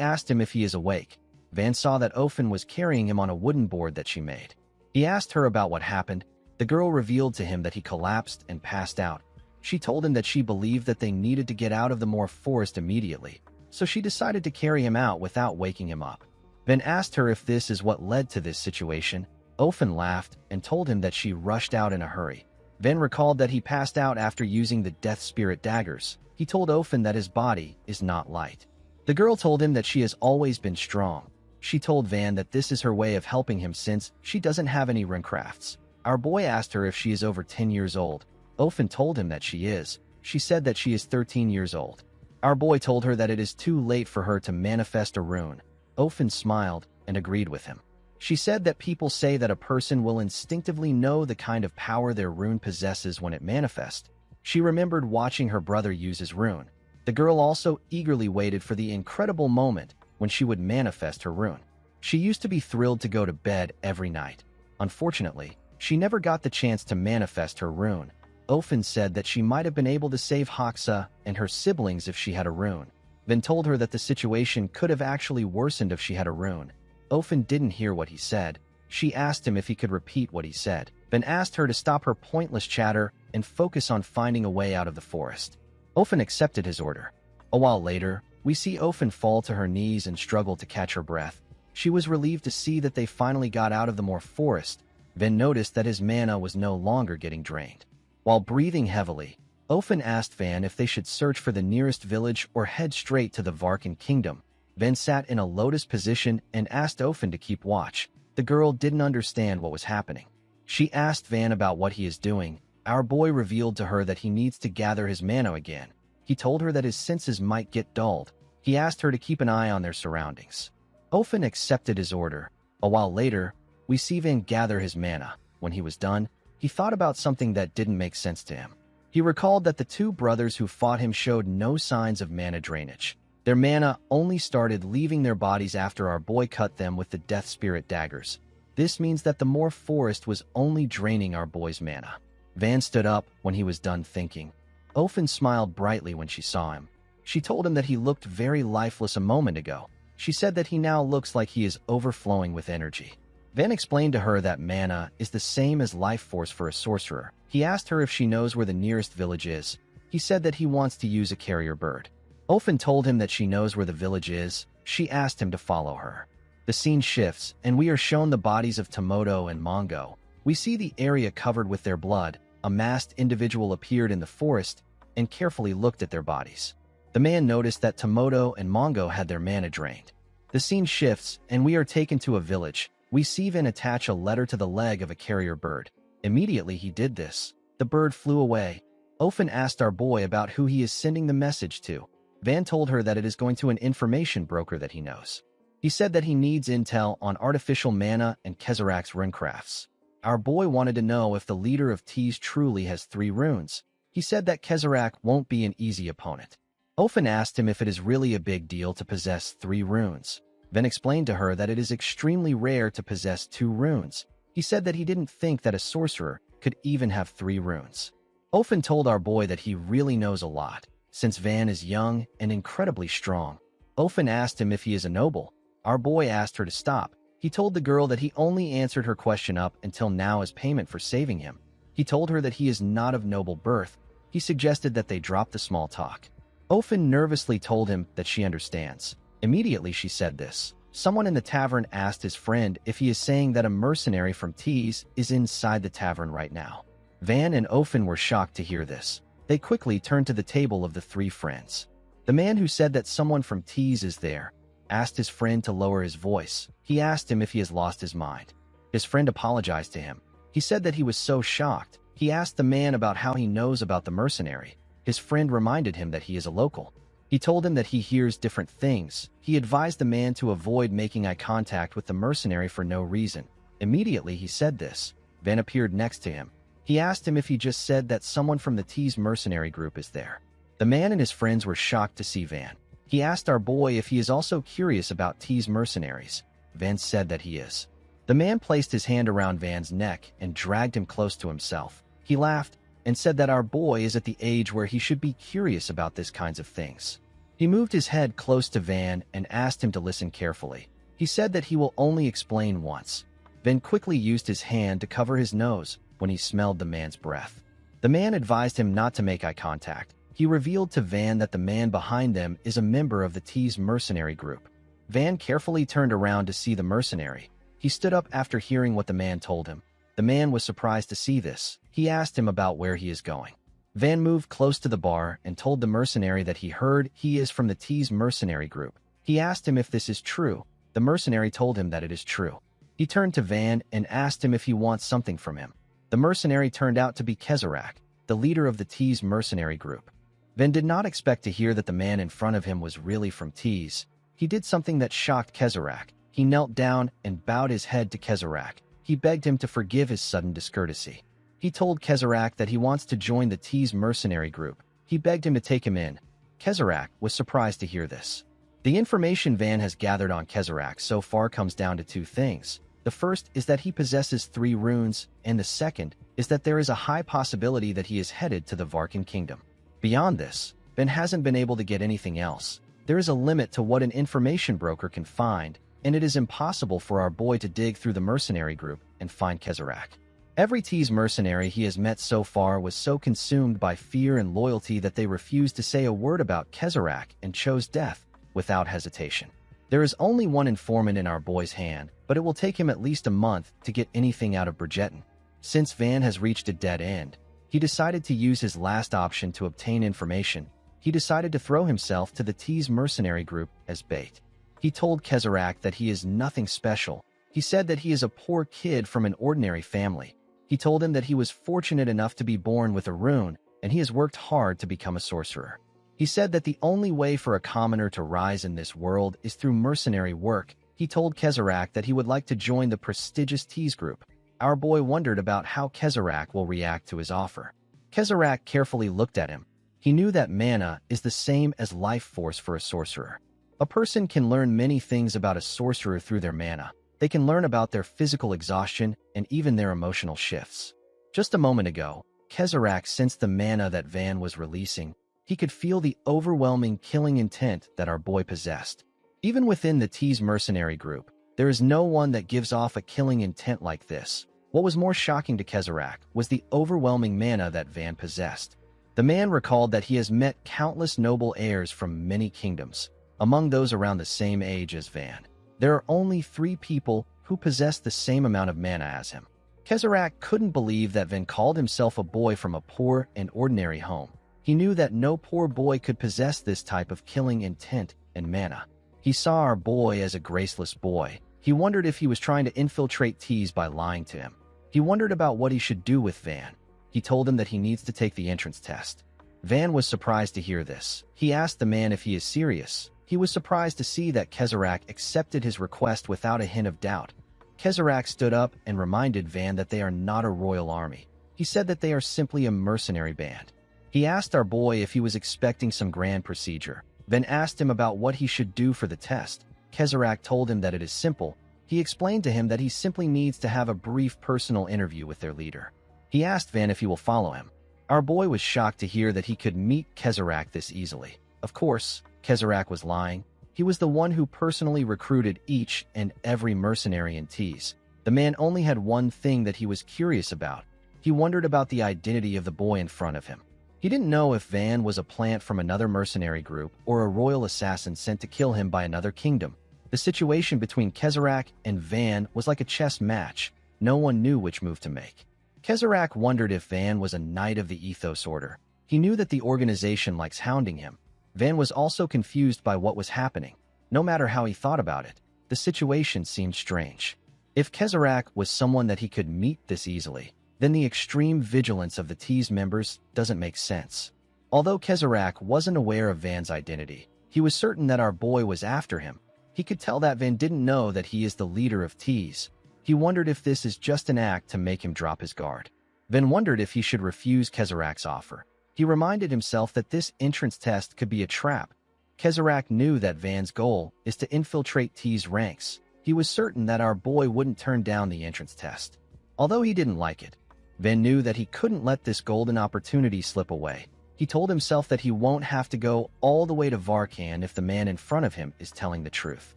asked him if he is awake. Van saw that Ofen was carrying him on a wooden board that she made. He asked her about what happened. The girl revealed to him that he collapsed and passed out. She told him that she believed that they needed to get out of the Moor forest immediately, so she decided to carry him out without waking him up. Van asked her if this is what led to this situation. Ofen laughed and told him that she rushed out in a hurry. Van recalled that he passed out after using the Death Spirit daggers. He told Ofen that his body is not light. The girl told him that she has always been strong. She told Van that this is her way of helping him since she doesn't have any runecrafts. Our boy asked her if she is over 10 years old. Ofen told him that she is. She said that she is 13 years old. Our boy told her that it is too late for her to manifest a rune. Ofen smiled and agreed with him. She said that people say that a person will instinctively know the kind of power their rune possesses when it manifests. She remembered watching her brother use his rune. The girl also eagerly waited for the incredible moment when she would manifest her rune. She used to be thrilled to go to bed every night. Unfortunately, she never got the chance to manifest her rune. Ofen said that she might have been able to save Hoxa and her siblings if she had a rune. Van told her that the situation could have actually worsened if she had a rune. Ofen didn't hear what he said. She asked him if he could repeat what he said, then asked her to stop her pointless chatter and focus on finding a way out of the forest. Ofen accepted his order. A while later, we see Ofen fall to her knees and struggle to catch her breath. She was relieved to see that they finally got out of the more forest, then noticed that his mana was no longer getting drained. While breathing heavily, Ofen asked Van if they should search for the nearest village or head straight to the Varkan kingdom. Van sat in a lotus position and asked Ofen to keep watch. The girl didn't understand what was happening. She asked Van about what he is doing. Our boy revealed to her that he needs to gather his mana again. He told her that his senses might get dulled. He asked her to keep an eye on their surroundings. Ofen accepted his order. A while later, we see Van gather his mana. When he was done, he thought about something that didn't make sense to him. He recalled that the two brothers who fought him showed no signs of mana drainage. Their mana only started leaving their bodies after our boy cut them with the Death Spirit daggers. This means that the more forest was only draining our boy's mana. Van stood up when he was done thinking. Ofen smiled brightly when she saw him. She told him that he looked very lifeless a moment ago. She said that he now looks like he is overflowing with energy. Van explained to her that mana is the same as life force for a sorcerer. He asked her if she knows where the nearest village is. He said that he wants to use a carrier bird. Ofen told him that she knows where the village is. She asked him to follow her. The scene shifts, and we are shown the bodies of Tomoto and Mongo. We see the area covered with their blood. A masked individual appeared in the forest and carefully looked at their bodies. The man noticed that Tomoto and Mongo had their mana drained. The scene shifts, and we are taken to a village. We see Van attach a letter to the leg of a carrier bird. Immediately he did this. The bird flew away. Ofen asked our boy about who he is sending the message to. Van told her that it is going to an information broker that he knows. He said that he needs intel on artificial mana and Kezerak's runecrafts. Our boy wanted to know if the leader of Tees truly has 3 runes. He said that Kezerak won't be an easy opponent. Ofen asked him if it is really a big deal to possess 3 runes. Van explained to her that it is extremely rare to possess 2 runes. He said that he didn't think that a sorcerer could even have 3 runes. Ofen told our boy that he really knows a lot, since Van is young and incredibly strong. Ofen asked him if he is a noble. Our boy asked her to stop. He told the girl that he only answered her question up until now as payment for saving him. He told her that he is not of noble birth. He suggested that they drop the small talk. Ofen nervously told him that she understands. Immediately she said this. Someone in the tavern asked his friend if he is saying that a mercenary from Tees is inside the tavern right now. Van and Ofen were shocked to hear this. They quickly turned to the table of the 3 friends. The man who said that someone from Tees is there asked his friend to lower his voice. He asked him if he has lost his mind. His friend apologized to him. He said that he was so shocked. He asked the man about how he knows about the mercenary. His friend reminded him that he is a local. He told him that he hears different things. He advised the man to avoid making eye contact with the mercenary for no reason. Immediately he said this. Van appeared next to him. He asked him if he just said that someone from the Tees mercenary group is there. The man and his friends were shocked to see Van. He asked our boy if he is also curious about Tees mercenaries. Van said that he is. The man placed his hand around Van's neck and dragged him close to himself. He laughed and said that our boy is at the age where he should be curious about this kinds of things. He moved his head close to Van and asked him to listen carefully. He said that he will only explain once. Van quickly used his hand to cover his nose when he smelled the man's breath. The man advised him not to make eye contact. He revealed to Van that the man behind them is a member of the Tees mercenary group. Van carefully turned around to see the mercenary. He stood up after hearing what the man told him. The man was surprised to see this. He asked him about where he is going. Van moved close to the bar and told the mercenary that he heard he is from the Tees mercenary group. He asked him if this is true. The mercenary told him that it is true. He turned to Van and asked him if he wants something from him. The mercenary turned out to be Kezerak, the leader of the Tees mercenary group. Van did not expect to hear that the man in front of him was really from Tees. He did something that shocked Kezerak. He knelt down and bowed his head to Kezerak. He begged him to forgive his sudden discourtesy. He told Kezerak that he wants to join the Tees mercenary group. He begged him to take him in. Kezerak was surprised to hear this. The information Van has gathered on Kezerak so far comes down to 2 things. The first is that he possesses 3 runes, and the second is that there is a high possibility that he is headed to the Varkan kingdom. Beyond this, Van hasn't been able to get anything else. There is a limit to what an information broker can find, and it is impossible for our boy to dig through the mercenary group and find Kezarek. Every Tease mercenary he has met so far was so consumed by fear and loyalty that they refused to say a word about Kezarek and chose death without hesitation. There is only one informant in our boy's hand, but it will take him at least a month to get anything out of Bridgerton. Since Van has reached a dead end, he decided to use his last option to obtain information. He decided to throw himself to the Tease mercenary group as bait. He told Kezarek that he is nothing special. He said that he is a poor kid from an ordinary family. He told him that he was fortunate enough to be born with a rune, and he has worked hard to become a sorcerer. He said that the only way for a commoner to rise in this world is through mercenary work. He told Kezarek that he would like to join the prestigious Tease group. Our boy wondered about how Kezarek will react to his offer. Kezarek carefully looked at him. He knew that mana is the same as life force for a sorcerer. A person can learn many things about a sorcerer through their mana. They can learn about their physical exhaustion and even their emotional shifts. Just a moment ago, Kezarek sensed the mana that Van was releasing. He could feel the overwhelming killing intent that our boy possessed. Even within the Tease mercenary group, there is no one that gives off a killing intent like this. What was more shocking to Kezarek was the overwhelming mana that Van possessed. The man recalled that he has met countless noble heirs from many kingdoms. Among those around the same age as Van, there are only 3 people who possess the same amount of mana as him. Kezarek couldn't believe that Van called himself a boy from a poor and ordinary home. He knew that no poor boy could possess this type of killing intent and mana. He saw our boy as a graceless boy. He wondered if he was trying to infiltrate Tease by lying to him. He wondered about what he should do with Van. He told him that he needs to take the entrance test. Van was surprised to hear this. He asked the man if he is serious. He was surprised to see that Kezarek accepted his request without a hint of doubt. Kezarek stood up and reminded Van that they are not a royal army. He said that they are simply a mercenary band. He asked our boy if he was expecting some grand procedure. Van asked him about what he should do for the test. Kezarek told him that it is simple. He explained to him that he simply needs to have a brief personal interview with their leader. He asked Van if he will follow him. Our boy was shocked to hear that he could meet Kezarek this easily. Of course, Kezarek was lying. He was the one who personally recruited each and every mercenary in Tease. The man only had one thing that he was curious about. He wondered about the identity of the boy in front of him. He didn't know if Van was a plant from another mercenary group or a royal assassin sent to kill him by another kingdom. The situation between Kezarek and Van was like a chess match. No one knew which move to make. Kezarek wondered if Van was a knight of the Ethos Order. He knew that the organization likes hounding him. Van was also confused by what was happening. No matter how he thought about it, the situation seemed strange. If Kezarek was someone that he could meet this easily, then the extreme vigilance of the Tease members doesn't make sense. Although Kezarek wasn't aware of Van's identity, he was certain that our boy was after him. He could tell that Van didn't know that he is the leader of Tease. He wondered if this is just an act to make him drop his guard. Van wondered if he should refuse Kezarek's offer. He reminded himself that this entrance test could be a trap. Kezarek knew that Van's goal is to infiltrate Tease ranks. He was certain that our boy wouldn't turn down the entrance test. Although he didn't like it, Van knew that he couldn't let this golden opportunity slip away. He told himself that he won't have to go all the way to Varkan if the man in front of him is telling the truth.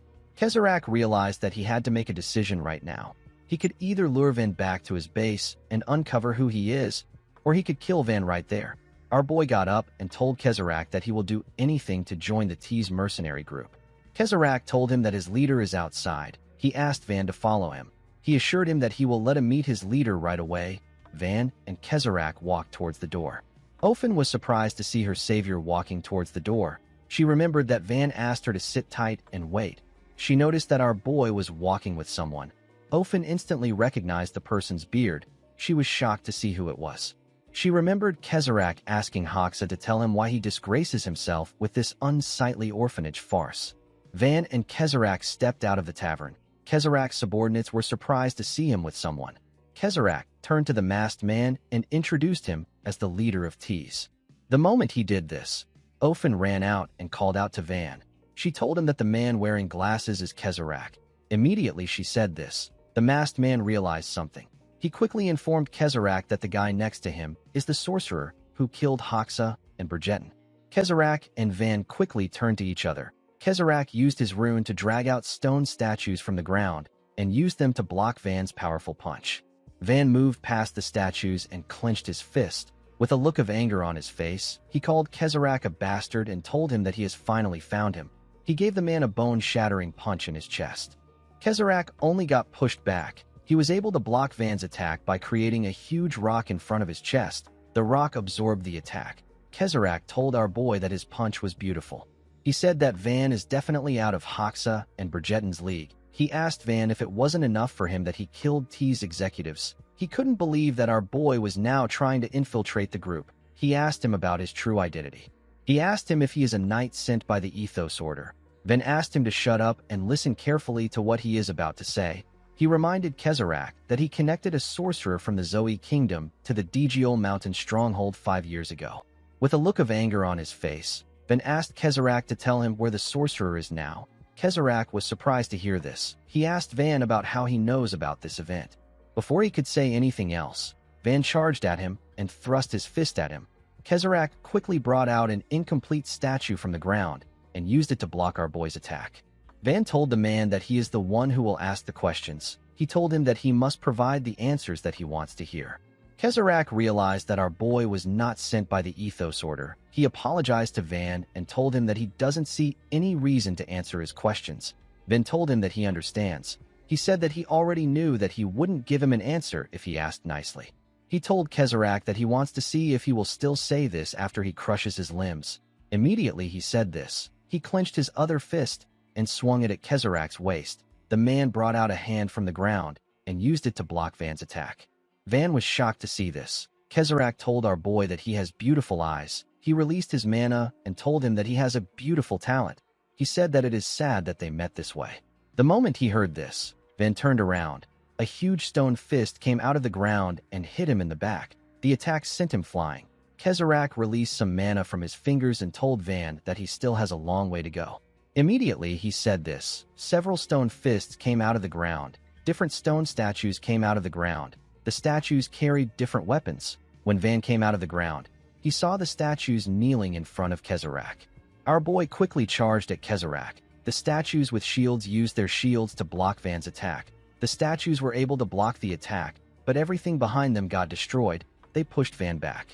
Kezarek realized that he had to make a decision right now. He could either lure Van back to his base and uncover who he is, or he could kill Van right there. Our boy got up and told Kezarek that he will do anything to join the Tease mercenary group. Kezarek told him that his leader is outside. He asked Van to follow him. He assured him that he will let him meet his leader right away. Van and Kezarek walked towards the door. Ofen was surprised to see her savior walking towards the door. She remembered that Van asked her to sit tight and wait. She noticed that our boy was walking with someone. Ofen instantly recognized the person's beard. She was shocked to see who it was. She remembered Kezarek asking Hoxa to tell him why he disgraces himself with this unsightly orphanage farce. Van and Kezarek stepped out of the tavern. Kezarek's subordinates were surprised to see him with someone. Kezarek turned to the masked man and introduced him as the leader of Tease. The moment he did this, Ofen ran out and called out to Van. She told him that the man wearing glasses is Kezarek. Immediately she said this, the masked man realized something. He quickly informed Kezarek that the guy next to him is the sorcerer who killed Hoxa and Bridgerton. Kezarek and Van quickly turned to each other. Kezrak used his rune to drag out stone statues from the ground and used them to block Van's powerful punch. Van moved past the statues and clenched his fist. With a look of anger on his face, he called Kezrak a bastard and told him that he has finally found him. He gave the man a bone-shattering punch in his chest. Kezrak only got pushed back. He was able to block Van's attack by creating a huge rock in front of his chest. The rock absorbed the attack. Kezrak told our boy that his punch was beautiful. He said that Van is definitely out of Hoxa and Bridgetton's league. He asked Van if it wasn't enough for him that he killed T's executives. He couldn't believe that our boy was now trying to infiltrate the group. He asked him about his true identity. He asked him if he is a knight sent by the Ethos Order. Van asked him to shut up and listen carefully to what he is about to say. He reminded Kezrak that he connected a sorcerer from the Zoe Kingdom to the Djiol Mountain stronghold 5 years ago. With a look of anger on his face, Van asked Kezrak to tell him where the sorcerer is now. Kezrak was surprised to hear this. He asked Van about how he knows about this event. Before he could say anything else, Van charged at him and thrust his fist at him. Kezrak quickly brought out an incomplete statue from the ground and used it to block our boy's attack. Van told the man that he is the one who will ask the questions. He told him that he must provide the answers that he wants to hear. Kezrak realized that our boy was not sent by the Ethos Order. He apologized to Van and told him that he doesn't see any reason to answer his questions. Van told him that he understands. He said that he already knew that he wouldn't give him an answer if he asked nicely. He told Kezrak that he wants to see if he will still say this after he crushes his limbs. Immediately he said this. He clenched his other fist and swung it at Kezrak's waist. The man brought out a hand from the ground and used it to block Van's attack. Van was shocked to see this. Kezrak told our boy that he has beautiful eyes. He released his mana and told him that he has a beautiful talent. He said that it is sad that they met this way. The moment he heard this, Van turned around. A huge stone fist came out of the ground and hit him in the back. The attack sent him flying. Kezrak released some mana from his fingers and told Van that he still has a long way to go. Immediately he said this. Several stone fists came out of the ground. Different stone statues came out of the ground. The statues carried different weapons. When Van came out of the ground, he saw the statues kneeling in front of Kezrak. Our boy quickly charged at Kezrak. The statues with shields used their shields to block Van's attack. The statues were able to block the attack, but everything behind them got destroyed. They pushed Van back.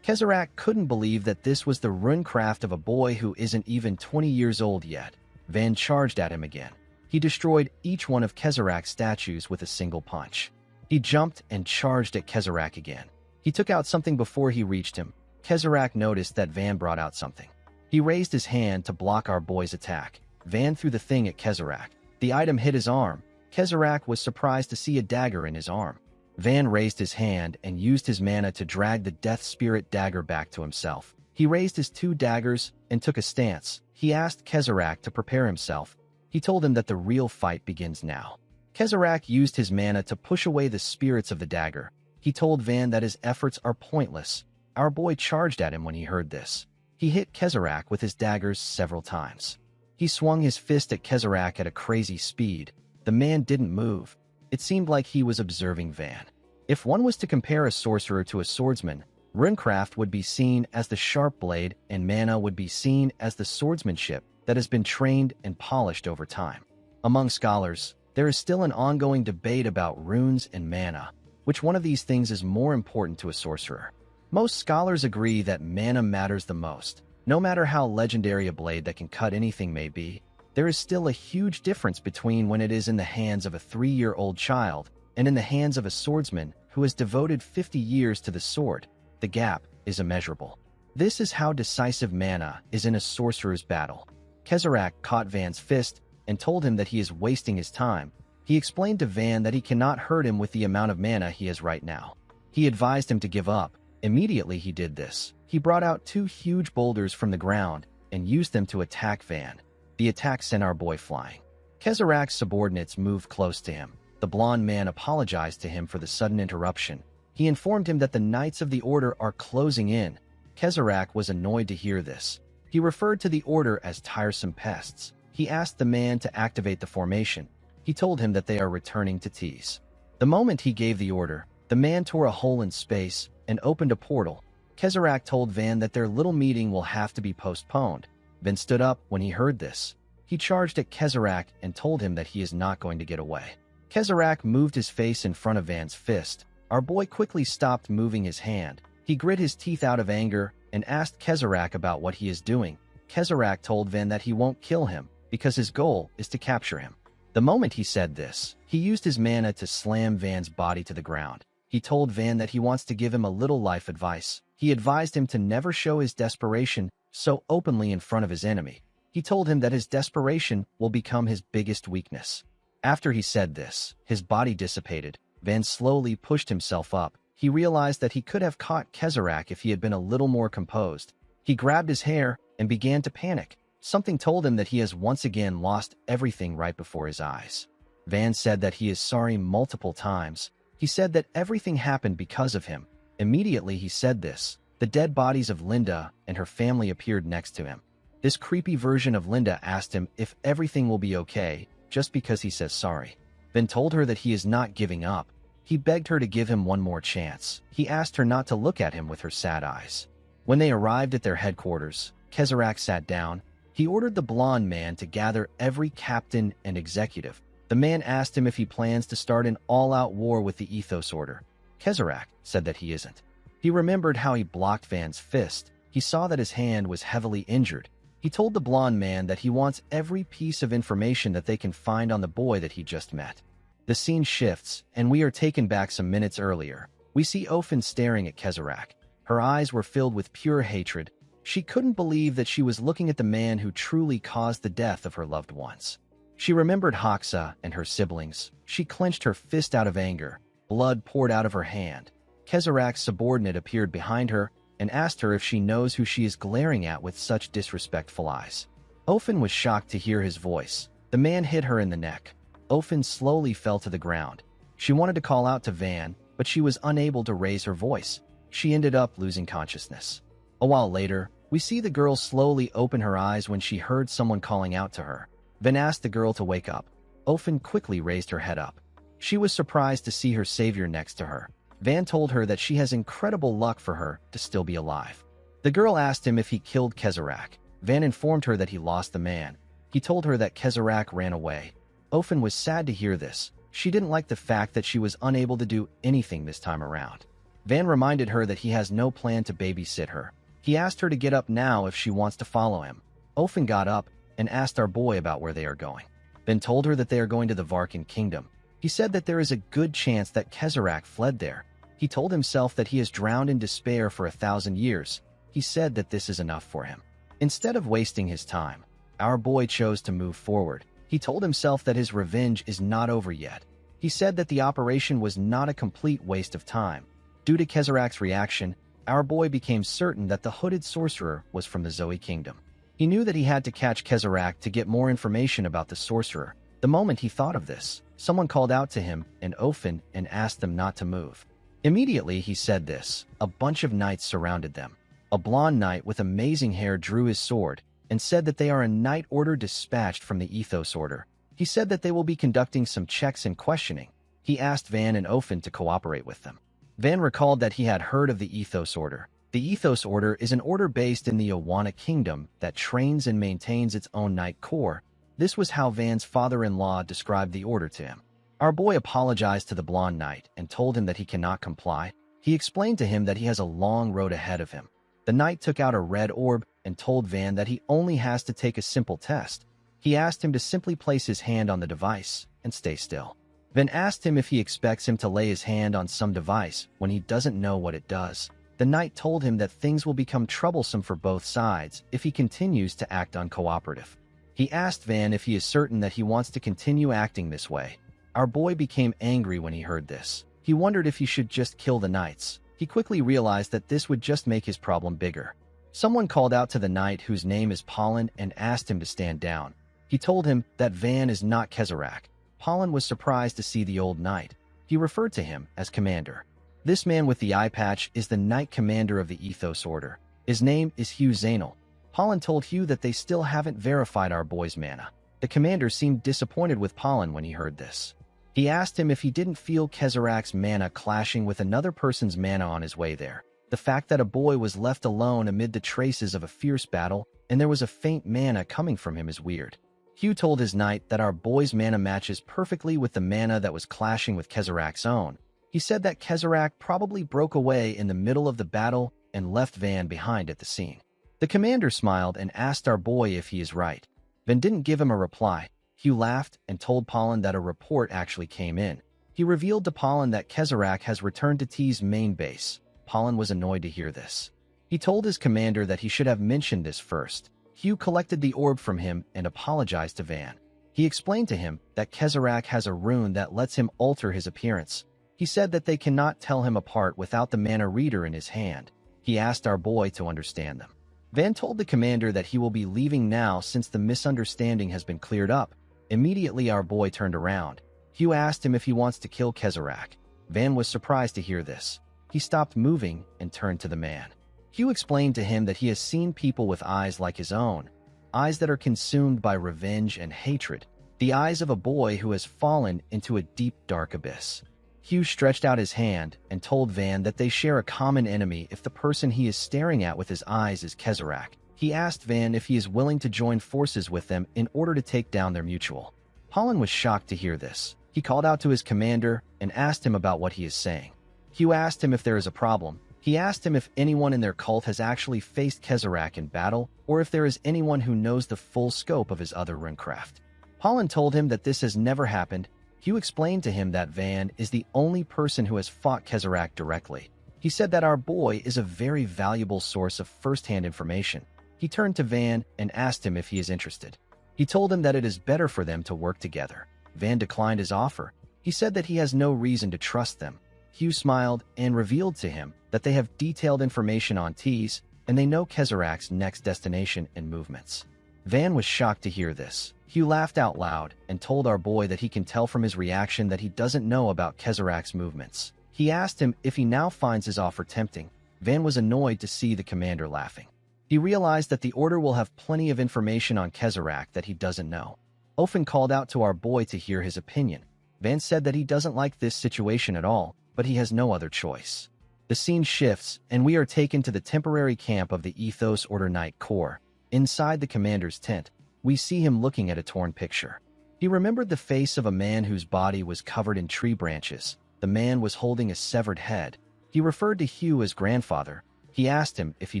Kezrak couldn't believe that this was the runecraft of a boy who isn't even 20 years old yet. Van charged at him again. He destroyed each one of Kezrak's statues with a single punch. He jumped and charged at Kezrak again. He took out something before he reached him. Kezrak noticed that Van brought out something. He raised his hand to block our boy's attack. Van threw the thing at Kezrak. The item hit his arm. Kezrak was surprised to see a dagger in his arm. Van raised his hand and used his mana to drag the Death Spirit dagger back to himself. He raised his 2 daggers and took a stance. He asked Kezrak to prepare himself. He told him that the real fight begins now. Kezrak used his mana to push away the spirits of the dagger. He told Van that his efforts are pointless. Our boy charged at him when he heard this. He hit Kezrak with his daggers several times. He swung his fist at Kezrak at a crazy speed. The man didn't move. It seemed like he was observing Van. If one was to compare a sorcerer to a swordsman, runecraft would be seen as the sharp blade and mana would be seen as the swordsmanship that has been trained and polished over time. Among scholars, there is still an ongoing debate about runes and mana. Which one of these things is more important to a sorcerer? Most scholars agree that mana matters the most. No matter how legendary a blade that can cut anything may be, there is still a huge difference between when it is in the hands of a 3-year-old child and in the hands of a swordsman who has devoted 50 years to the sword. The gap is immeasurable. This is how decisive mana is in a sorcerer's battle. Kezrak caught Van's fist and told him that he is wasting his time. He explained to Van that he cannot hurt him with the amount of mana he has right now. He advised him to give up. Immediately he did this. He brought out 2 huge boulders from the ground and used them to attack Van. The attack sent our boy flying. Kezrak's subordinates moved close to him. The blond man apologized to him for the sudden interruption. He informed him that the Knights of the Order are closing in. Kezrak was annoyed to hear this. He referred to the Order as tiresome pests. He asked the man to activate the formation. He told him that they are returning to tease. The moment he gave the order, the man tore a hole in space and opened a portal. Kezrak told Van that their little meeting will have to be postponed. Van stood up when he heard this. He charged at Kezarak and told him that he is not going to get away. Kezarak moved his face in front of Van's fist. Our boy quickly stopped moving his hand. He grit his teeth out of anger and asked Kezarak about what he is doing. Kezarak told Van that he won't kill him because his goal is to capture him. The moment he said this, he used his mana to slam Van's body to the ground. He told Van that he wants to give him a little life advice. He advised him to never show his desperation so openly in front of his enemy. He told him that his desperation will become his biggest weakness. After he said this, his body dissipated. Van slowly pushed himself up. He realized that he could have caught Kezarak if he had been a little more composed. He grabbed his hair and began to panic. Something told him that he has once again lost everything right before his eyes. Van said that he is sorry multiple times. He said that everything happened because of him. Immediately he said this, the dead bodies of Linda and her family appeared next to him. This creepy version of Linda asked him if everything will be okay just because he says sorry. Van told her that he is not giving up. He begged her to give him one more chance. He asked her not to look at him with her sad eyes. When they arrived at their headquarters, Kezarak sat down. He ordered the blonde man to gather every captain and executive. The man asked him if he plans to start an all-out war with the Ethos Order. Kezarak said that he isn't. He remembered how he blocked Van's fist. He saw that his hand was heavily injured. He told the blonde man that he wants every piece of information that they can find on the boy that he just met. The scene shifts, and we are taken back some minutes earlier. We see Ofen staring at Kezarak. Her eyes were filled with pure hatred. She couldn't believe that she was looking at the man who truly caused the death of her loved ones. She remembered Hoxa and her siblings. She clenched her fist out of anger. Blood poured out of her hand. Kezarak's subordinate appeared behind her and asked her if she knows who she is glaring at with such disrespectful eyes. Ofen was shocked to hear his voice. The man hit her in the neck. Ofen slowly fell to the ground. She wanted to call out to Van, but she was unable to raise her voice. She ended up losing consciousness. A while later, we see the girl slowly open her eyes when she heard someone calling out to her. Van asked the girl to wake up. Ofen quickly raised her head up. She was surprised to see her savior next to her. Van told her that she has incredible luck for her to still be alive. The girl asked him if he killed Kezarak. Van informed her that he lost the man. He told her that Kezarak ran away. Ofen was sad to hear this. She didn't like the fact that she was unable to do anything this time around. Van reminded her that he has no plan to babysit her. He asked her to get up now if she wants to follow him. Ofen got up and asked our boy about where they are going. Van told her that they are going to the Varkan kingdom. He said that there is a good chance that Kezarak fled there. He told himself that he has drowned in despair for 1,000 years. He said that this is enough for him. Instead of wasting his time, our boy chose to move forward. He told himself that his revenge is not over yet. He said that the operation was not a complete waste of time. Due to Kezarak's reaction, our boy became certain that the hooded sorcerer was from the Zoe kingdom. He knew that he had to catch Kezarak to get more information about the sorcerer. The moment he thought of this, someone called out to him and Ofen and asked them not to move. Immediately he said this. A bunch of knights surrounded them. A blonde knight with amazing hair drew his sword and said that they are a knight order dispatched from the Ethos Order. He said that they will be conducting some checks and questioning. He asked Van and Ofen to cooperate with them. Van recalled that he had heard of the Ethos Order. The Ethos Order is an order based in the Awana Kingdom that trains and maintains its own Knight Corps. This was how Van's father-in-law described the order to him. Our boy apologized to the blonde knight and told him that he cannot comply. He explained to him that he has a long road ahead of him. The knight took out a red orb and told Van that he only has to take a simple test. He asked him to simply place his hand on the device and stay still. Van asked him if he expects him to lay his hand on some device when he doesn't know what it does. The knight told him that things will become troublesome for both sides if he continues to act uncooperative. He asked Van if he is certain that he wants to continue acting this way. Our boy became angry when he heard this. He wondered if he should just kill the knights. He quickly realized that this would just make his problem bigger. Someone called out to the knight whose name is Pollen and asked him to stand down. He told him that Van is not Kezarak. Pollen was surprised to see the old knight. He referred to him as Commander. This man with the eye patch is the Knight Commander of the Ethos Order. His name is Hugh Zainal. Pollen told Hugh that they still haven't verified our boy's mana. The commander seemed disappointed with Pollen when he heard this. He asked him if he didn't feel Kezarak's mana clashing with another person's mana on his way there. The fact that a boy was left alone amid the traces of a fierce battle and there was a faint mana coming from him is weird. Hugh told his knight that our boy's mana matches perfectly with the mana that was clashing with Kezerak's own. He said that Kezerak probably broke away in the middle of the battle and left Van behind at the scene. The commander smiled and asked our boy if he is right. Van didn't give him a reply. Hugh laughed and told Pollen that a report actually came in. He revealed to Pollen that Kezerak has returned to T's main base. Pollen was annoyed to hear this. He told his commander that he should have mentioned this first. Hugh collected the orb from him and apologized to Van. He explained to him that Kezerak has a rune that lets him alter his appearance. He said that they cannot tell him apart without the mana reader in his hand. He asked our boy to understand them. Van told the commander that he will be leaving now since the misunderstanding has been cleared up. Immediately our boy turned around. Hugh asked him if he wants to kill Kezerak. Van was surprised to hear this. He stopped moving and turned to the man. Hugh explained to him that he has seen people with eyes like his own, eyes that are consumed by revenge and hatred, the eyes of a boy who has fallen into a deep, dark abyss. Hugh stretched out his hand and told Van that they share a common enemy if the person he is staring at with his eyes is Kezerak. He asked Van if he is willing to join forces with them in order to take down their mutual. Pollen was shocked to hear this. He called out to his commander and asked him about what he is saying. Hugh asked him if there is a problem. He asked him if anyone in their cult has actually faced Kezerak in battle, or if there is anyone who knows the full scope of his other runecraft. Pollen told him that this has never happened. Hugh explained to him that Van is the only person who has fought Kezerak directly. He said that our boy is a very valuable source of first-hand information. He turned to Van and asked him if he is interested. He told him that it is better for them to work together. Van declined his offer. He said that he has no reason to trust them. Hugh smiled and revealed to him that they have detailed information on T's, and they know Kezerak's next destination and movements. Van was shocked to hear this. Hugh laughed out loud and told our boy that he can tell from his reaction that he doesn't know about Kezerak's movements. He asked him if he now finds his offer tempting. Van was annoyed to see the commander laughing. He realized that the order will have plenty of information on Kezerak that he doesn't know. Ofen called out to our boy to hear his opinion. Van said that he doesn't like this situation at all, but he has no other choice. The scene shifts, and we are taken to the temporary camp of the Ethos Order Knight Corps. Inside the commander's tent, we see him looking at a torn picture. He remembered the face of a man whose body was covered in tree branches. The man was holding a severed head. He referred to Hugh as grandfather. He asked him if he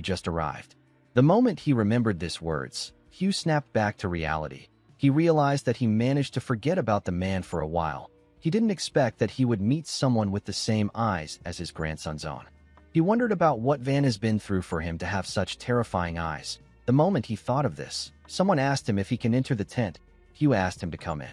just arrived. The moment he remembered these words, Hugh snapped back to reality. He realized that he managed to forget about the man for a while. He didn't expect that he would meet someone with the same eyes as his grandson's own. He wondered about what Van has been through for him to have such terrifying eyes. The moment he thought of this, someone asked him if he can enter the tent. Hugh asked him to come in.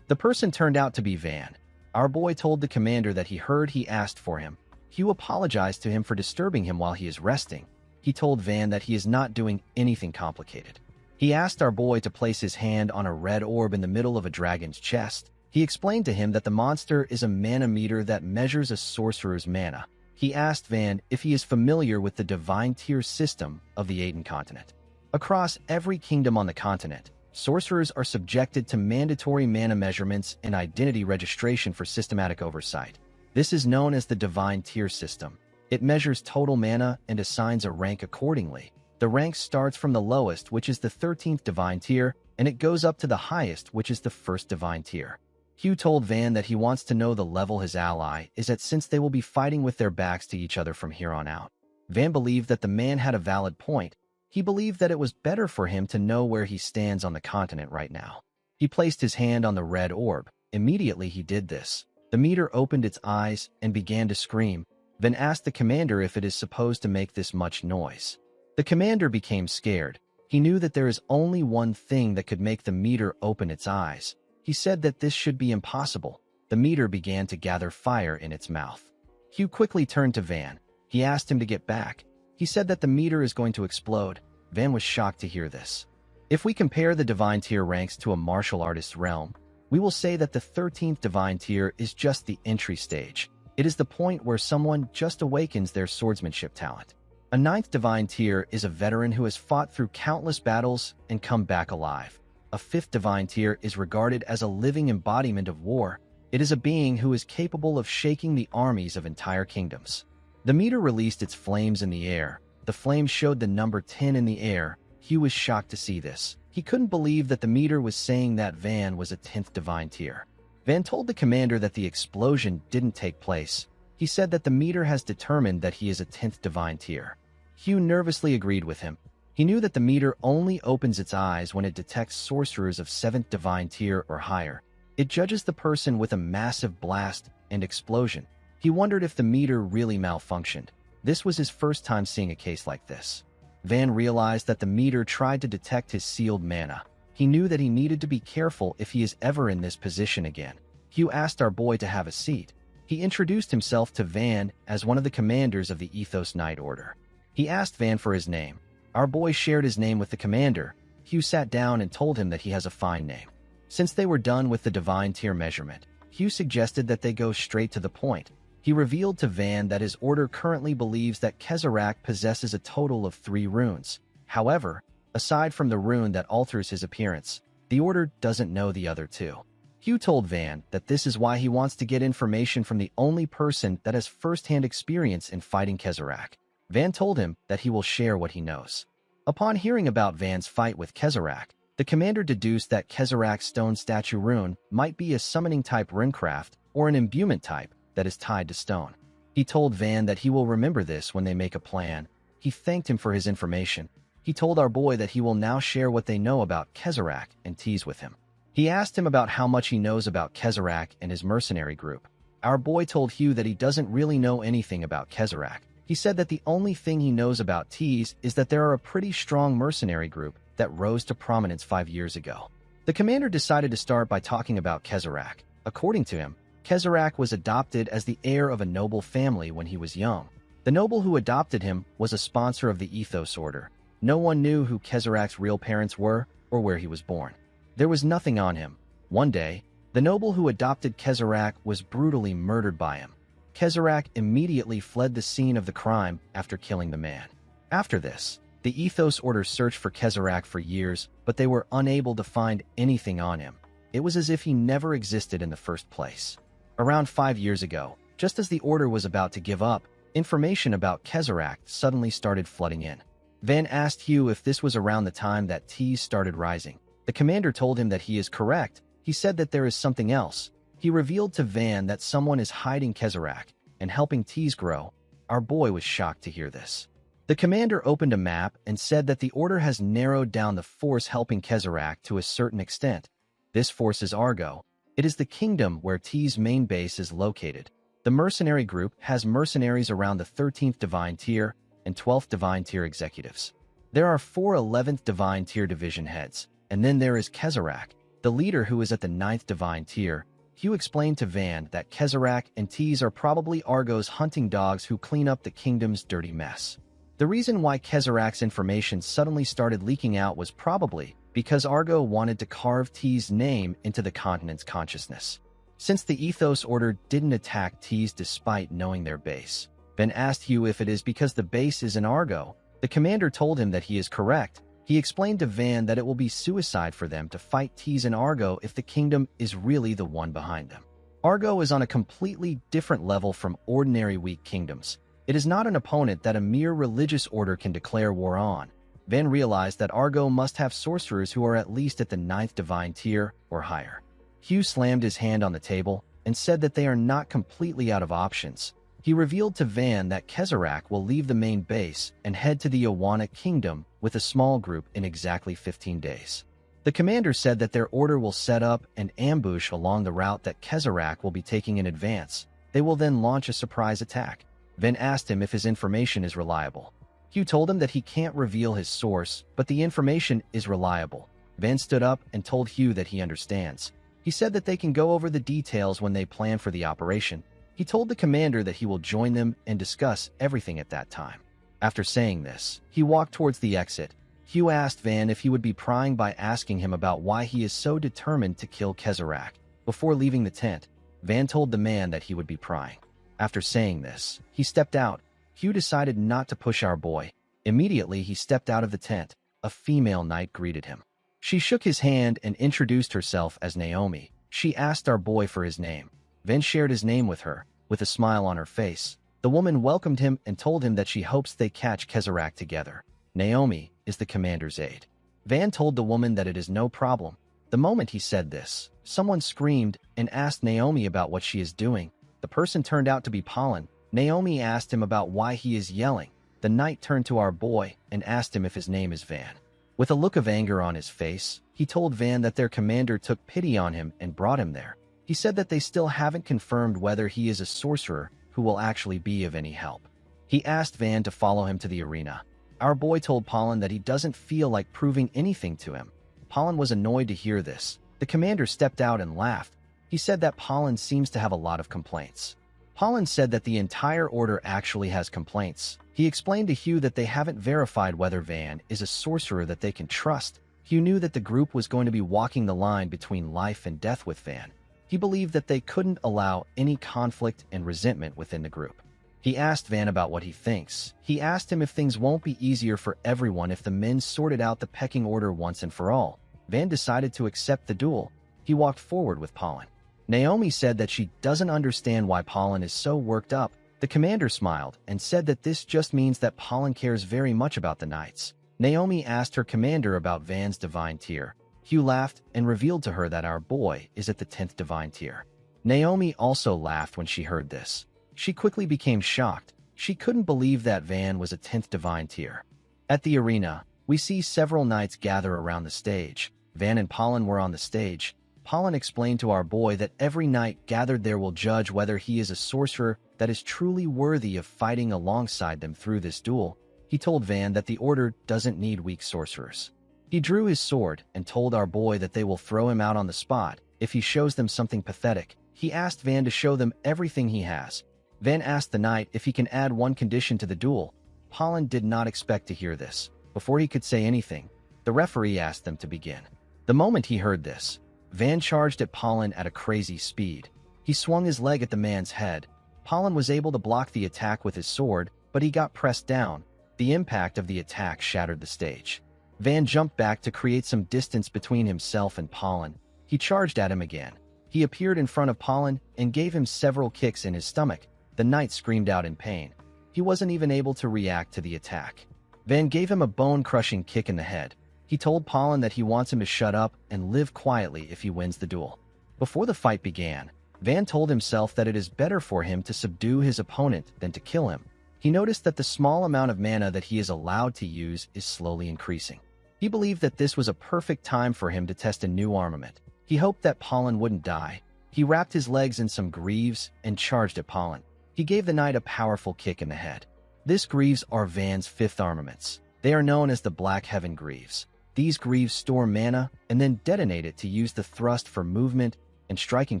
The person turned out to be Van. Our boy told the commander that he heard he asked for him. Hugh apologized to him for disturbing him while he is resting. He told Van that he is not doing anything complicated. He asked our boy to place his hand on a red orb in the middle of a dragon's chest. He explained to him that the monster is a mana meter that measures a sorcerer's mana. He asked Van if he is familiar with the divine tier system of the Aiden continent. Across every kingdom on the continent, sorcerers are subjected to mandatory mana measurements and identity registration for systematic oversight. This is known as the divine tier system. It measures total mana and assigns a rank accordingly. The rank starts from the lowest, which is the 13th divine tier, and it goes up to the highest, which is the 1st divine tier. Hugh told Van that he wants to know the level his ally is at since they will be fighting with their backs to each other from here on out. Van believed that the man had a valid point. He believed that it was better for him to know where he stands on the continent right now. He placed his hand on the red orb. Immediately he did this. The meter opened its eyes and began to scream, then asked the commander if it is supposed to make this much noise. The commander became scared. He knew that there is only one thing that could make the meter open its eyes. He said that this should be impossible. The meter began to gather fire in its mouth. Hugh quickly turned to Van. He asked him to get back. He said that the meter is going to explode. Van was shocked to hear this. If we compare the divine tier ranks to a martial artist's realm, we will say that the 13th divine tier is just the entry stage. It is the point where someone just awakens their swordsmanship talent. A 9th divine tier is a veteran who has fought through countless battles and come back alive. A 5th divine tier is regarded as a living embodiment of war. It is a being who is capable of shaking the armies of entire kingdoms. The meter released its flames in the air. The flames showed the number 10 in the air. Hugh was shocked to see this. He couldn't believe that the meter was saying that Van was a 10th divine tier. Van told the commander that the explosion didn't take place. He said that the meter has determined that he is a 10th divine tier. Hugh nervously agreed with him. He knew that the meter only opens its eyes when it detects sorcerers of 7th divine tier or higher. It judges the person with a massive blast and explosion. He wondered if the meter really malfunctioned. This was his first time seeing a case like this. Van realized that the meter tried to detect his sealed mana. He knew that he needed to be careful if he is ever in this position again. Hugh asked our boy to have a seat. He introduced himself to Van as one of the commanders of the Ethos Knight Order. He asked Van for his name. Our boy shared his name with the commander. Hugh sat down and told him that he has a fine name. Since they were done with the divine tier measurement, Hugh suggested that they go straight to the point. He revealed to Van that his order currently believes that Kezerak possesses a total of 3 runes. However, aside from the rune that alters his appearance, the order doesn't know the other 2. Hugh told Van that this is why he wants to get information from the only person that has first-hand experience in fighting Kezerak. Van told him that he will share what he knows. Upon hearing about Van's fight with Kezerak, the commander deduced that Kezerak's stone statue rune might be a summoning-type runecraft or an imbuement type that is tied to stone. He told Van that he will remember this when they make a plan. He thanked him for his information. He told our boy that he will now share what they know about Kezerak and tease with him. He asked him about how much he knows about Kezerak and his mercenary group. Our boy told Hugh that he doesn't really know anything about Kezerak. He said that the only thing he knows about Tease is that there are a pretty strong mercenary group that rose to prominence 5 years ago. The commander decided to start by talking about Kezerak. According to him, Kezerak was adopted as the heir of a noble family when he was young. The noble who adopted him was a sponsor of the Ethos Order. No one knew who Kezerak's real parents were or where he was born. There was nothing on him. One day, the noble who adopted Kezerak was brutally murdered by him. Kezerak immediately fled the scene of the crime after killing the man. After this, the Ethos Order searched for Kezerak for years, but they were unable to find anything on him. It was as if he never existed in the first place. Around 5 years ago, just as the Order was about to give up, information about Kezerak suddenly started flooding in. Van asked Hugh if this was around the time that Tease started rising. The commander told him that he is correct. He said that there is something else. He revealed to Van that someone is hiding Kezerak and helping Tease grow. Our boy was shocked to hear this. The commander opened a map and said that the Order has narrowed down the force helping Kezerak to a certain extent. This force is Argo. It is the kingdom where Tease's main base is located. The mercenary group has mercenaries around the 13th divine tier and 12th divine tier executives. There are 4 11th divine tier division heads, and then there is Kezerak, the leader who is at the 9th divine tier. Hugh explained to Van that Kezerak and Tease are probably Argo's hunting dogs who clean up the kingdom's dirty mess. The reason why Kezerak's information suddenly started leaking out was probably because Argo wanted to carve Tease's name into the continent's consciousness. Since the Ethos Order didn't attack Tease despite knowing their base, Van asked Hugh if it is because the base is in Argo. The commander told him that he is correct. He explained to Van that it will be suicide for them to fight Tease and Argo if the kingdom is really the one behind them. Argo is on a completely different level from ordinary weak kingdoms. It is not an opponent that a mere religious order can declare war on. Van realized that Argo must have sorcerers who are at least at the 9th divine tier or higher. Hugh slammed his hand on the table and said that they are not completely out of options. He revealed to Van that Kezerak will leave the main base and head to the Awana Kingdom with a small group in exactly 15 days. The commander said that their order will set up an ambush along the route that Kezerak will be taking in advance. They will then launch a surprise attack. Van asked him if his information is reliable. Hugh told him that he can't reveal his source, but the information is reliable. Van stood up and told Hugh that he understands. He said that they can go over the details when they plan for the operation. He told the commander that he will join them and discuss everything at that time. After saying this, he walked towards the exit. Hugh asked Van if he would be prying by asking him about why he is so determined to kill Kezerak. Before leaving the tent, Van told the man that he would be prying. After saying this, he stepped out. Hugh decided not to push our boy. Immediately, he stepped out of the tent. A female knight greeted him. She shook his hand and introduced herself as Naomi. She asked our boy for his name. Van shared his name with her, with a smile on her face. The woman welcomed him and told him that she hopes they catch Kezerak together. Naomi is the commander's aide. Van told the woman that it is no problem. The moment he said this, someone screamed and asked Naomi about what she is doing. The person turned out to be Pollen. Naomi asked him about why he is yelling. The knight turned to our boy and asked him if his name is Van. With a look of anger on his face, he told Van that their commander took pity on him and brought him there. He said that they still haven't confirmed whether he is a sorcerer who will actually be of any help. He asked Van to follow him to the arena. Our boy told Pollen that he doesn't feel like proving anything to him. Pollen was annoyed to hear this. The commander stepped out and laughed. He said that Pollen seems to have a lot of complaints. Pollen said that the entire order actually has complaints. He explained to Hugh that they haven't verified whether Van is a sorcerer that they can trust. Hugh knew that the group was going to be walking the line between life and death with Van. He believed that they couldn't allow any conflict and resentment within the group. He asked Van about what he thinks. He asked him if things won't be easier for everyone if the men sorted out the pecking order once and for all. Van decided to accept the duel. He walked forward with Pollen. Naomi said that she doesn't understand why Pollen is so worked up. The commander smiled and said that this just means that Pollen cares very much about the knights. Naomi asked her commander about Van's divine tier. Hugh laughed and revealed to her that our boy is at the 10th divine tier. Naomi also laughed when she heard this. She quickly became shocked. She couldn't believe that Van was a 10th divine tier. At the arena, we see several knights gather around the stage. Van and Pollen were on the stage. Pollen explained to our boy that every knight gathered there will judge whether he is a sorcerer that is truly worthy of fighting alongside them through this duel. He told Van that the order doesn't need weak sorcerers. He drew his sword and told our boy that they will throw him out on the spot if he shows them something pathetic. He asked Van to show them everything he has. Van asked the knight if he can add one condition to the duel. Pollen did not expect to hear this. Before he could say anything, the referee asked them to begin. The moment he heard this, Van charged at Pollen at a crazy speed. He swung his leg at the man's head. Pollen was able to block the attack with his sword, but he got pressed down. The impact of the attack shattered the stage. Van jumped back to create some distance between himself and Pollen. He charged at him again. He appeared in front of Pollen and gave him several kicks in his stomach. The knight screamed out in pain. He wasn't even able to react to the attack. Van gave him a bone-crushing kick in the head. He told Pollen that he wants him to shut up and live quietly if he wins the duel. Before the fight began, Van told himself that it is better for him to subdue his opponent than to kill him. He noticed that the small amount of mana that he is allowed to use is slowly increasing. He believed that this was a perfect time for him to test a new armament. He hoped that Pollen wouldn't die. He wrapped his legs in some greaves and charged at Pollen. He gave the knight a powerful kick in the head. These greaves are Van's 5th armaments. They are known as the Black Heaven Greaves. These greaves store mana and then detonate it to use the thrust for movement and striking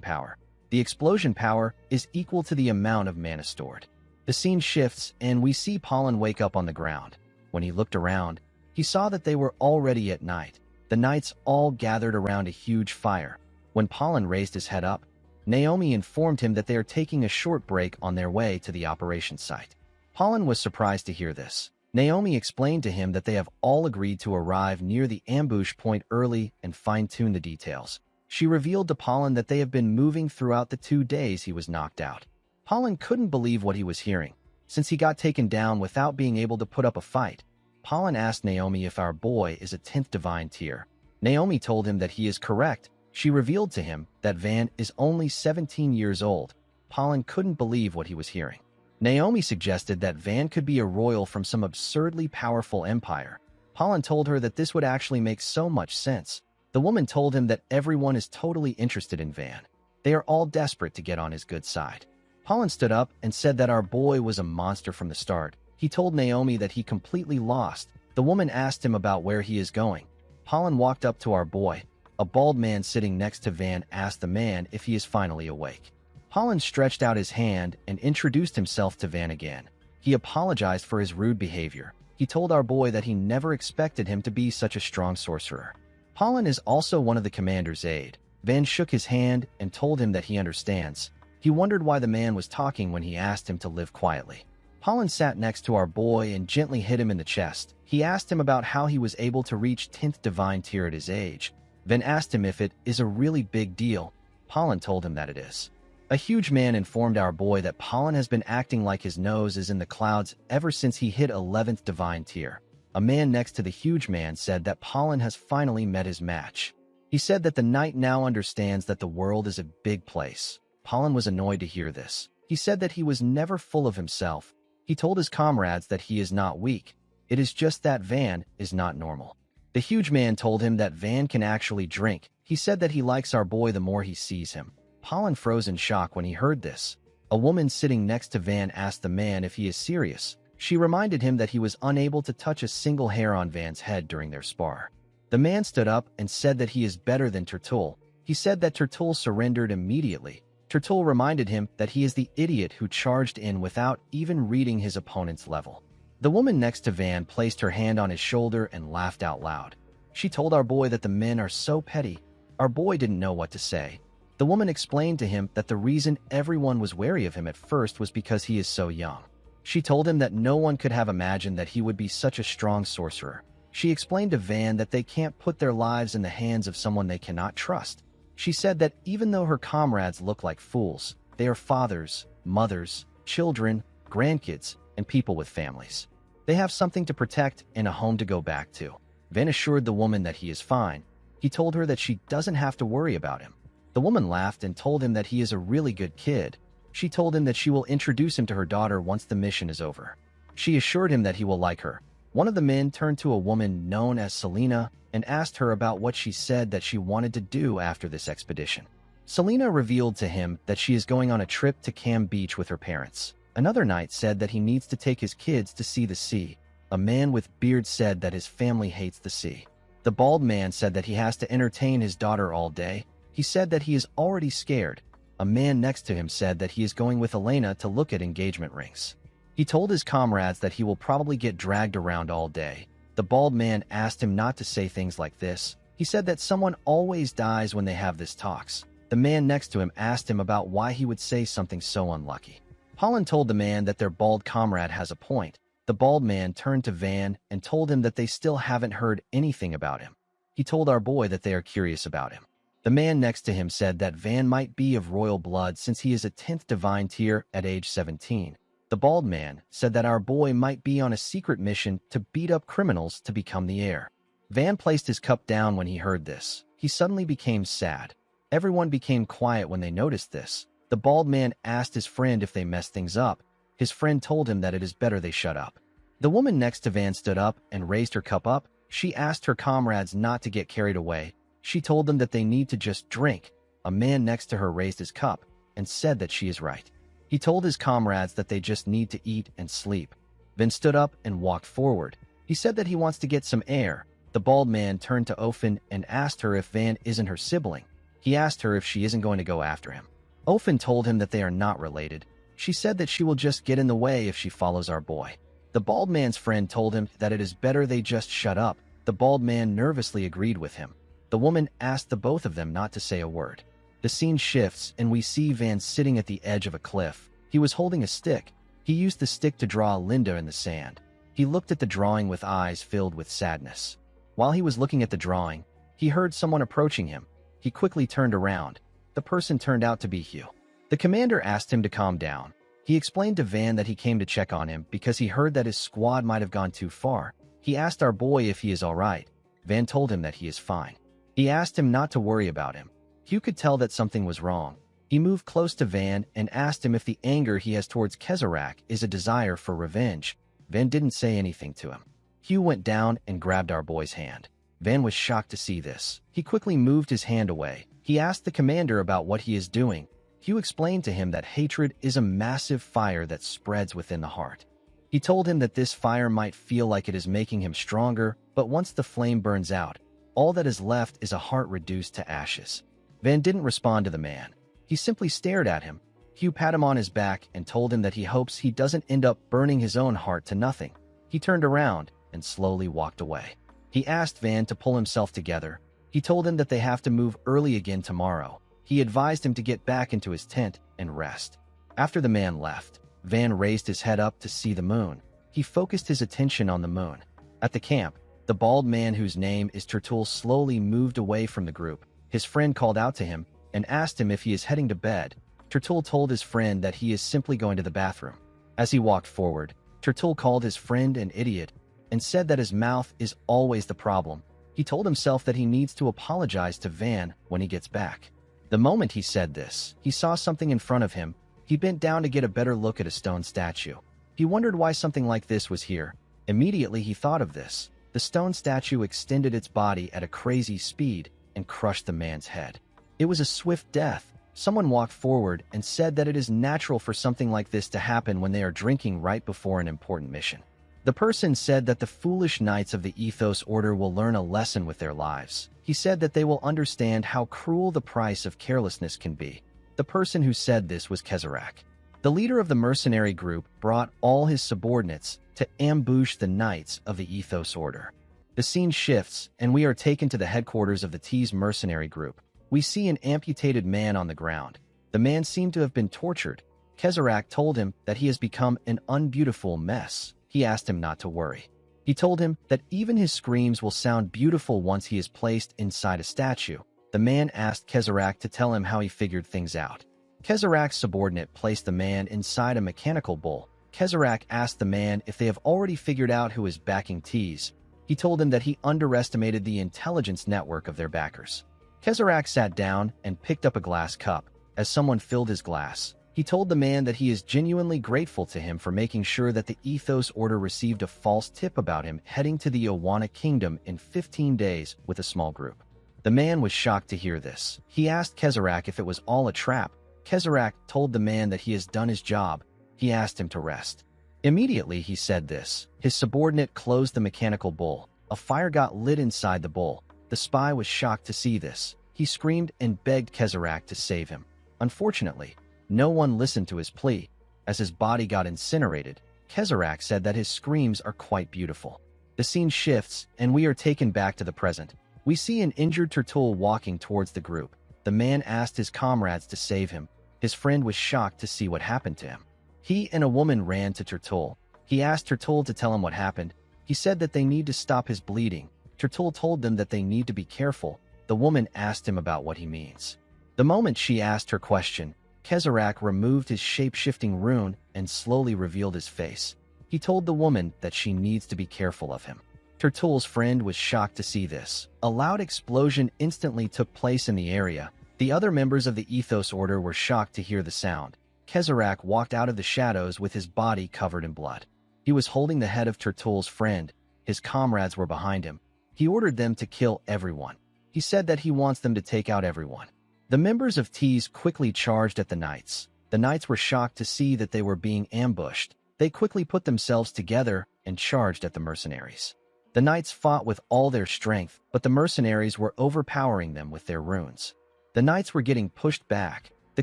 power. The explosion power is equal to the amount of mana stored. The scene shifts and we see Pollen wake up on the ground. When he looked around, he saw that they were already at night. The knights all gathered around a huge fire. When Pollen raised his head up, Naomi informed him that they are taking a short break on their way to the operation site. Pollen was surprised to hear this. Naomi explained to him that they have all agreed to arrive near the ambush point early and fine-tune the details. She revealed to Pollen that they have been moving throughout the 2 days he was knocked out. Pollen couldn't believe what he was hearing, since he got taken down without being able to put up a fight. Pollen asked Naomi if our boy is a 10th divine tier. Naomi told him that he is correct. She revealed to him that Van is only 17 years old. Pollen couldn't believe what he was hearing. Naomi suggested that Van could be a royal from some absurdly powerful empire. Pollen told her that this would actually make so much sense. The woman told him that everyone is totally interested in Van. They are all desperate to get on his good side. Pollen stood up and said that our boy was a monster from the start. He told Naomi that he completely lost. The woman asked him about where he is going. Pollen walked up to our boy. A bald man sitting next to Van asked the man if he is finally awake. Pollen stretched out his hand and introduced himself to Van again. He apologized for his rude behavior. He told our boy that he never expected him to be such a strong sorcerer. Pollen is also one of the commander's aide. Van shook his hand and told him that he understands. He wondered why the man was talking when he asked him to live quietly. Pollen sat next to our boy and gently hit him in the chest. He asked him about how he was able to reach 10th divine tier at his age. Van asked him if it is a really big deal. Pollen told him that it is. A huge man informed our boy that Pollen has been acting like his nose is in the clouds ever since he hit 11th divine tier. A man next to the huge man said that Pollen has finally met his match. He said that the knight now understands that the world is a big place. Pollen was annoyed to hear this. He said that he was never full of himself. He told his comrades that he is not weak. It is just that Van is not normal. The huge man told him that Van can actually drink. He said that he likes our boy the more he sees him. Pollen froze in shock when he heard this. A woman sitting next to Van asked the man if he is serious. She reminded him that he was unable to touch a single hair on Van's head during their spar. The man stood up and said that he is better than Turtul. He said that Turtul surrendered immediately. Turtul reminded him that he is the idiot who charged in without even reading his opponent's level. The woman next to Van placed her hand on his shoulder and laughed out loud. She told our boy that the men are so petty. Our boy didn't know what to say. The woman explained to him that the reason everyone was wary of him at first was because he is so young. She told him that no one could have imagined that he would be such a strong sorcerer. She explained to Van that they can't put their lives in the hands of someone they cannot trust. She said that even though her comrades look like fools, they are fathers, mothers, children, grandkids, and people with families. They have something to protect and a home to go back to. Van assured the woman that he is fine. He told her that she doesn't have to worry about him. The woman laughed and told him that he is a really good kid. She told him that she will introduce him to her daughter once the mission is over. She assured him that he will like her. One of the men turned to a woman known as Selena and asked her about what she said that she wanted to do after this expedition. Selena revealed to him that she is going on a trip to Cam Beach with her parents. Another knight said that he needs to take his kids to see the sea. A man with beard said that his family hates the sea. The bald man said that he has to entertain his daughter all day. He said that he is already scared. A man next to him said that he is going with Elena to look at engagement rings. He told his comrades that he will probably get dragged around all day. The bald man asked him not to say things like this. He said that someone always dies when they have this talks. The man next to him asked him about why he would say something so unlucky. Pollen told the man that their bald comrade has a point. The bald man turned to Van and told him that they still haven't heard anything about him. He told our boy that they are curious about him. The man next to him said that Van might be of royal blood since he is a 10th divine tier at age 17. The bald man said that our boy might be on a secret mission to beat up criminals to become the heir. Van placed his cup down when he heard this. He suddenly became sad. Everyone became quiet when they noticed this. The bald man asked his friend if they messed things up. His friend told him that it is better they shut up. The woman next to Van stood up and raised her cup up. She asked her comrades not to get carried away. She told them that they need to just drink. A man next to her raised his cup and said that she is right. He told his comrades that they just need to eat and sleep. Van stood up and walked forward. He said that he wants to get some air. The bald man turned to Ofen and asked her if Van isn't her sibling. He asked her if she isn't going to go after him. Ofen told him that they are not related. She said that she will just get in the way if she follows our boy. The bald man's friend told him that it is better they just shut up. The bald man nervously agreed with him. The woman asked the both of them not to say a word. The scene shifts and we see Van sitting at the edge of a cliff. He was holding a stick. He used the stick to draw Linda in the sand. He looked at the drawing with eyes filled with sadness. While he was looking at the drawing, he heard someone approaching him. He quickly turned around. The person turned out to be Hugh. The commander asked him to calm down. He explained to Van that he came to check on him because he heard that his squad might have gone too far. He asked our boy if he is all right. Van told him that he is fine. He asked him not to worry about him. Hugh could tell that something was wrong. He moved close to Van and asked him if the anger he has towards Kezarak is a desire for revenge. Van didn't say anything to him. Hugh went down and grabbed our boy's hand. Van was shocked to see this. He quickly moved his hand away. He asked the commander about what he is doing. Hugh explained to him that hatred is a massive fire that spreads within the heart. He told him that this fire might feel like it is making him stronger, but once the flame burns out, all that is left is a heart reduced to ashes. Van didn't respond to the man. He simply stared at him. Hugh pat him on his back and told him that he hopes he doesn't end up burning his own heart to nothing. He turned around and slowly walked away. He asked Van to pull himself together. He told him that they have to move early again tomorrow. He advised him to get back into his tent and rest. After the man left, Van raised his head up to see the moon. He focused his attention on the moon. At the camp, the bald man whose name is Turtul slowly moved away from the group. His friend called out to him and asked him if he is heading to bed. Turtul told his friend that he is simply going to the bathroom. As he walked forward, Turtul called his friend an idiot. and said that his mouth is always the problem. He told himself that he needs to apologize to Van when he gets back. The moment he said this, he saw something in front of him. He bent down to get a better look at a stone statue. He wondered why something like this was here. Immediately he thought of this. The stone statue extended its body at a crazy speed and crushed the man's head. It was a swift death. Someone walked forward and said that it is natural for something like this to happen when they are drinking right before an important mission. The person said that the foolish knights of the Ethos Order will learn a lesson with their lives. He said that they will understand how cruel the price of carelessness can be. The person who said this was Kezarak. The leader of the mercenary group brought all his subordinates to ambush the knights of the Ethos Order. The scene shifts, and we are taken to the headquarters of the T's mercenary group. We see an amputated man on the ground. The man seemed to have been tortured. Kezarak told him that he has become an unbeautiful mess. He asked him not to worry. He told him that even his screams will sound beautiful once he is placed inside a statue. The man asked Kezarak to tell him how he figured things out. Kezarak's subordinate placed the man inside a mechanical bull. Kezarak asked the man if they have already figured out who is backing T's. He told him that he underestimated the intelligence network of their backers. Kezarak sat down and picked up a glass cup. As someone filled his glass, he told the man that he is genuinely grateful to him for making sure that the Ethos Order received a false tip about him heading to the Awana Kingdom in 15 days with a small group. The man was shocked to hear this. He asked Kezarak if it was all a trap. Kezarak told the man that he has done his job. He asked him to rest. Immediately he said this. His subordinate closed the mechanical bull. A fire got lit inside the bull. The spy was shocked to see this. He screamed and begged Kezarak to save him. Unfortunately, no one listened to his plea. As his body got incinerated, Kezarak said that his screams are quite beautiful. The scene shifts, and we are taken back to the present. We see an injured Turtul walking towards the group. The man asked his comrades to save him. His friend was shocked to see what happened to him. He and a woman ran to Turtul. He asked Turtul to tell him what happened. He said that they need to stop his bleeding. Turtul told them that they need to be careful. The woman asked him about what he means. The moment she asked her question, Kezarak removed his shape-shifting rune and slowly revealed his face. He told the woman that she needs to be careful of him. Turtul's friend was shocked to see this. A loud explosion instantly took place in the area. The other members of the Ethos Order were shocked to hear the sound. Kezarak walked out of the shadows with his body covered in blood. He was holding the head of Turtul's friend. His comrades were behind him. He ordered them to kill everyone. He said that he wants them to take out everyone. The members of T's quickly charged at the knights. The knights were shocked to see that they were being ambushed. They quickly put themselves together and charged at the mercenaries. The knights fought with all their strength, but the mercenaries were overpowering them with their runes. The knights were getting pushed back. The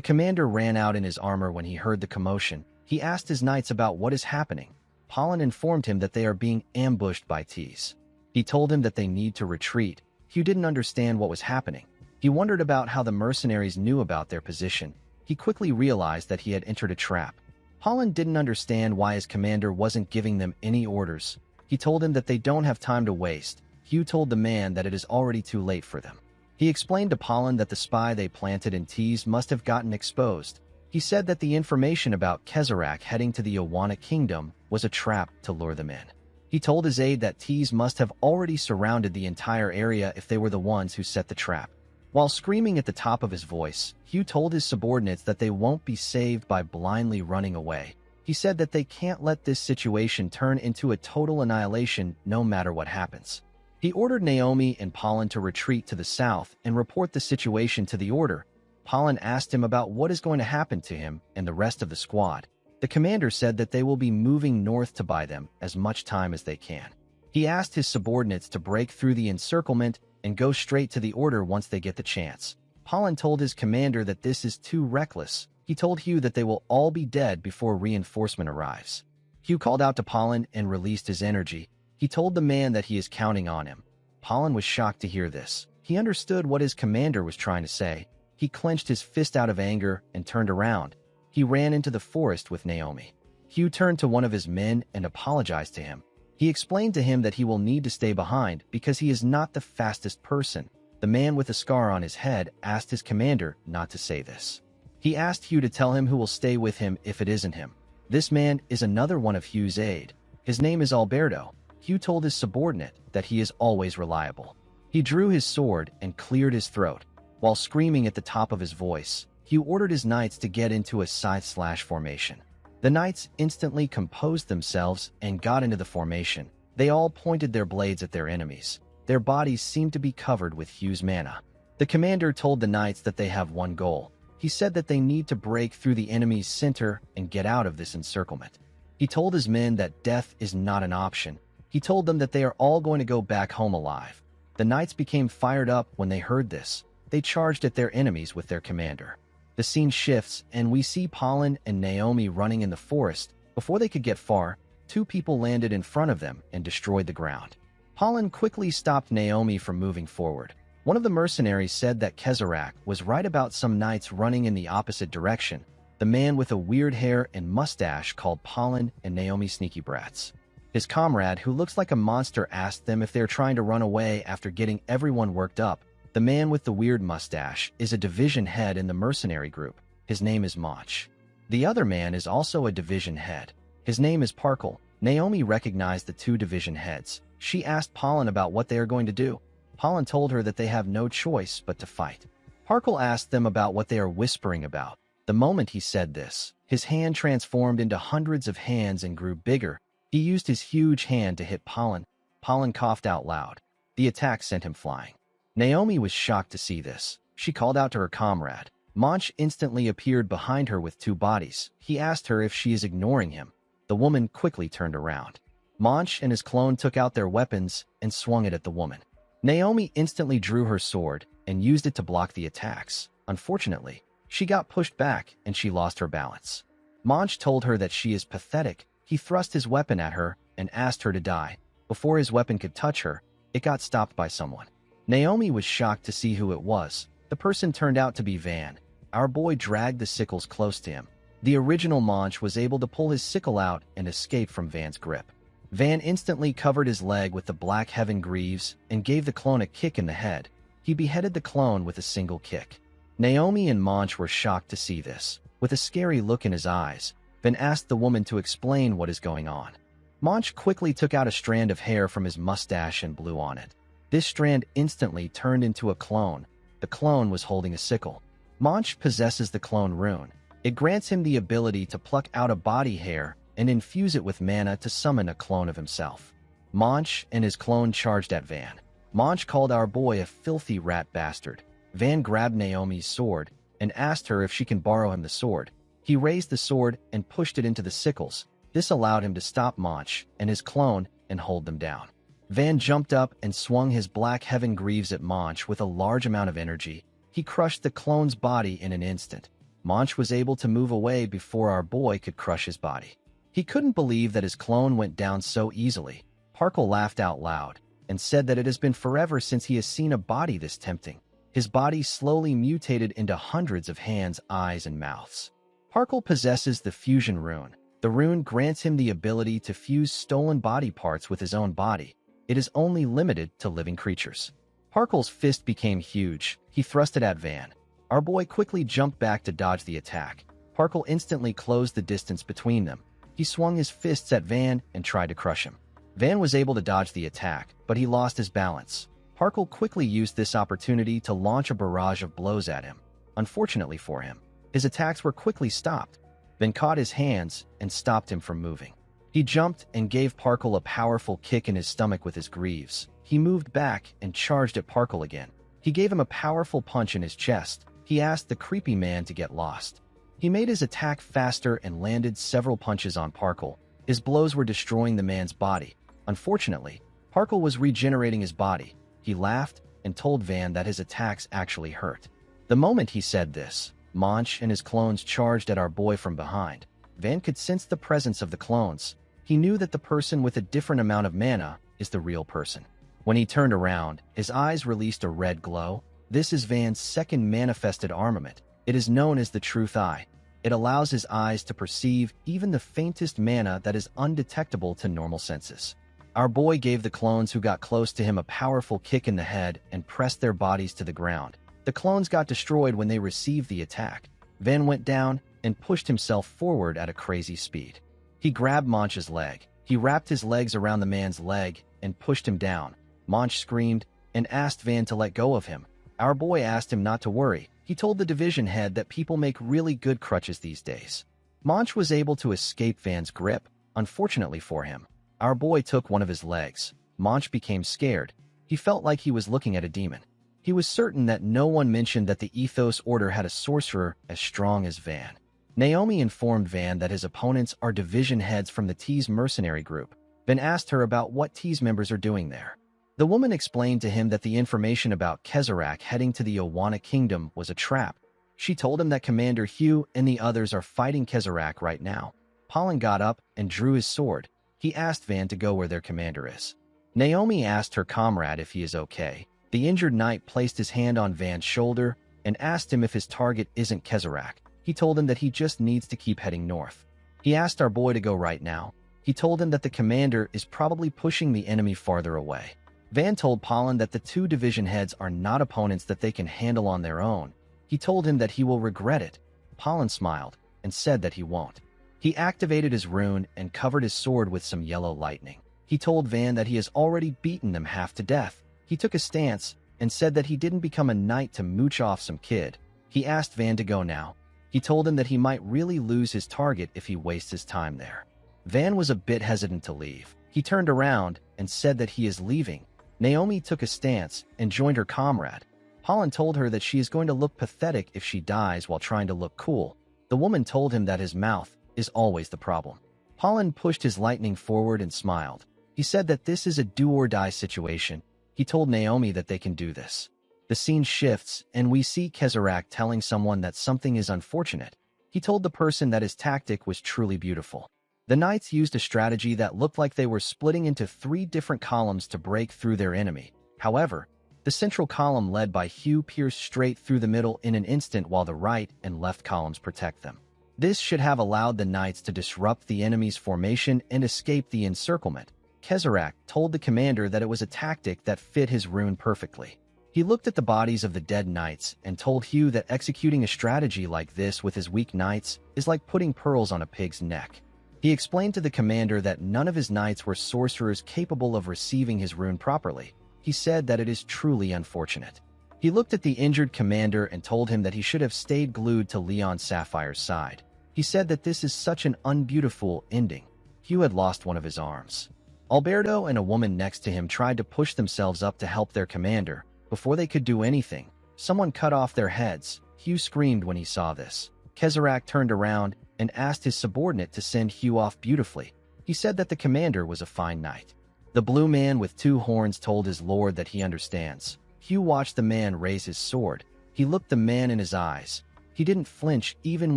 commander ran out in his armor when he heard the commotion. He asked his knights about what is happening. Pollen informed him that they are being ambushed by T's. He told him that they need to retreat. Hugh didn't understand what was happening. He wondered about how the mercenaries knew about their position. He quickly realized that he had entered a trap. Pollen didn't understand why his commander wasn't giving them any orders. He told him that they don't have time to waste. Hugh told the man that it is already too late for them. He explained to Pollen that the spy they planted in T's must have gotten exposed. He said that the information about Kezarak heading to the Awana Kingdom was a trap to lure them in. He told his aide that T's must have already surrounded the entire area if they were the ones who set the trap. While screaming at the top of his voice, Hugh told his subordinates that they won't be saved by blindly running away. He said that they can't let this situation turn into a total annihilation no matter what happens. He ordered Naomi and Pollen to retreat to the south and report the situation to the Order. Pollen asked him about what is going to happen to him and the rest of the squad. The commander said that they will be moving north to buy them as much time as they can. He asked his subordinates to break through the encirclement and go straight to the Order once they get the chance. Pollen told his commander that this is too reckless. He told Hugh that they will all be dead before reinforcement arrives. Hugh called out to Pollen and released his energy. He told the man that he is counting on him. Pollen was shocked to hear this. He understood what his commander was trying to say. He clenched his fist out of anger and turned around. He ran into the forest with Naomi. Hugh turned to one of his men and apologized to him. He explained to him that he will need to stay behind because he is not the fastest person. The man with a scar on his head asked his commander not to say this. He asked Hugh to tell him who will stay with him if it isn't him. This man is another one of Hugh's aide. His name is Alberto. Hugh told his subordinate that he is always reliable. He drew his sword and cleared his throat. While screaming at the top of his voice, Hugh ordered his knights to get into a scythe-slash formation. The knights instantly composed themselves and got into the formation. They all pointed their blades at their enemies. Their bodies seemed to be covered with Hugh's mana. The commander told the knights that they have one goal. He said that they need to break through the enemy's center and get out of this encirclement. He told his men that death is not an option. He told them that they are all going to go back home alive. The knights became fired up when they heard this. They charged at their enemies with their commander. The scene shifts, and we see Pollen and Naomi running in the forest. Before they could get far, two people landed in front of them and destroyed the ground. Pollen quickly stopped Naomi from moving forward. One of the mercenaries said that Kezarak was right about some knights running in the opposite direction. The man with a weird hair and mustache called Pollen and Naomi sneaky brats. His comrade, who looks like a monster, asked them if they're trying to run away after getting everyone worked up. The man with the weird mustache is a division head in the mercenary group. His name is Mach. The other man is also a division head. His name is Parkle. Naomi recognized the two division heads. She asked Pollen about what they are going to do. Pollen told her that they have no choice but to fight. Parkle asked them about what they are whispering about. The moment he said this, his hand transformed into hundreds of hands and grew bigger. He used his huge hand to hit Pollen. Pollen coughed out loud. The attack sent him flying. Naomi was shocked to see this. She called out to her comrade. Mach instantly appeared behind her with two bodies. He asked her if she is ignoring him. The woman quickly turned around. Mach and his clone took out their weapons and swung it at the woman. Naomi instantly drew her sword and used it to block the attacks. Unfortunately, she got pushed back and she lost her balance. Mach told her that she is pathetic. He thrust his weapon at her and asked her to die. Before his weapon could touch her, it got stopped by someone. Naomi was shocked to see who it was. The person turned out to be Van. Our boy dragged the sickles close to him. The original Mach was able to pull his sickle out and escape from Van's grip. Van instantly covered his leg with the Black Heaven Greaves and gave the clone a kick in the head. He beheaded the clone with a single kick. Naomi and Mach were shocked to see this. With a scary look in his eyes, Van asked the woman to explain what is going on. Mach quickly took out a strand of hair from his mustache and blew on it. This strand instantly turned into a clone. The clone was holding a sickle. Mach possesses the clone rune. It grants him the ability to pluck out a body hair and infuse it with mana to summon a clone of himself. Mach and his clone charged at Van. Mach called our boy a filthy rat bastard. Van grabbed Naomi's sword and asked her if she can borrow him the sword. He raised the sword and pushed it into the sickles. This allowed him to stop Mach and his clone and hold them down. Van jumped up and swung his Black Heaven Greaves at Mach with a large amount of energy. He crushed the clone's body in an instant. Mach was able to move away before our boy could crush his body. He couldn't believe that his clone went down so easily. Parkle laughed out loud and said that it has been forever since he has seen a body this tempting. His body slowly mutated into hundreds of hands, eyes, and mouths. Parkle possesses the fusion rune. The rune grants him the ability to fuse stolen body parts with his own body. It is only limited to living creatures. Parkle's fist became huge. He thrust it at Van. Our boy quickly jumped back to dodge the attack. Parkle instantly closed the distance between them. He swung his fists at Van and tried to crush him. Van was able to dodge the attack, but he lost his balance. Parkle quickly used this opportunity to launch a barrage of blows at him. Unfortunately for him, his attacks were quickly stopped. Van caught his hands and stopped him from moving. He jumped and gave Parkle a powerful kick in his stomach with his greaves. He moved back and charged at Parkle again. He gave him a powerful punch in his chest. He asked the creepy man to get lost. He made his attack faster and landed several punches on Parkle. His blows were destroying the man's body. Unfortunately, Parkle was regenerating his body. He laughed and told Van that his attacks actually hurt. The moment he said this, Mach and his clones charged at our boy from behind. Van could sense the presence of the clones. He knew that the person with a different amount of mana is the real person. When he turned around, his eyes released a red glow. This is Van's second manifested armament. It is known as the Truth Eye. It allows his eyes to perceive even the faintest mana that is undetectable to normal senses. Our boy gave the clones who got close to him a powerful kick in the head and pressed their bodies to the ground. The clones got destroyed when they received the attack. Van went down and pushed himself forward at a crazy speed. He grabbed Mach's leg. He wrapped his legs around the man's leg and pushed him down. Monch screamed and asked Van to let go of him. Our boy asked him not to worry. He told the division head that people make really good crutches these days. Monch was able to escape Van's grip, unfortunately for him. Our boy took one of his legs. Monch became scared. He felt like he was looking at a demon. He was certain that no one mentioned that the Ethos Order had a sorcerer as strong as Van. Naomi informed Van that his opponents are division heads from the T's mercenary group. Van asked her about what T's members are doing there. The woman explained to him that the information about Kezharak heading to the Owana Kingdom was a trap. She told him that Commander Hugh and the others are fighting Kezharak right now. Pollen got up and drew his sword. He asked Van to go where their commander is. Naomi asked her comrade if he is okay. The injured knight placed his hand on Van's shoulder and asked him if his target isn't Kezharak. He told him that he just needs to keep heading north. He asked our boy to go right now. He told him that the commander is probably pushing the enemy farther away. Van told Pollen that the two division heads are not opponents that they can handle on their own. He told him that he will regret it. Pollen smiled and said that he won't. He activated his rune and covered his sword with some yellow lightning. He told Van that he has already beaten them half to death. He took a stance and said that he didn't become a knight to mooch off some kid. He asked Van to go now. He told him that he might really lose his target if he wastes his time there. Van was a bit hesitant to leave. He turned around and said that he is leaving. Naomi took a stance and joined her comrade. Pollen told her that she is going to look pathetic if she dies while trying to look cool. The woman told him that his mouth is always the problem. Pollen pushed his lightning forward and smiled. He said that this is a do-or-die situation. He told Naomi that they can do this. The scene shifts, and we see Kezharak telling someone that something is unfortunate. He told the person that his tactic was truly beautiful. The knights used a strategy that looked like they were splitting into 3 different columns to break through their enemy. However, the central column led by Hugh pierced straight through the middle in an instant while the right and left columns protect them. This should have allowed the knights to disrupt the enemy's formation and escape the encirclement. Kezharak told the commander that it was a tactic that fit his rune perfectly. He looked at the bodies of the dead knights and told Hugh that executing a strategy like this with his weak knights is like putting pearls on a pig's neck. He explained to the commander that none of his knights were sorcerers capable of receiving his rune properly. He said that it is truly unfortunate. He looked at the injured commander and told him that he should have stayed glued to Leon Sapphire's side. He said that this is such an unbeautiful ending. Hugh had lost one of his arms. Alberto and a woman next to him tried to push themselves up to help their commander. Before they could do anything, someone cut off their heads. Hugh screamed when he saw this. Kezharak turned around and asked his subordinate to send Hugh off beautifully. He said that the commander was a fine knight. The blue man with 2 horns told his lord that he understands. Hugh watched the man raise his sword. He looked the man in his eyes. He didn't flinch even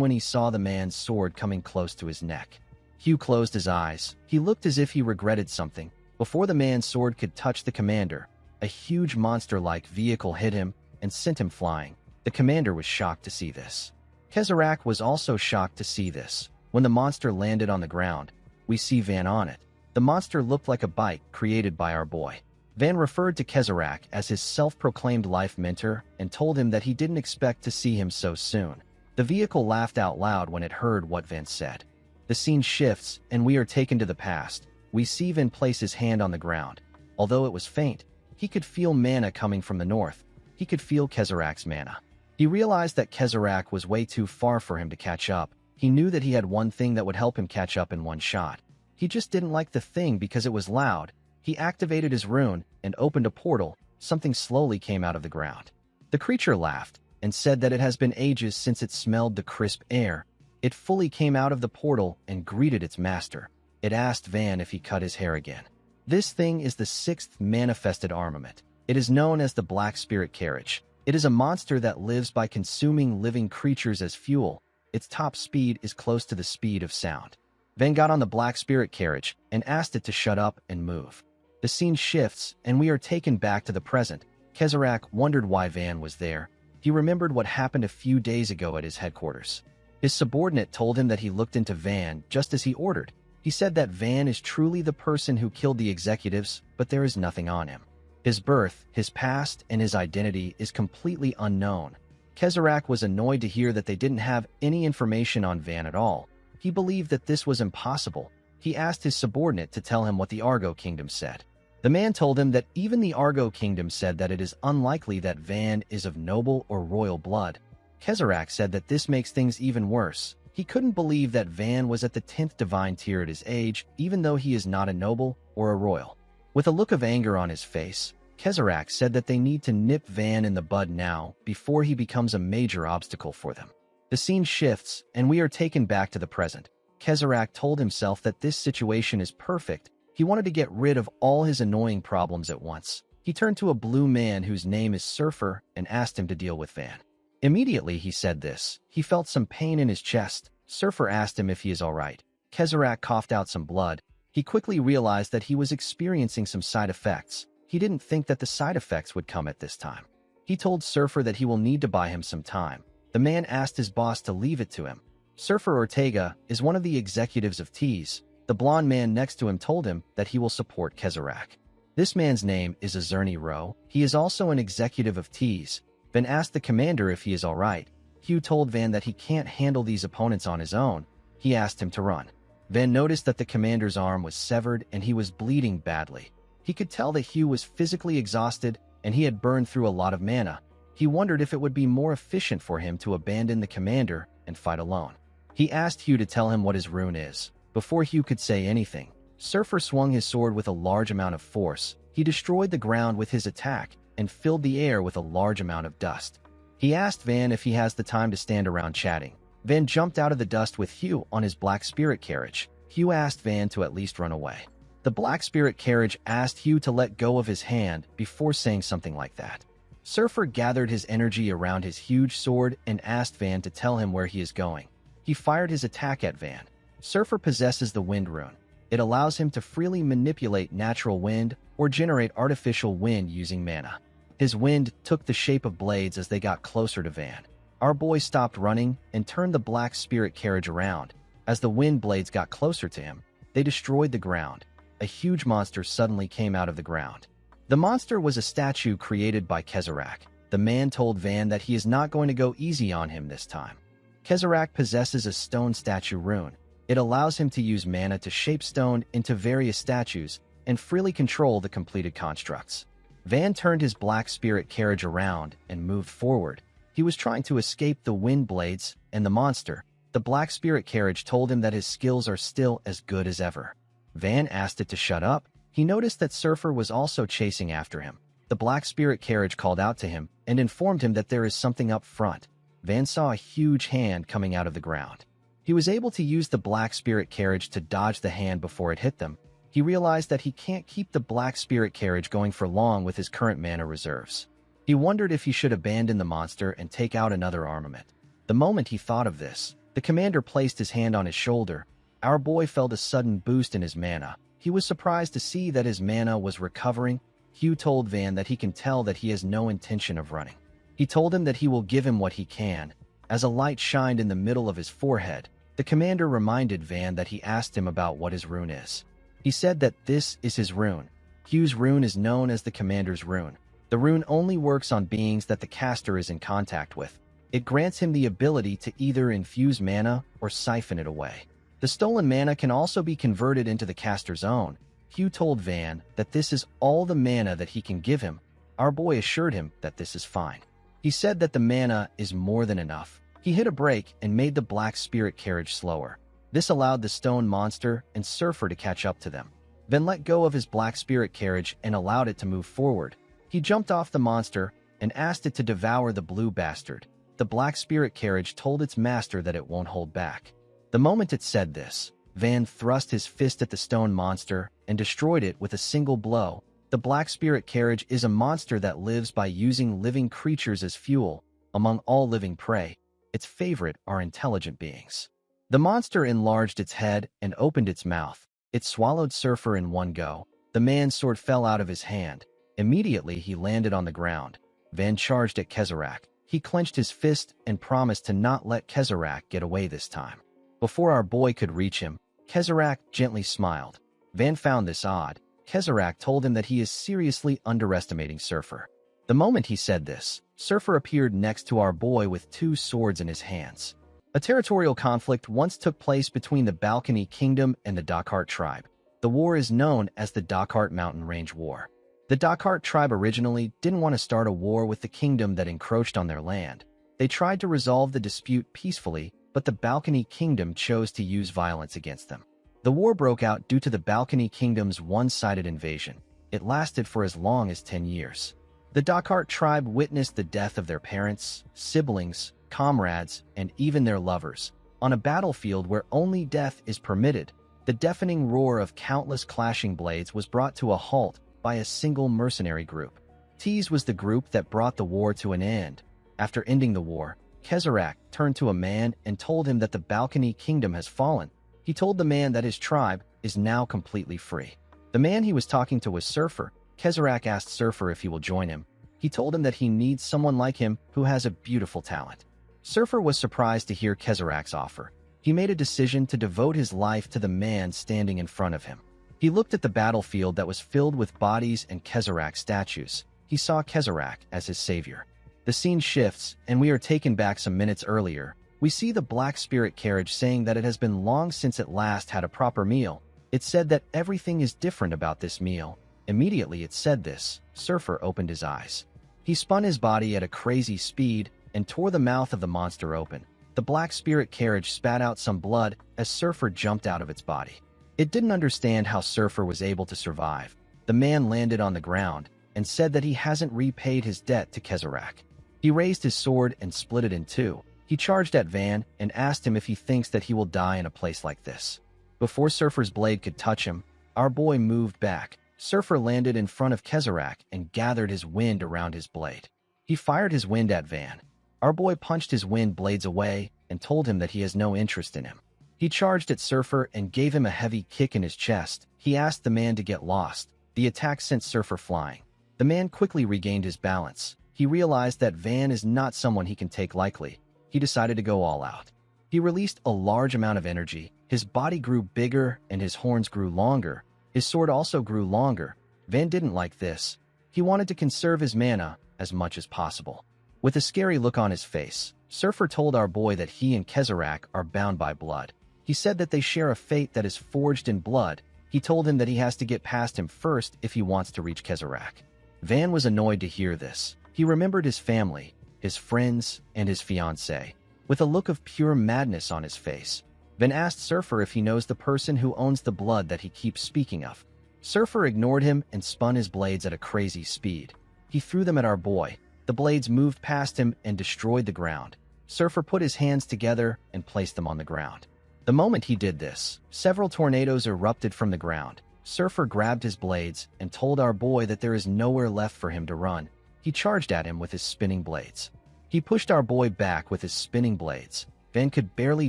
when he saw the man's sword coming close to his neck. Hugh closed his eyes. He looked as if he regretted something. Before the man's sword could touch the commander, a huge monster-like vehicle hit him and sent him flying. The commander was shocked to see this. Kezharak was also shocked to see this. When the monster landed on the ground, we see Van on it. The monster looked like a bike created by our boy. Van referred to Kezharak as his self-proclaimed life mentor and told him that he didn't expect to see him so soon. The vehicle laughed out loud when it heard what Van said. The scene shifts, and we are taken to the past. We see Van place his hand on the ground. Although it was faint, he could feel mana coming from the north. He could feel Kezharak's mana. He realized that Kezharak was way too far for him to catch up. He knew that he had one thing that would help him catch up in one shot. He just didn't like the thing because it was loud. He activated his rune and opened a portal. Something slowly came out of the ground. The creature laughed and said that it has been ages since it smelled the crisp air. It fully came out of the portal and greeted its master. It asked Van if he cut his hair again. This thing is the 6th manifested armament. It is known as the Black Spirit Carriage. It is a monster that lives by consuming living creatures as fuel. Its top speed is close to the speed of sound. Van got on the Black Spirit Carriage and asked it to shut up and move. The scene shifts, and we are taken back to the present. Kezharak wondered why Van was there. He remembered what happened a few days ago at his headquarters. His subordinate told him that he looked into Van just as he ordered. He said that Van is truly the person who killed the executives, but there is nothing on him. His birth, his past, and his identity is completely unknown. Kezharak was annoyed to hear that they didn't have any information on Van at all. He believed that this was impossible. He asked his subordinate to tell him what the Argo Kingdom said. The man told him that even the Argo Kingdom said that it is unlikely that Van is of noble or royal blood. Kezarek said that this makes things even worse. He couldn't believe that Van was at the 10th divine tier at his age, even though he is not a noble or a royal. With a look of anger on his face, Kezarek said that they need to nip Van in the bud now before he becomes a major obstacle for them. The scene shifts, and we are taken back to the present. Kezarek told himself that this situation is perfect. He wanted to get rid of all his annoying problems at once. He turned to a blue man whose name is Surfer and asked him to deal with Van. Immediately he said this. He felt some pain in his chest. Surfer asked him if he is all right. Kezarek coughed out some blood. He quickly realized that he was experiencing some side effects. He didn't think that the side effects would come at this time. He told Surfer that he will need to buy him some time. The man asked his boss to leave it to him. Surfer Ortega is one of the executives of Tease. The blonde man next to him told him that he will support Kezarek. This man's name is Azerny Rowe. He is also an executive of Tease. Van asked the commander if he is all right. Hugh told Van that he can't handle these opponents on his own. He asked him to run. Van noticed that the commander's arm was severed and he was bleeding badly. He could tell that Hugh was physically exhausted and he had burned through a lot of mana. He wondered if it would be more efficient for him to abandon the commander and fight alone. He asked Hugh to tell him what his rune is. Before Hugh could say anything, Surfer swung his sword with a large amount of force. He destroyed the ground with his attack and filled the air with a large amount of dust. He asked Van if he has the time to stand around chatting. Van jumped out of the dust with Hugh on his black spirit carriage. Hugh asked Van to at least run away. The black spirit carriage asked Hugh to let go of his hand before saying something like that. Surfer gathered his energy around his huge sword and asked Van to tell him where he is going. He fired his attack at Van. Surfer possesses the wind rune. It allows him to freely manipulate natural wind or generate artificial wind using mana. His wind took the shape of blades as they got closer to Van. Our boy stopped running and turned the black spirit carriage around. As the wind blades got closer to him, they destroyed the ground. A huge monster suddenly came out of the ground. The monster was a statue created by Kezarek. The man told Van that he is not going to go easy on him this time. Kezarek possesses a stone statue rune. It allows him to use mana to shape stone into various statues and freely control the completed constructs. Van turned his black spirit carriage around and moved forward. He was trying to escape the wind blades and the monster. The black spirit carriage told him that his skills are still as good as ever. Van asked it to shut up. He noticed that Surfer was also chasing after him. The black spirit carriage called out to him and informed him that there is something up front. Van saw a huge hand coming out of the ground. He was able to use the black spirit carriage to dodge the hand before it hit them. He realized that he can't keep the black spirit carriage going for long with his current mana reserves. He wondered if he should abandon the monster and take out another armament. The moment he thought of this, the commander placed his hand on his shoulder. Our boy felt a sudden boost in his mana. He was surprised to see that his mana was recovering. Hugh told Van that he can tell that he has no intention of running. He told him that he will give him what he can. As a light shined in the middle of his forehead, the commander reminded Van that he asked him about what his rune is. He said that this is his rune. Hugh's rune is known as the commander's rune. The rune only works on beings that the caster is in contact with. It grants him the ability to either infuse mana or siphon it away. The stolen mana can also be converted into the caster's own. Hugh told Van that this is all the mana that he can give him. Our boy assured him that this is fine. He said that the mana is more than enough. He hit a brake and made the black spirit carriage slower. This allowed the stone monster and Surfer to catch up to them. Van let go of his black spirit carriage and allowed it to move forward. He jumped off the monster and asked it to devour the blue bastard. The black spirit carriage told its master that it won't hold back. The moment it said this, Van thrust his fist at the stone monster and destroyed it with a single blow. The black spirit carriage is a monster that lives by using living creatures as fuel. Among all living prey, its favorite are intelligent beings. The monster enlarged its head and opened its mouth. It swallowed Surfer in one go. The man's sword fell out of his hand. Immediately, he landed on the ground. Van charged at Kezarek. He clenched his fist and promised to not let Kezarek get away this time. Before our boy could reach him, Kezarek gently smiled. Van found this odd. Kezarek told him that he is seriously underestimating Surfer. The moment he said this, Surfer appeared next to our boy with two swords in his hands. A territorial conflict once took place between the Balkany Kingdom and the Dakhart tribe. The war is known as the Dakhart Mountain Range War. The Dakhart tribe originally didn't want to start a war with the kingdom that encroached on their land. They tried to resolve the dispute peacefully, but the Balkany Kingdom chose to use violence against them. The war broke out due to the Balkany Kingdom's one-sided invasion. It lasted for as long as 10 years. The Dakhart tribe witnessed the death of their parents, siblings, comrades, and even their lovers. On a battlefield where only death is permitted, the deafening roar of countless clashing blades was brought to a halt by a single mercenary group. Tees was the group that brought the war to an end. After ending the war, Kezarak turned to a man and told him that the Balkany Kingdom has fallen. He told the man that his tribe is now completely free. The man he was talking to was Surfer. Kezarak asked Surfer if he will join him. He told him that he needs someone like him who has a beautiful talent. Surfer was surprised to hear Kezarak's offer. He made a decision to devote his life to the man standing in front of him. He looked at the battlefield that was filled with bodies and Kezarak statues. He saw Kezarak as his savior. The scene shifts, and we are taken back some minutes earlier. We see the Black Spirit carriage saying that it has been long since it last had a proper meal. It said that everything is different about this meal. Immediately it said this, Surfer opened his eyes. He spun his body at a crazy speed and tore the mouth of the monster open. The Black Spirit carriage spat out some blood as Surfer jumped out of its body. It didn't understand how Surfer was able to survive. The man landed on the ground and said that he hasn't repaid his debt to Kezarak. He raised his sword and split it in two. He charged at Van and asked him if he thinks that he will die in a place like this. Before Surfer's blade could touch him, our boy moved back. Surfer landed in front of Kezarak and gathered his wind around his blade. He fired his wind at Van. Our boy punched his wind blades away and told him that he has no interest in him. He charged at Surfer and gave him a heavy kick in his chest. He asked the man to get lost. The attack sent Surfer flying. The man quickly regained his balance. He realized that Van is not someone he can take lightly. He decided to go all out. He released a large amount of energy. His body grew bigger and his horns grew longer. His sword also grew longer. Van didn't like this. He wanted to conserve his mana as much as possible. With a scary look on his face, Surfer told our boy that he and Kezarak are bound by blood. He said that they share a fate that is forged in blood. He told him that he has to get past him first if he wants to reach Kezarak. Van was annoyed to hear this. He remembered his family, his friends, and his fiancée. With a look of pure madness on his face, Van asked Surfer if he knows the person who owns the blood that he keeps speaking of. Surfer ignored him and spun his blades at a crazy speed. He threw them at our boy. The blades moved past him and destroyed the ground. Surfer put his hands together and placed them on the ground. The moment he did this, several tornadoes erupted from the ground. Surfer grabbed his blades and told our boy that there is nowhere left for him to run. He charged at him with his spinning blades. He pushed our boy back with his spinning blades. Van could barely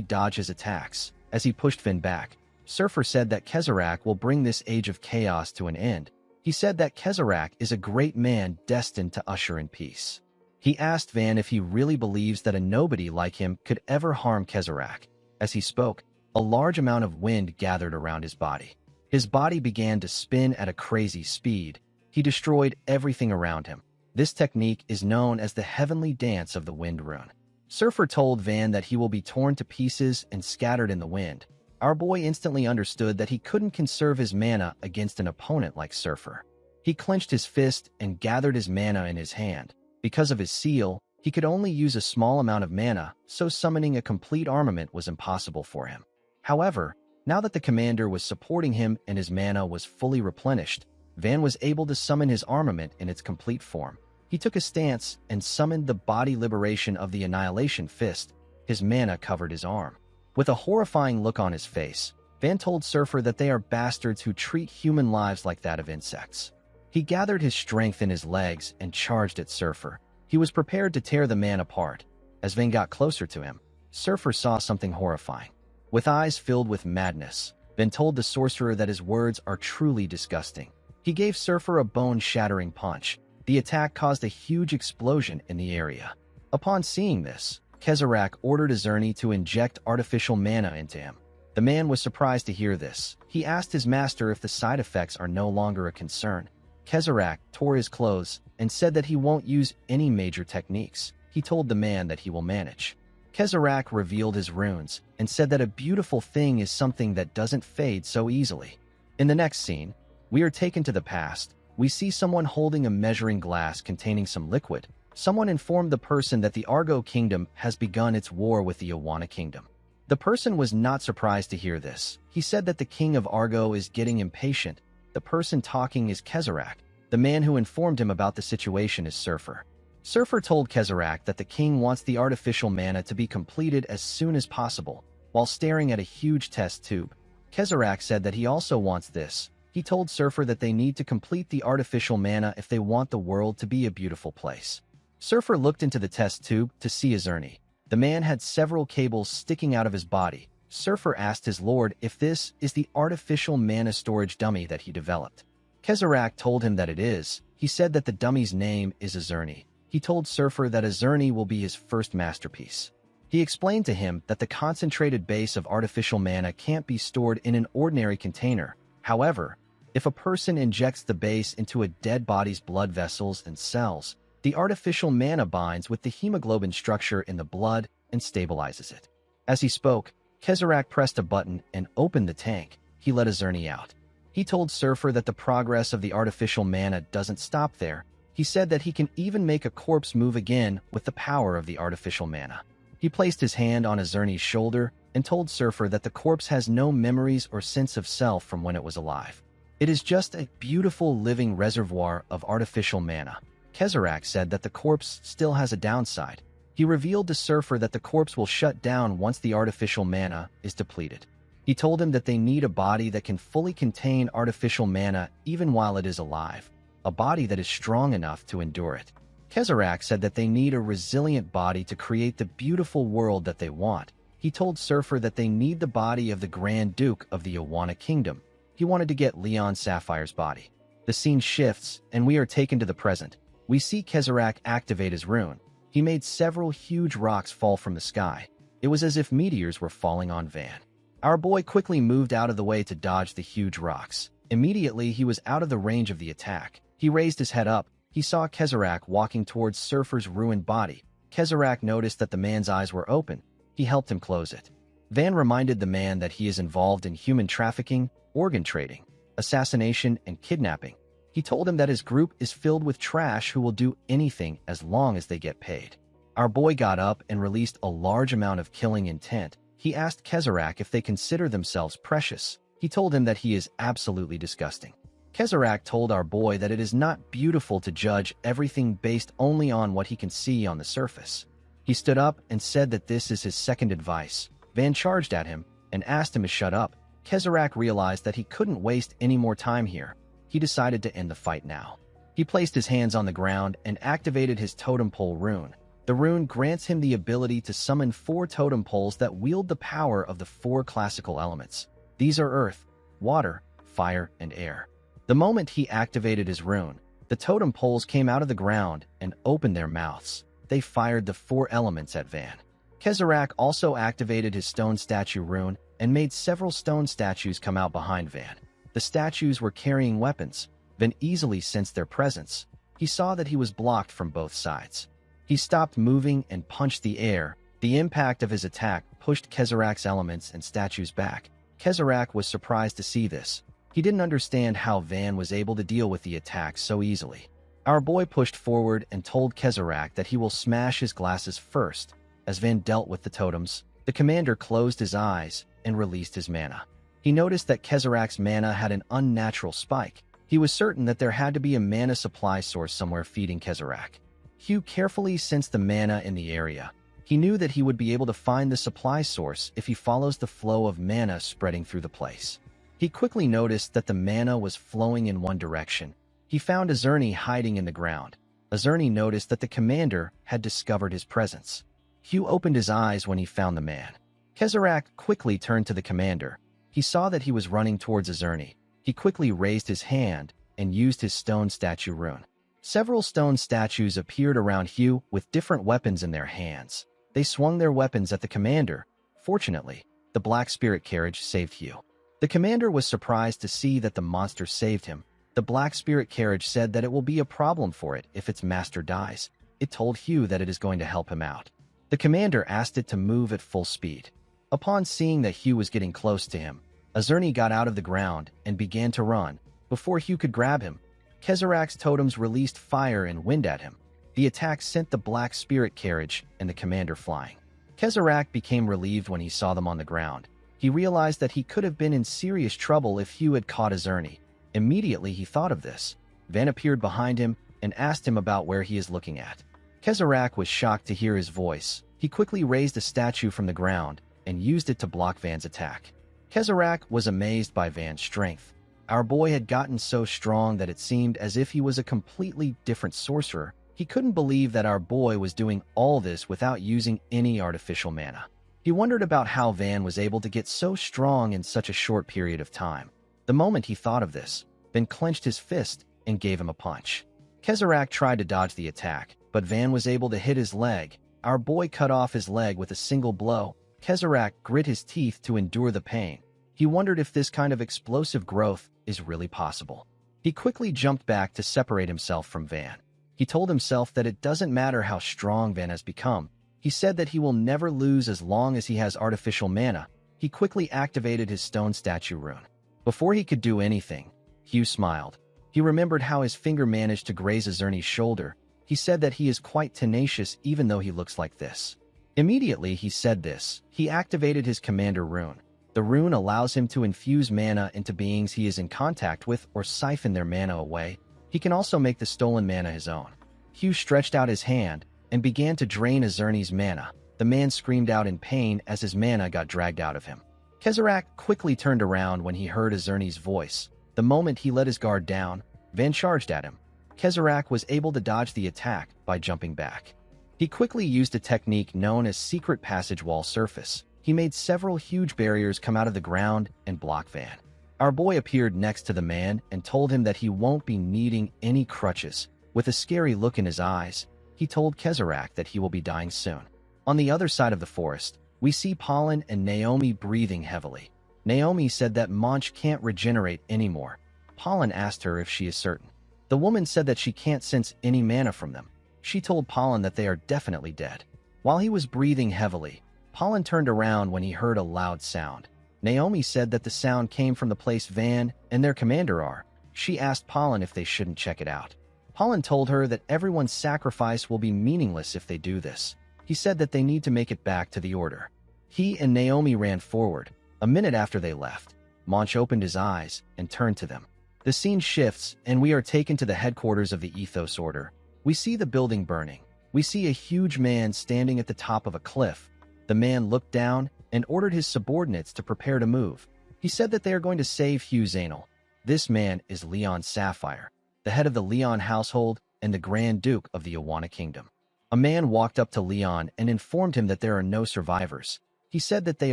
dodge his attacks. As he pushed Van back, Surfer said that Kezarak will bring this age of chaos to an end. He said that Kezarak is a great man destined to usher in peace. He asked Van if he really believes that a nobody like him could ever harm Kezarak. As he spoke, a large amount of wind gathered around his body. His body began to spin at a crazy speed. He destroyed everything around him. This technique is known as the heavenly dance of the wind rune. Surfer told Van that he will be torn to pieces and scattered in the wind. Our boy instantly understood that he couldn't conserve his mana against an opponent like Surfer. He clenched his fist and gathered his mana in his hand. Because of his seal, he could only use a small amount of mana, so summoning a complete armament was impossible for him. However, now that the commander was supporting him and his mana was fully replenished, Van was able to summon his armament in its complete form. He took a stance and summoned the body liberation of the Annihilation Fist. His mana covered his arm. With a horrifying look on his face, Van told Surfer that they are bastards who treat human lives like that of insects. He gathered his strength in his legs and charged at Surfer. He was prepared to tear the man apart. As Van got closer to him, Surfer saw something horrifying. With eyes filled with madness, Van told the sorcerer that his words are truly disgusting. He gave Surfer a bone-shattering punch. The attack caused a huge explosion in the area. Upon seeing this, Kezarak ordered Azerni to inject artificial mana into him. The man was surprised to hear this. He asked his master if the side effects are no longer a concern. Kezarak tore his clothes and said that he won't use any major techniques. He told the man that he will manage. Kezarak revealed his runes and said that a beautiful thing is something that doesn't fade so easily. In the next scene, we are taken to the past. We see someone holding a measuring glass containing some liquid. Someone informed the person that the Argo Kingdom has begun its war with the Awana Kingdom. The person was not surprised to hear this. He said that the king of Argo is getting impatient. The person talking is Kezarak. The man who informed him about the situation is Surfer. Surfer told Kezarak that the king wants the artificial mana to be completed as soon as possible, while staring at a huge test tube. Kezarak said that he also wants this. He told Surfer that they need to complete the artificial mana if they want the world to be a beautiful place. Surfer looked into the test tube to see Azerni. The man had several cables sticking out of his body. Surfer asked his lord if this is the artificial mana storage dummy that he developed. Kezarak told him that it is. He said that the dummy's name is Azerni. He told Surfer that Azerni will be his first masterpiece. He explained to him that the concentrated base of artificial mana can't be stored in an ordinary container. However, if a person injects the base into a dead body's blood vessels and cells, the artificial mana binds with the hemoglobin structure in the blood and stabilizes it. As he spoke, Kezarak pressed a button and opened the tank. He let Azerni out. He told Surfer that the progress of the artificial mana doesn't stop there. He said that he can even make a corpse move again with the power of the artificial mana. He placed his hand on Azerni's shoulder and told Surfer that the corpse has no memories or sense of self from when it was alive. It is just a beautiful living reservoir of artificial mana. Kezarak said that the corpse still has a downside. He revealed to Surfer that the corpse will shut down once the artificial mana is depleted. He told him that they need a body that can fully contain artificial mana even while it is alive. A body that is strong enough to endure it. Kezarak said that they need a resilient body to create the beautiful world that they want. He told Surfer that they need the body of the Grand Duke of the Awana Kingdom. He wanted to get Leon Sapphire's body. The scene shifts, and we are taken to the present. We see Kezarak activate his rune. He made several huge rocks fall from the sky. It was as if meteors were falling on Van. Our boy quickly moved out of the way to dodge the huge rocks. Immediately, he was out of the range of the attack. He raised his head up. He saw Kezarak walking towards Surfer's ruined body. Kezarak noticed that the man's eyes were open. He helped him close it. Van reminded the man that he is involved in human trafficking, organ trading, assassination, and kidnapping. He told him that his group is filled with trash who will do anything as long as they get paid. Our boy got up and released a large amount of killing intent. He asked Kezarak if they consider themselves precious. He told him that he is absolutely disgusting. Kezarak told our boy that it is not beautiful to judge everything based only on what he can see on the surface. He stood up and said that this is his second advice. Van charged at him and asked him to shut up. Kezarak realized that he couldn't waste any more time here. He decided to end the fight now. He placed his hands on the ground and activated his totem pole rune. The rune grants him the ability to summon 4 totem poles that wield the power of the 4 classical elements. These are earth, water, fire, and air. The moment he activated his rune, the totem poles came out of the ground and opened their mouths. They fired the 4 elements at Van. Kezarak also activated his stone statue rune and made several stone statues come out behind Van. The statues were carrying weapons. Van easily sensed their presence. He saw that he was blocked from both sides. He stopped moving and punched the air. The impact of his attack pushed Kezarak's elements and statues back. Kezarak was surprised to see this. He didn't understand how Van was able to deal with the attack so easily. Our boy pushed forward and told Kezarak that he will smash his glasses first. As Van dealt with the totems, the commander closed his eyes and released his mana. He noticed that Kezarak's mana had an unnatural spike. He was certain that there had to be a mana supply source somewhere feeding Kezarak. Hugh carefully sensed the mana in the area. He knew that he would be able to find the supply source if he follows the flow of mana spreading through the place. He quickly noticed that the mana was flowing in one direction. He found Azerni hiding in the ground. Azerni noticed that the commander had discovered his presence. Hugh opened his eyes when he found the man. Kezarak quickly turned to the commander. He saw that he was running towards Azerni. He quickly raised his hand and used his stone statue rune. Several stone statues appeared around Hugh with different weapons in their hands. They swung their weapons at the commander. Fortunately, the Black Spirit carriage saved Hugh. The commander was surprised to see that the monster saved him. The Black Spirit carriage said that it will be a problem for it if its master dies. It told Hugh that it is going to help him out. The commander asked it to move at full speed. Upon seeing that Hugh was getting close to him, Azerny got out of the ground and began to run. Before Hugh could grab him, Kezerak's totems released fire and wind at him. The attack sent the black spirit carriage and the commander flying. Kezerak became relieved when he saw them on the ground. He realized that he could have been in serious trouble if Hugh had caught Azerny. Immediately he thought of this. Van appeared behind him and asked him about where he is looking at. Kezerak was shocked to hear his voice. He quickly raised a statue from the ground and used it to block Van's attack. Kezerak was amazed by Van's strength. Our boy had gotten so strong that it seemed as if he was a completely different sorcerer. He couldn't believe that our boy was doing all this without using any artificial mana. He wondered about how Van was able to get so strong in such a short period of time. The moment he thought of this, Van clenched his fist and gave him a punch. Kezerak tried to dodge the attack, but Van was able to hit his leg. Our boy cut off his leg with a single blow. Kezerak grit his teeth to endure the pain. He wondered if this kind of explosive growth is really possible. He quickly jumped back to separate himself from Van. He told himself that it doesn't matter how strong Van has become. He said that he will never lose as long as he has artificial mana. He quickly activated his stone statue rune. Before he could do anything, Hugh smiled. He remembered how his finger managed to graze Azerny's shoulder. He said that he is quite tenacious even though he looks like this. Immediately he said this, he activated his commander rune. The rune allows him to infuse mana into beings he is in contact with or siphon their mana away. He can also make the stolen mana his own. Hugh stretched out his hand and began to drain Azerny's mana. The man screamed out in pain as his mana got dragged out of him. Kezerak quickly turned around when he heard Azerny's voice. The moment he let his guard down, Van charged at him. Kezerak was able to dodge the attack by jumping back. He quickly used a technique known as secret passage wall surface. He made several huge barriers come out of the ground and block Van. Our boy appeared next to the man and told him that he won't be needing any crutches. With a scary look in his eyes, he told Kezerak that he will be dying soon. On the other side of the forest, we see Pollen and Naomi breathing heavily. Naomi said that Monch can't regenerate anymore. Pollen asked her if she is certain. The woman said that she can't sense any mana from them. She told Pollen that they are definitely dead. While he was breathing heavily, Pollen turned around when he heard a loud sound. Naomi said that the sound came from the place Van and their commander are. She asked Pollen if they shouldn't check it out. Pollen told her that everyone's sacrifice will be meaningless if they do this. He said that they need to make it back to the order. He and Naomi ran forward. A minute after they left, Monch opened his eyes and turned to them. The scene shifts, and we are taken to the headquarters of the Ethos Order. We see the building burning. We see a huge man standing at the top of a cliff. The man looked down and ordered his subordinates to prepare to move. He said that they are going to save Hugh Zainal. This man is Leon Sapphire, the head of the Leon household and the Grand Duke of the Awana Kingdom. A man walked up to Leon and informed him that there are no survivors. He said that they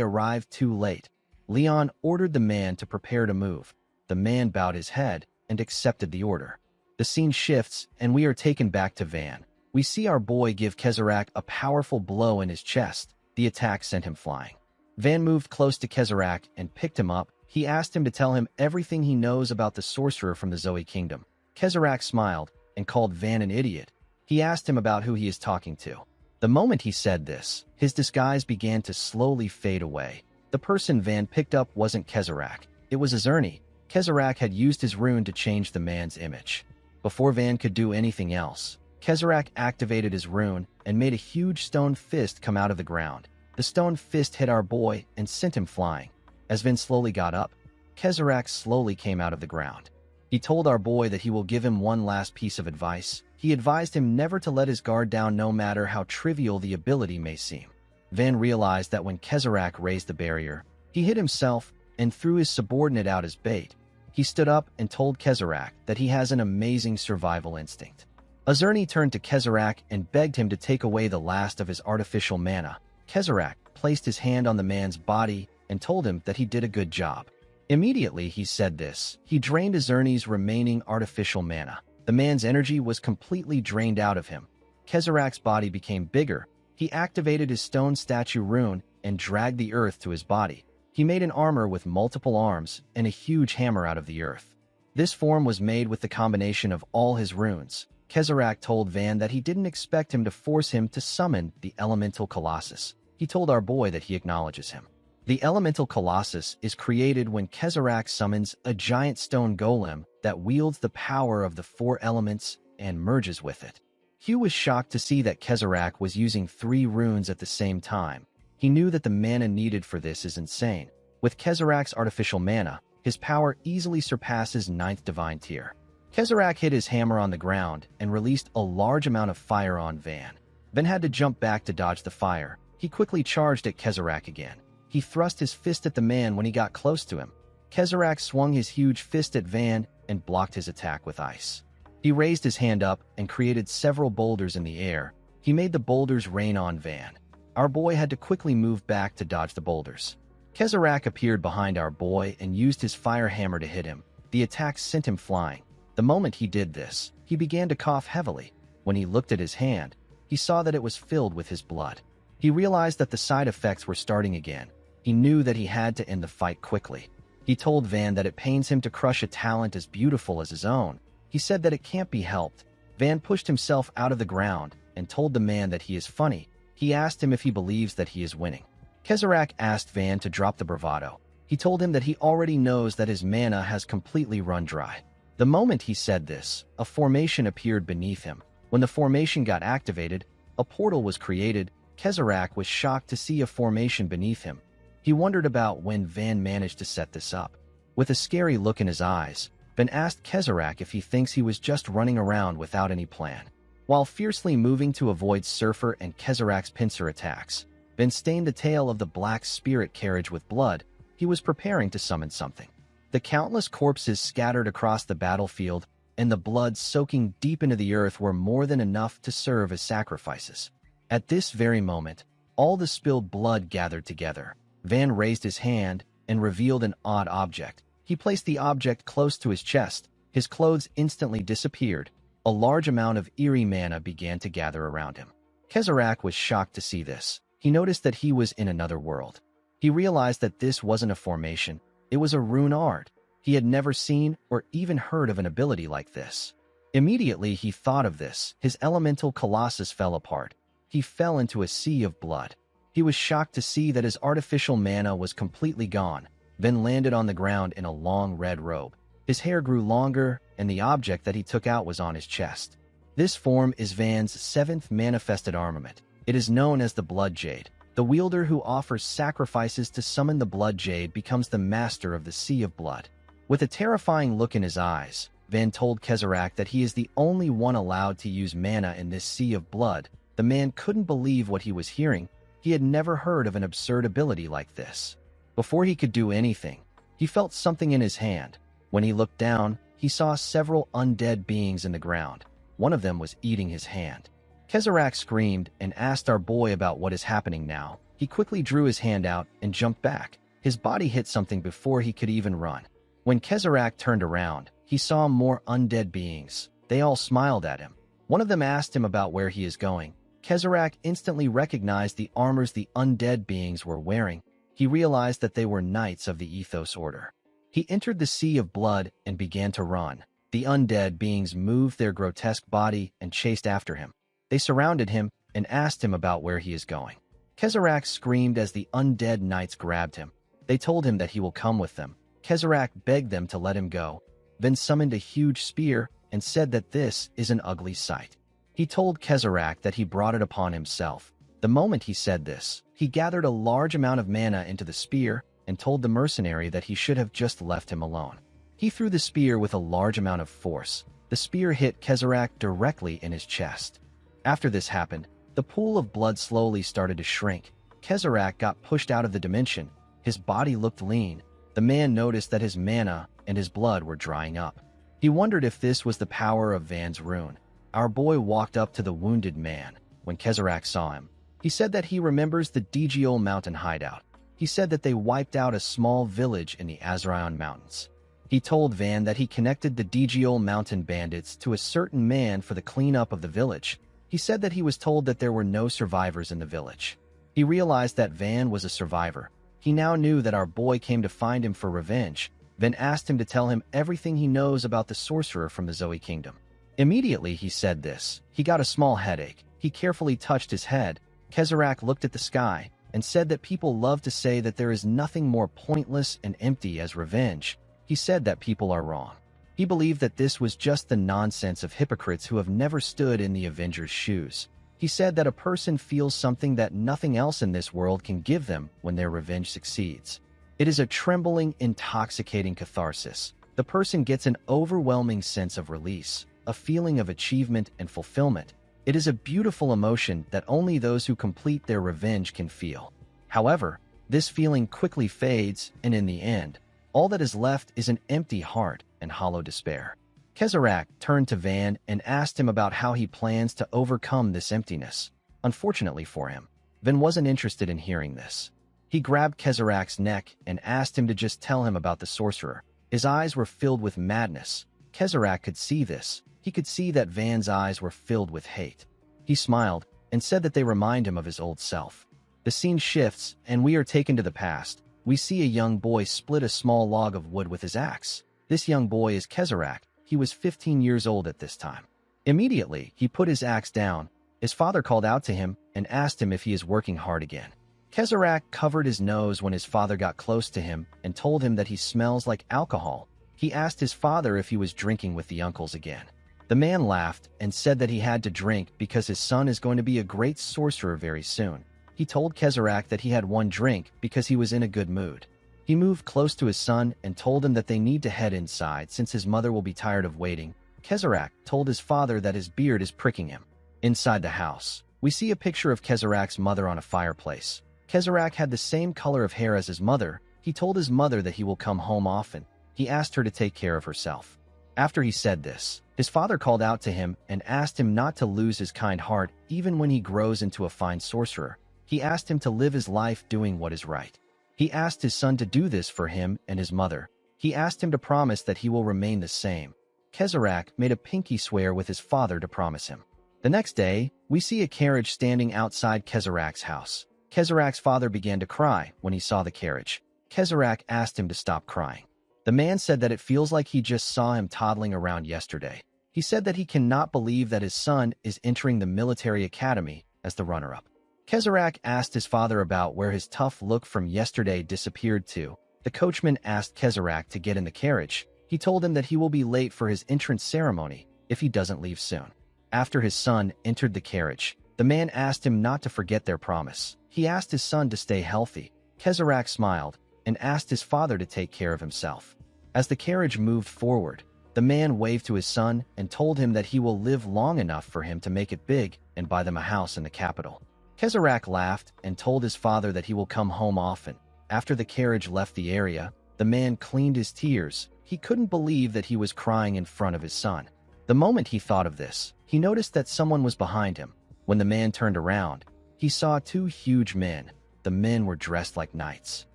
arrived too late. Leon ordered the man to prepare to move. The man bowed his head and accepted the order. The scene shifts, and we are taken back to Van. We see our boy give Kezerak a powerful blow in his chest. The attack sent him flying. Van moved close to Kezerak and picked him up. He asked him to tell him everything he knows about the sorcerer from the Zoe Kingdom. Kezerak smiled and called Van an idiot. He asked him about who he is talking to. The moment he said this, his disguise began to slowly fade away. The person Van picked up wasn't Kezerak. It was Azerny. Kezerak had used his rune to change the man's image. Before Van could do anything else, Kezerak activated his rune and made a huge stone fist come out of the ground. The stone fist hit our boy and sent him flying. As Van slowly got up, Kezerak slowly came out of the ground. He told our boy that he will give him one last piece of advice. He advised him never to let his guard down no matter how trivial the ability may seem. Van realized that when Kezerak raised the barrier, he hit himself and threw his subordinate out as bait. He stood up and told Kezerak that he has an amazing survival instinct. Azerny turned to Kezerak and begged him to take away the last of his artificial mana. Kezerak placed his hand on the man's body and told him that he did a good job. Immediately he said this, he drained Azerny's remaining artificial mana. The man's energy was completely drained out of him. Kezerak's body became bigger. He activated his stone statue rune and dragged the earth to his body. He made an armor with multiple arms and a huge hammer out of the earth. This form was made with the combination of all his runes. Kezarak told Van that he didn't expect him to force him to summon the Elemental Colossus. He told our boy that he acknowledges him. The Elemental Colossus is created when Kezarak summons a giant stone golem that wields the power of the four elements and merges with it. Hugh was shocked to see that Kezarak was using 3 runes at the same time. He knew that the mana needed for this is insane. With Kezarak's artificial mana, his power easily surpasses 9th divine tier. Kezarak hit his hammer on the ground and released a large amount of fire on Van. Van had to jump back to dodge the fire. He quickly charged at Kezarak again. He thrust his fist at the man when he got close to him. Kezarak swung his huge fist at Van and blocked his attack with ice. He raised his hand up and created several boulders in the air. He made the boulders rain on Van. Our boy had to quickly move back to dodge the boulders. Kezarak appeared behind our boy and used his fire hammer to hit him. The attack sent him flying. The moment he did this, he began to cough heavily. When he looked at his hand, he saw that it was filled with his blood. He realized that the side effects were starting again. He knew that he had to end the fight quickly. He told Van that it pains him to crush a talent as beautiful as his own. He said that it can't be helped. Van pushed himself out of the ground and told the man that he is funny. He asked him if he believes that he is winning. Kezarak asked Van to drop the bravado. He told him that he already knows that his mana has completely run dry. The moment he said this, a formation appeared beneath him. When the formation got activated, a portal was created. Kezarak was shocked to see a formation beneath him. He wondered about when Van managed to set this up. With a scary look in his eyes, Van asked Kezarak if he thinks he was just running around without any plan. While fiercely moving to avoid Surfer and Kezarak's pincer attacks, Van stained the tail of the black spirit carriage with blood. He was preparing to summon something. The countless corpses scattered across the battlefield and the blood soaking deep into the earth were more than enough to serve as sacrifices. At this very moment, all the spilled blood gathered together. Van raised his hand and revealed an odd object. He placed the object close to his chest. His clothes instantly disappeared. A large amount of eerie mana began to gather around him. Kezarak was shocked to see this. He noticed that he was in another world. He realized that this wasn't a formation. It was a rune art. He had never seen or even heard of an ability like this. Immediately he thought of this. His elemental colossus fell apart. He fell into a sea of blood. He was shocked to see that his artificial mana was completely gone, then landed on the ground in a long red robe. His hair grew longer, and the object that he took out was on his chest. This form is Van's 7th manifested armament. It is known as the Blood Jade. The wielder who offers sacrifices to summon the Blood Jade becomes the master of the Sea of Blood. With a terrifying look in his eyes, Van told Kezarak that he is the only one allowed to use mana in this Sea of Blood. The man couldn't believe what he was hearing. He had never heard of an absurd ability like this. Before he could do anything, he felt something in his hand. When he looked down, he saw several undead beings in the ground. One of them was eating his hand. Kezarak screamed and asked our boy about what is happening now. He quickly drew his hand out and jumped back. His body hit something before he could even run. When Kezarak turned around, he saw more undead beings. They all smiled at him. One of them asked him about where he is going. Kezarak instantly recognized the armors the undead beings were wearing. He realized that they were knights of the Ethos Order. He entered the Sea of Blood and began to run. The undead beings moved their grotesque body and chased after him. They surrounded him and asked him about where he is going. Kezarak screamed as the undead knights grabbed him. They told him that he will come with them. Kezarak begged them to let him go, then summoned a huge spear and said that this is an ugly sight. He told Kezarak that he brought it upon himself. The moment he said this, he gathered a large amount of mana into the spear and told the mercenary that he should have just left him alone. He threw the spear with a large amount of force. The spear hit Kezarak directly in his chest. After this happened, the pool of blood slowly started to shrink. Kezarak got pushed out of the dimension. His body looked lean. The man noticed that his mana and his blood were drying up. He wondered if this was the power of Van's rune. Our boy walked up to the wounded man. When Kezarak saw him, he said that he remembers the Djiol mountain hideout. He said that they wiped out a small village in the Azraon Mountains. He told Van that he connected the Djiol mountain bandits to a certain man for the cleanup of the village. He said that he was told that there were no survivors in the village. He realized that Van was a survivor. He now knew that our boy came to find him for revenge. Van asked him to tell him everything he knows about the sorcerer from the Zoe Kingdom. Immediately he said this, he got a small headache. He carefully touched his head. Kezrak looked at the sky and said that people love to say that there is nothing more pointless and empty as revenge. He said that people are wrong. He believed that this was just the nonsense of hypocrites who have never stood in the Avengers' shoes. He said that a person feels something that nothing else in this world can give them when their revenge succeeds. It is a trembling, intoxicating catharsis. The person gets an overwhelming sense of release, a feeling of achievement and fulfillment. It is a beautiful emotion that only those who complete their revenge can feel. However, this feeling quickly fades, and in the end, all that is left is an empty heart and hollow despair. Kezrak turned to Van and asked him about how he plans to overcome this emptiness. Unfortunately for him, Van wasn't interested in hearing this. He grabbed Kezrak's neck and asked him to just tell him about the sorcerer. His eyes were filled with madness. Kezrak could see this. He could see that Van's eyes were filled with hate. He smiled and said that they remind him of his old self. The scene shifts, and we are taken to the past. We see a young boy split a small log of wood with his axe. This young boy is Kezrak. He was 15 years old at this time. Immediately, he put his axe down. His father called out to him and asked him if he is working hard again. Kezrak covered his nose when his father got close to him and told him that he smells like alcohol. He asked his father if he was drinking with the uncles again. The man laughed and said that he had to drink because his son is going to be a great sorcerer very soon. He told Kezrak that he had one drink because he was in a good mood. He moved close to his son and told him that they need to head inside since his mother will be tired of waiting. Kezrak told his father that his beard is pricking him. Inside the house, we see a picture of Kezrak's mother on a fireplace. Kezrak had the same color of hair as his mother. He told his mother that he will come home often. He asked her to take care of herself. After he said this, his father called out to him and asked him not to lose his kind heart even when he grows into a fine sorcerer. He asked him to live his life doing what is right. He asked his son to do this for him and his mother. He asked him to promise that he will remain the same. Kezrak made a pinky swear with his father to promise him. The next day, we see a carriage standing outside Kezrak's house. Kezrak's father began to cry when he saw the carriage. Kezrak asked him to stop crying. The man said that it feels like he just saw him toddling around yesterday. He said that he cannot believe that his son is entering the military academy as the runner-up. Kezrak asked his father about where his tough look from yesterday disappeared to. The coachman asked Kezrak to get in the carriage. He told him that he will be late for his entrance ceremony if he doesn't leave soon. After his son entered the carriage, the man asked him not to forget their promise. He asked his son to stay healthy. Kezrak smiled and asked his father to take care of himself. As the carriage moved forward, the man waved to his son and told him that he will live long enough for him to make it big and buy them a house in the capital. Kezrak laughed and told his father that he will come home often. After the carriage left the area, the man cleaned his tears. He couldn't believe that he was crying in front of his son. The moment he thought of this, he noticed that someone was behind him. When the man turned around, he saw two huge men. The men were dressed like knights.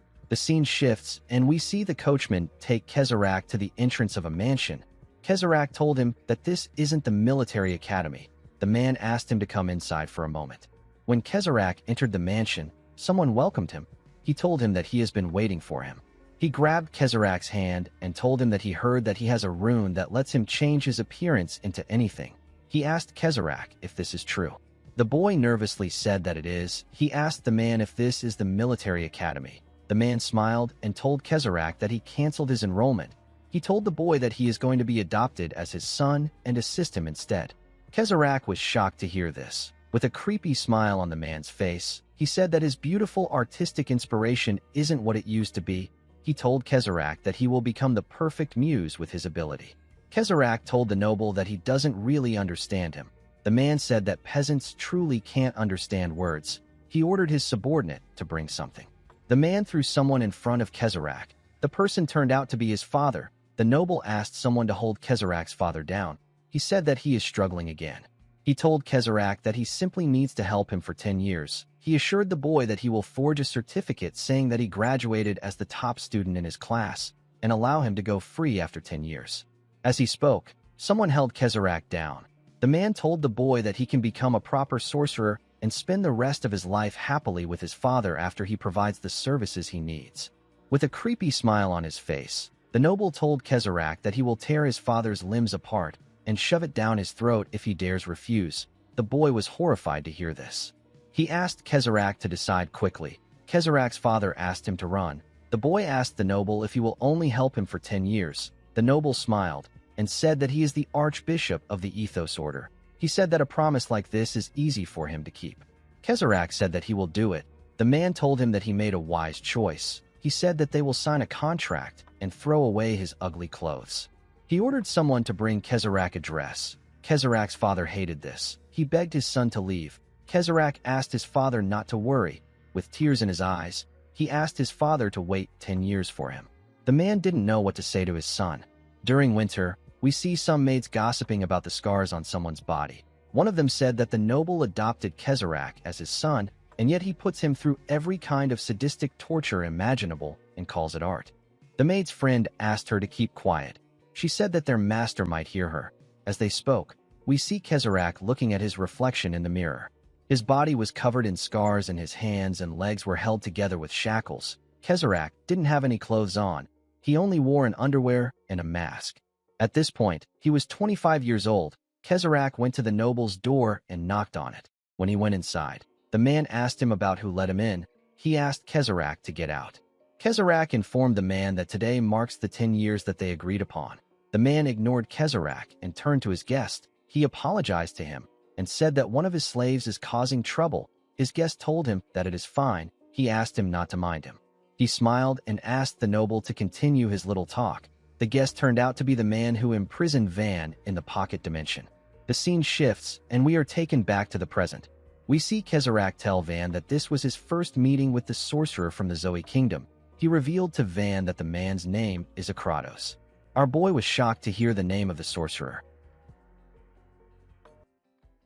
The scene shifts, and we see the coachman take Kezrak to the entrance of a mansion. Kezrak told him that this isn't the military academy. The man asked him to come inside for a moment. When Kezrak entered the mansion, someone welcomed him. He told him that he has been waiting for him. He grabbed Kezrak's hand and told him that he heard that he has a rune that lets him change his appearance into anything. He asked Kezrak if this is true. The boy nervously said that it is. He asked the man if this is the military academy. The man smiled and told Kezrak that he canceled his enrollment. He told the boy that he is going to be adopted as his son and assist him instead. Kezrak was shocked to hear this. With a creepy smile on the man's face, he said that his beautiful artistic inspiration isn't what it used to be. He told Kezrak that he will become the perfect muse with his ability. Kezrak told the noble that he doesn't really understand him. The man said that peasants truly can't understand words. He ordered his subordinate to bring something. The man threw someone in front of Kezrak. The person turned out to be his father. The noble asked someone to hold Kezrak's father down. He said that he is struggling again. He told Kezrak that he simply needs to help him for 10 years. He assured the boy that he will forge a certificate saying that he graduated as the top student in his class and allow him to go free after 10 years. As he spoke, someone held Kezrak down. The man told the boy that he can become a proper sorcerer and spend the rest of his life happily with his father after he provides the services he needs. With a creepy smile on his face, the noble told Kezrak that he will tear his father's limbs apart and shove it down his throat if he dares refuse. The boy was horrified to hear this. He asked Kezarach to decide quickly. Kezarach's father asked him to run. The boy asked the noble if he will only help him for 10 years. The noble smiled and said that he is the archbishop of the Ethos Order. He said that a promise like this is easy for him to keep. Kezarach said that he will do it. The man told him that he made a wise choice. He said that they will sign a contract and throw away his ugly clothes. He ordered someone to bring Kezarach a dress. Kezarach's father hated this. He begged his son to leave. Kezarach asked his father not to worry. With tears in his eyes, he asked his father to wait 10 years for him. The man didn't know what to say to his son. During winter, we see some maids gossiping about the scars on someone's body. One of them said that the noble adopted Kezarach as his son, and yet he puts him through every kind of sadistic torture imaginable and calls it art. The maid's friend asked her to keep quiet. She said that their master might hear her. As they spoke, we see Kezarach looking at his reflection in the mirror. His body was covered in scars and his hands and legs were held together with shackles. Kezarach didn't have any clothes on. He only wore an underwear and a mask. At this point, he was 25 years old. Kezarach went to the noble's door and knocked on it. When he went inside, the man asked him about who let him in. He asked Kezarach to get out. Kezarach informed the man that today marks the 10 years that they agreed upon. The man ignored Kezarach and turned to his guest. He apologized to him and said that one of his slaves is causing trouble. His guest told him that it is fine. He asked him not to mind him. He smiled and asked the noble to continue his little talk. The guest turned out to be the man who imprisoned Van in the pocket dimension. The scene shifts, and we are taken back to the present. We see Kezarach tell Van that this was his first meeting with the sorcerer from the Zoe Kingdom. He revealed to Van that the man's name is Akratos. Our boy was shocked to hear the name of the sorcerer.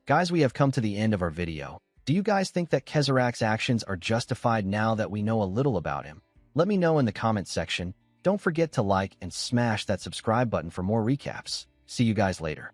Guys, we have come to the end of our video. Do you guys think that Kezarach's actions are justified now that we know a little about him? Let me know in the comment section. Don't forget to like and smash that subscribe button for more recaps. See you guys later.